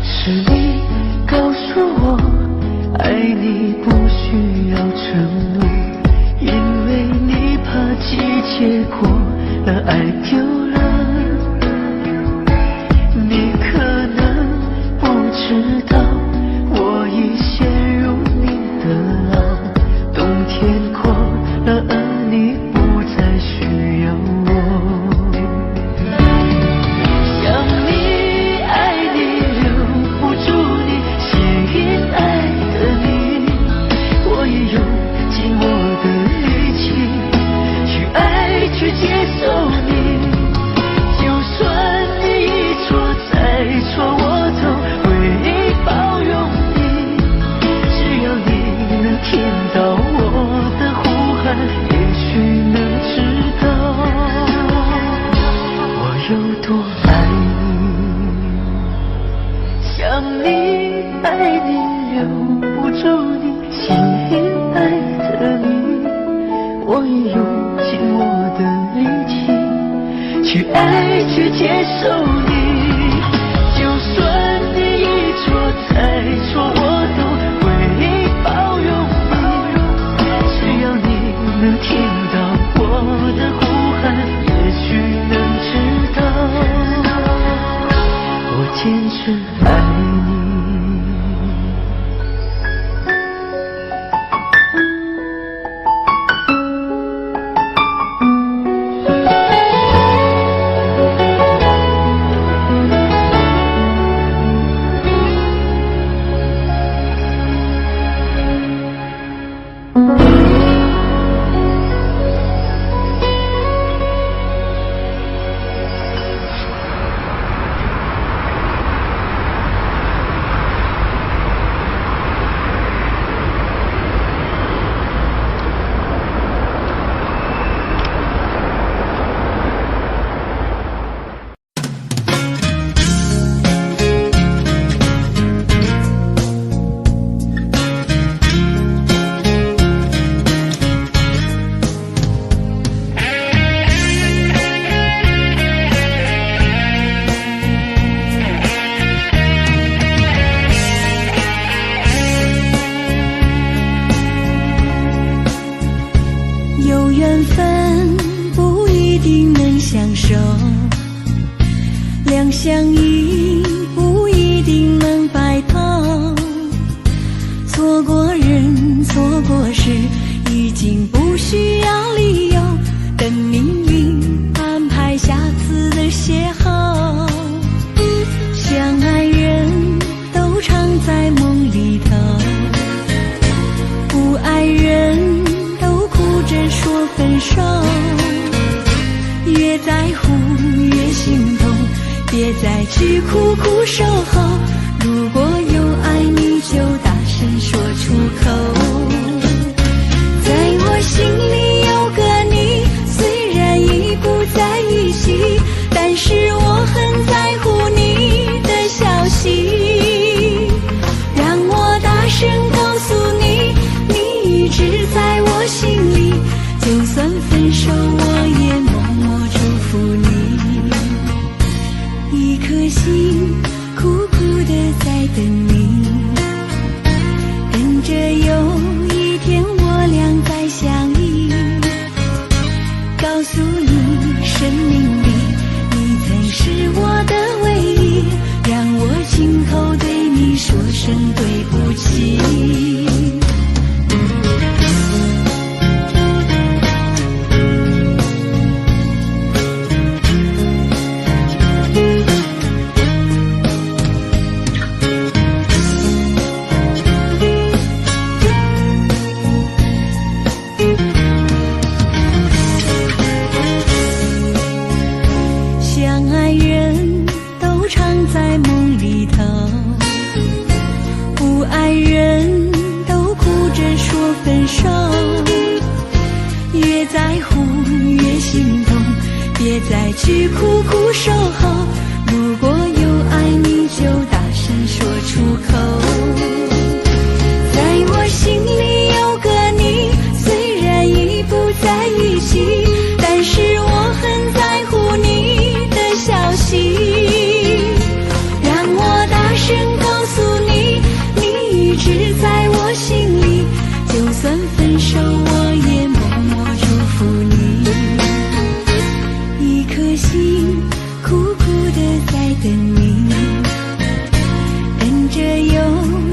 是你告诉我，爱你不需要承诺，因为你怕季节过了，爱丢了。你可能不知道，我已陷入你的牢，冬天过了，而你不再需要我。想你爱你留不住你，吸引爱的你，我也用尽我的力气去爱去接受你，就算你一错再错，我都会包容你，只要你能听到我的呼喊，也许能知道我有多爱你。想你爱你留不住你，吸引爱的你，我已用尽我的力气去爱去接受你，就算你一错再错，我都会包容你，只要你能听到我的呼喊，也许能知道我坚持爱你。定能相守，两相依不一定能白头。错过人，错过事，已经不需要理由，等命运安排下次的邂逅。相爱人都常在梦里头，不爱人都哭着说分手。越在乎越心痛，别再去苦苦守候。如果有爱你就大声说出口。在我心里有个你，虽然已不在一起，但是我很在乎你的消息。让我大声告诉你，你一直在我心里，就算分手我也默默祝福你。一颗心苦苦地在等你，等着有一天我俩再相依。告诉你，生命里你曾是我的唯一，让我今后对你说声对不起。相爱人都常在梦里头，不爱人都哭着说分手。越在乎越心痛，别再去苦苦守候。如果有爱你就大声说出口。在我心里有个你，虽然已不在一起，但是我很在乎你的消息。让我大声告诉你，你一直在我心里，就算分手我也默默祝福你。一颗心苦苦地在等你，等着有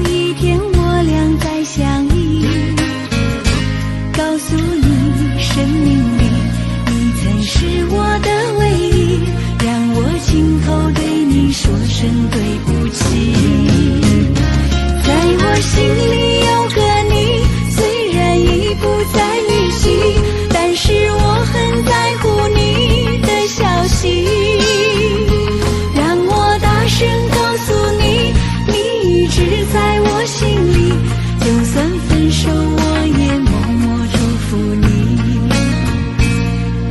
一天我俩再相依。告诉你，生命里你曾是我的唯一，让我今后对你说声对不起。在我心里有个你，虽然已不在一起，但是我很在乎你的消息。让我大声告诉你，你一直在我心里，就算分手我也默默祝福你。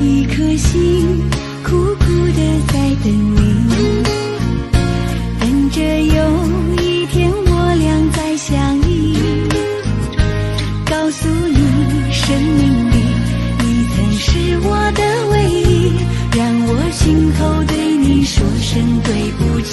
一颗心苦苦地在等你，等着有一天我俩再相依。告诉你，生命里你曾是我的唯一，让我今后对你说声对不起。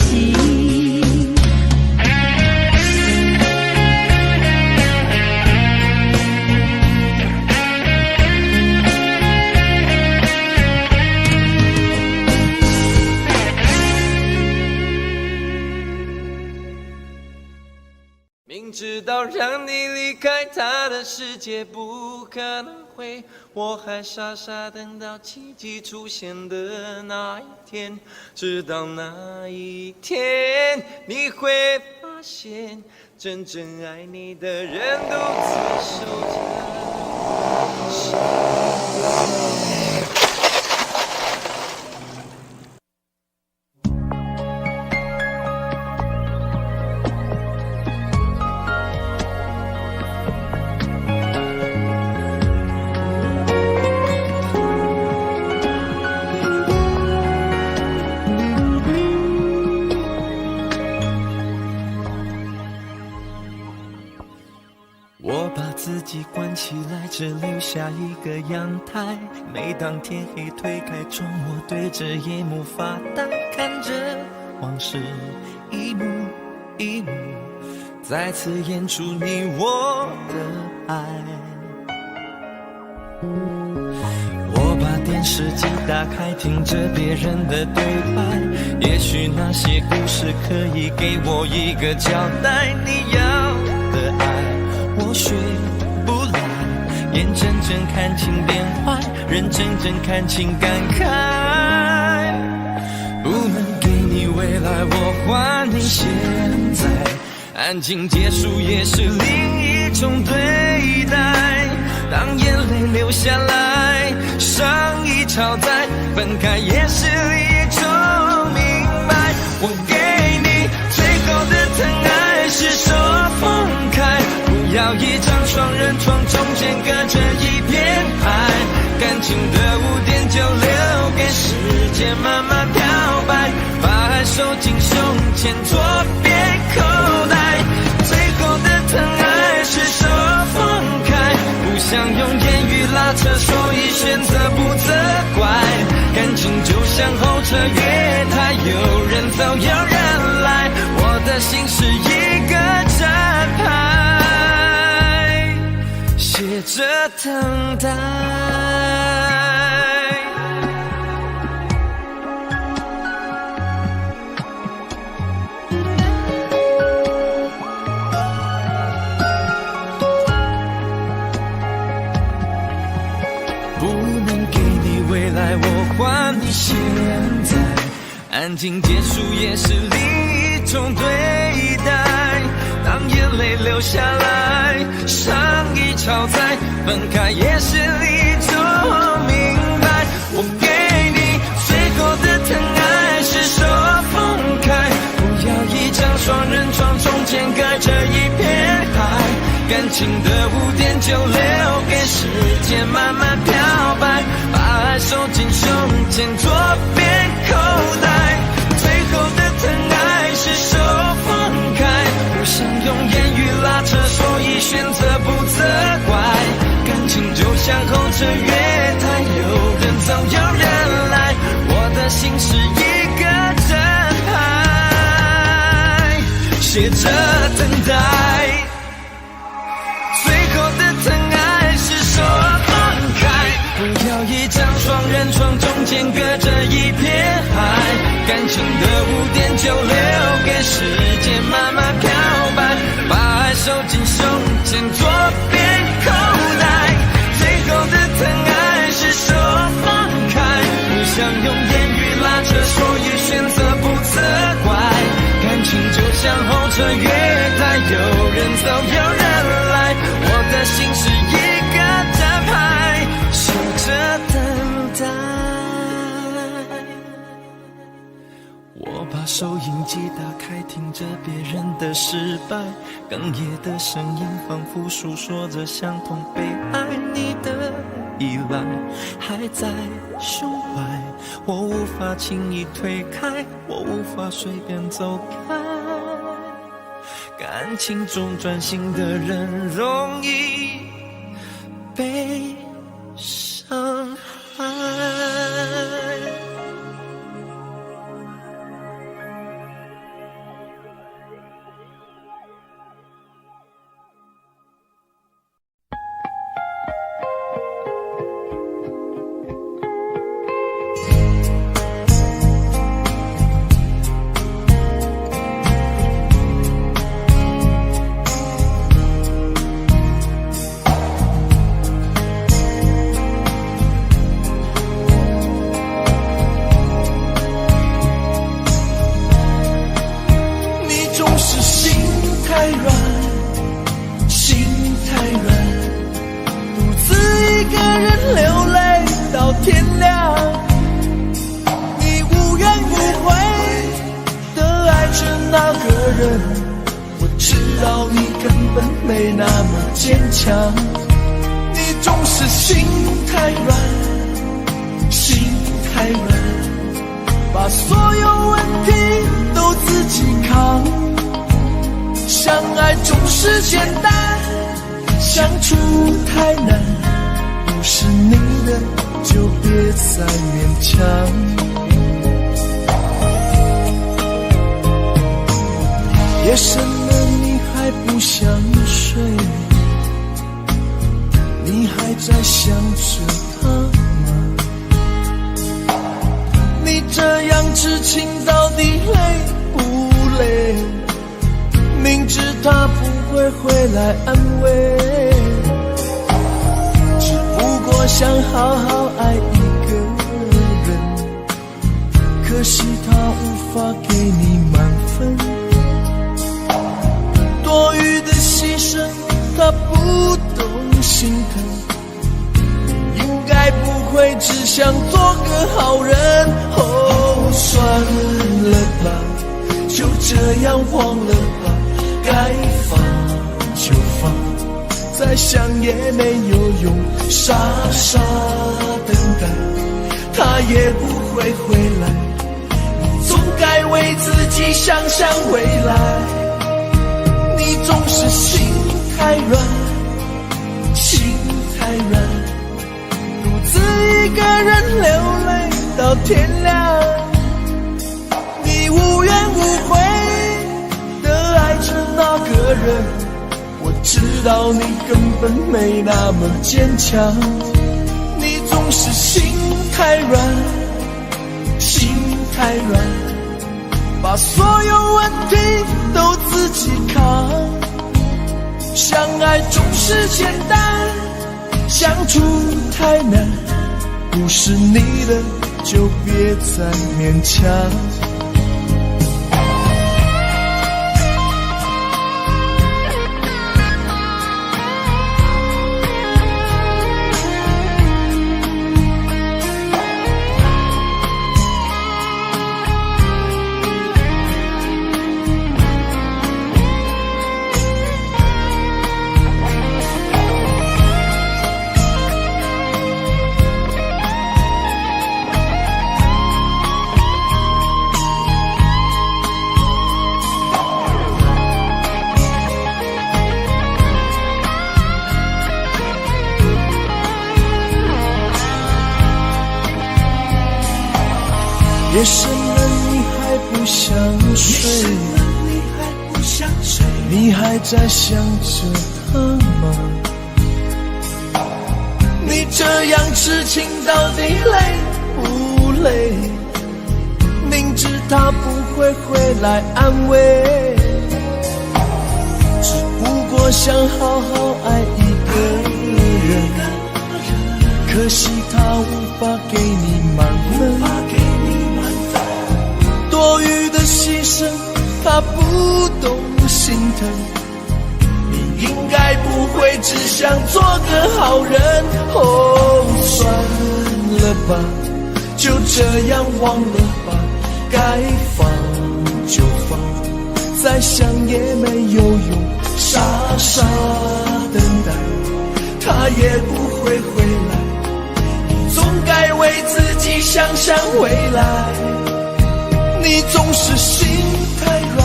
明知道让你离开他的世界不可能会，我还傻傻等到奇迹出现的那一天。直到那一天，你会发现，真正爱你的人独自守着。自己关起来，只留下一个阳台。每当天黑推开窗，我对着夜幕发呆，看着往事一幕一幕，再次演出你我的爱。我把电电视机打开，听着别人的对白，也许那些故事可以给我一个交代。你要的爱，我学不来，眼睁睁看情变坏，人睁睁看情感慨。不能给你未来，我还你现在。安静结束也是另一种对待，当眼泪流下来，伤已超载，分开也是一种明白。我给你最后的疼爱是手放开，不要一张双人床，中间隔着一片海，感情的污点就留给时间慢慢漂白，把爱收进胸前左边口袋。最后的疼爱是手放开，不想用言语拉扯，所以选择不责怪。感情就像候车月台，有人走有人来，我的心是一个站牌，写着等待。我还你现在，安静结束也是另一种对待，当眼泪流下来，伤已超载，分开也是一种明白。我给你最后的疼爱是手放开，不要一张双人床，中间隔着一片海，感情的污点就留给时间慢慢漂白，把爱收进胸前左边口袋。最后的疼爱是手放开，不想用言语拉扯，所以选择不责怪。感情就像候车月台，有人走有人来，我的心是一个站牌，写着等待。最后的疼爱是手放开，不要一张双人床，中间隔着一片海，感情的污点就留给时间慢慢漂白，把爱收进胸前左边口袋。最后的疼爱是手放开，不想用言语拉扯，所以选择不责怪。感情就像候车月台，有人走有人来，我的心是一个站牌，守着等待。我把收音机打开，听着别人的失败，哽咽的声音仿佛诉说着相同被爱你的依赖还在胸怀，我无法轻易推开，我无法随便走开。感情中专心的人容易被伤害。我知道你根本没那么坚强，你总是心太软，心太软，把所有问题都自己扛。相爱总是简单，相处太难，不是你的就别再勉强。夜深了你还不想睡，你还在想着他吗？这样痴情到底累不累？明知他不会回来安慰，只不过想好好爱一个人，可惜他无法给你满分，多余的牺牲他不懂心疼，应该不会只想做个好人。哦，算了吧，就这样忘了吧，该放就放，再想也没有用，傻傻等待，他也不会回来，你总该为自己想想未来。你总是心太软，心太软，独自一个人流泪到天亮，你无怨无悔的爱着那个人，我知道你根本没那么坚强，你总是心太软，心太软，把所有问题都自己扛，相爱总是简单，相处太难，不是你的就别再勉强。夜深了你还不想睡，你还在想着他吗？你这样痴情到底累不累？明知他不会回来安慰，只不过想好好爱一个人，可惜他无法给你满分，多余的牺牲他不懂心疼，你应该不会只想做个好人。哦，算了吧，就这样忘了吧，该放就放，再想也没有用，傻傻等待，他也不会回来，你总该为自己想想未来。你总是心太软，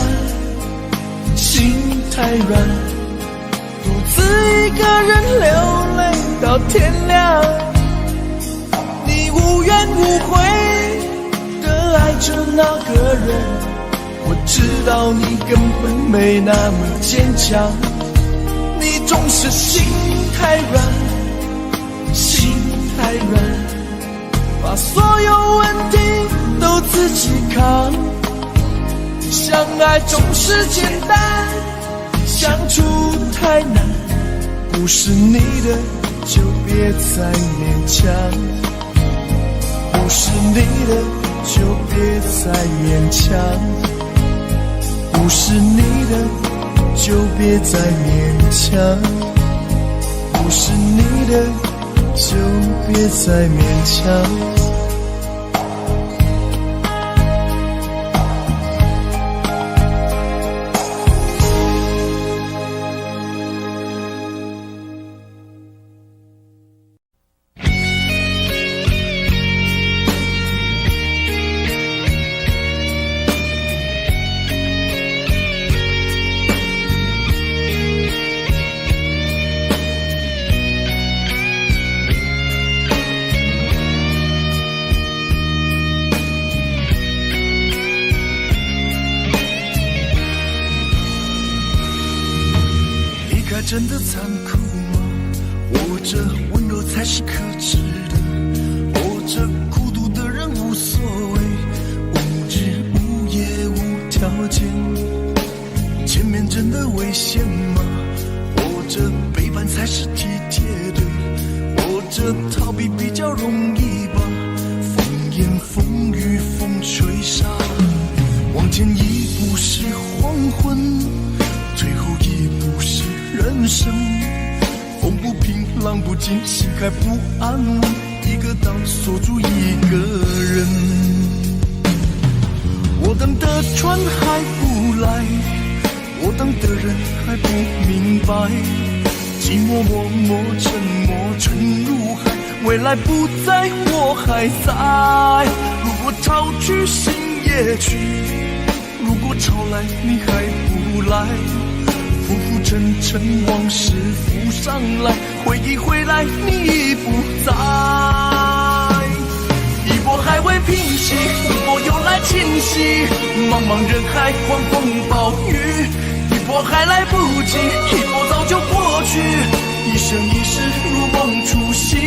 心太软，独自一个人流泪到天亮，你无怨无悔的爱着那个人，我知道你根本没那么坚强，你总是心太软，心太软，把所有问题都自己扛，相爱总是简单，相处太难，不是你的就别再勉强，不是你的就别再勉强，不是你的就别再勉强，不是你的就别再勉强。真的残酷吗？活着温柔才是可耻的，活着孤独的人无所谓，的危险吗？或者背叛才是体贴的？或者逃避比较容易吧？风言风语风吹沙，往前一步是黄昏，最后一步是人生。风不平浪不静，心还不安稳，一个岛锁住一个人。我等的船还不来，我等的人还不明白，寂寞默默沉默沉入海，未来不在我还在。如果潮去心也去，如果潮来你还不来，浮浮沉沉往事浮上来，回忆回来你已不在。一波还未平息，一波又来侵袭，茫茫人海狂风暴雨，一波还来不及，一波早就过去，一生一世如梦初醒，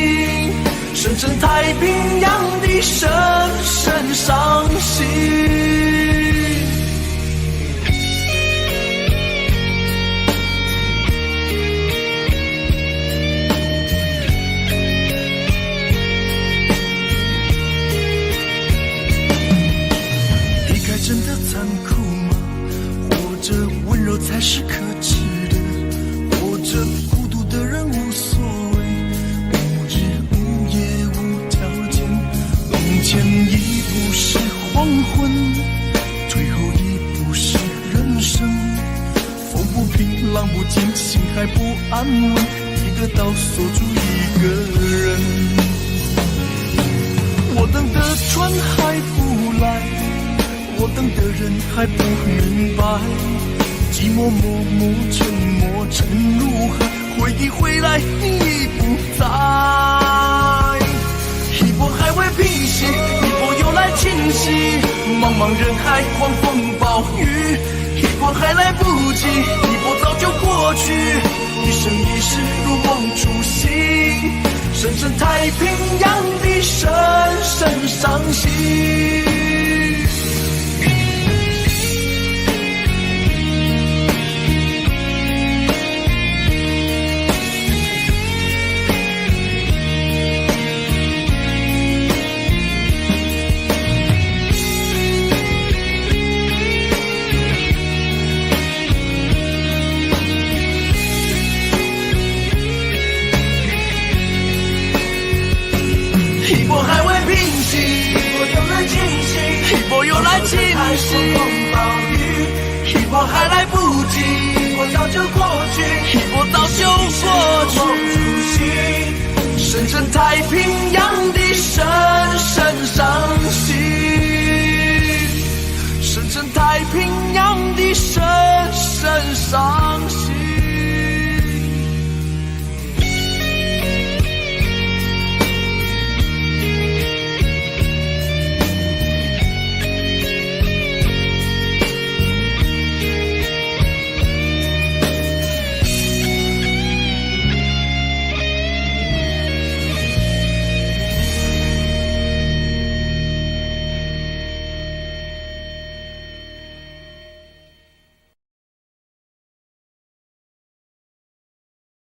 深深太平洋的深深伤心。真的残酷吗？或者温柔才是可耻的？或者孤独的人无所谓，无日无夜无条件。往前一步是黄昏，最后一步是人生。风不平浪不静，心还不安稳，一个岛锁住一个人。我等的船还不来，我等的人还不明白，寂寞默默沉默沉入海，回忆回来你已不在。一波还未平息，一波又来侵袭，茫茫人海狂风暴雨，一波还来不及，一波早就过去，一生一世如梦初醒，深深太平洋的深深伤心。一波还未平息，一波又来侵袭，一波又来侵袭，一波还来不及，一波早就过去，一波早就过去，深深太平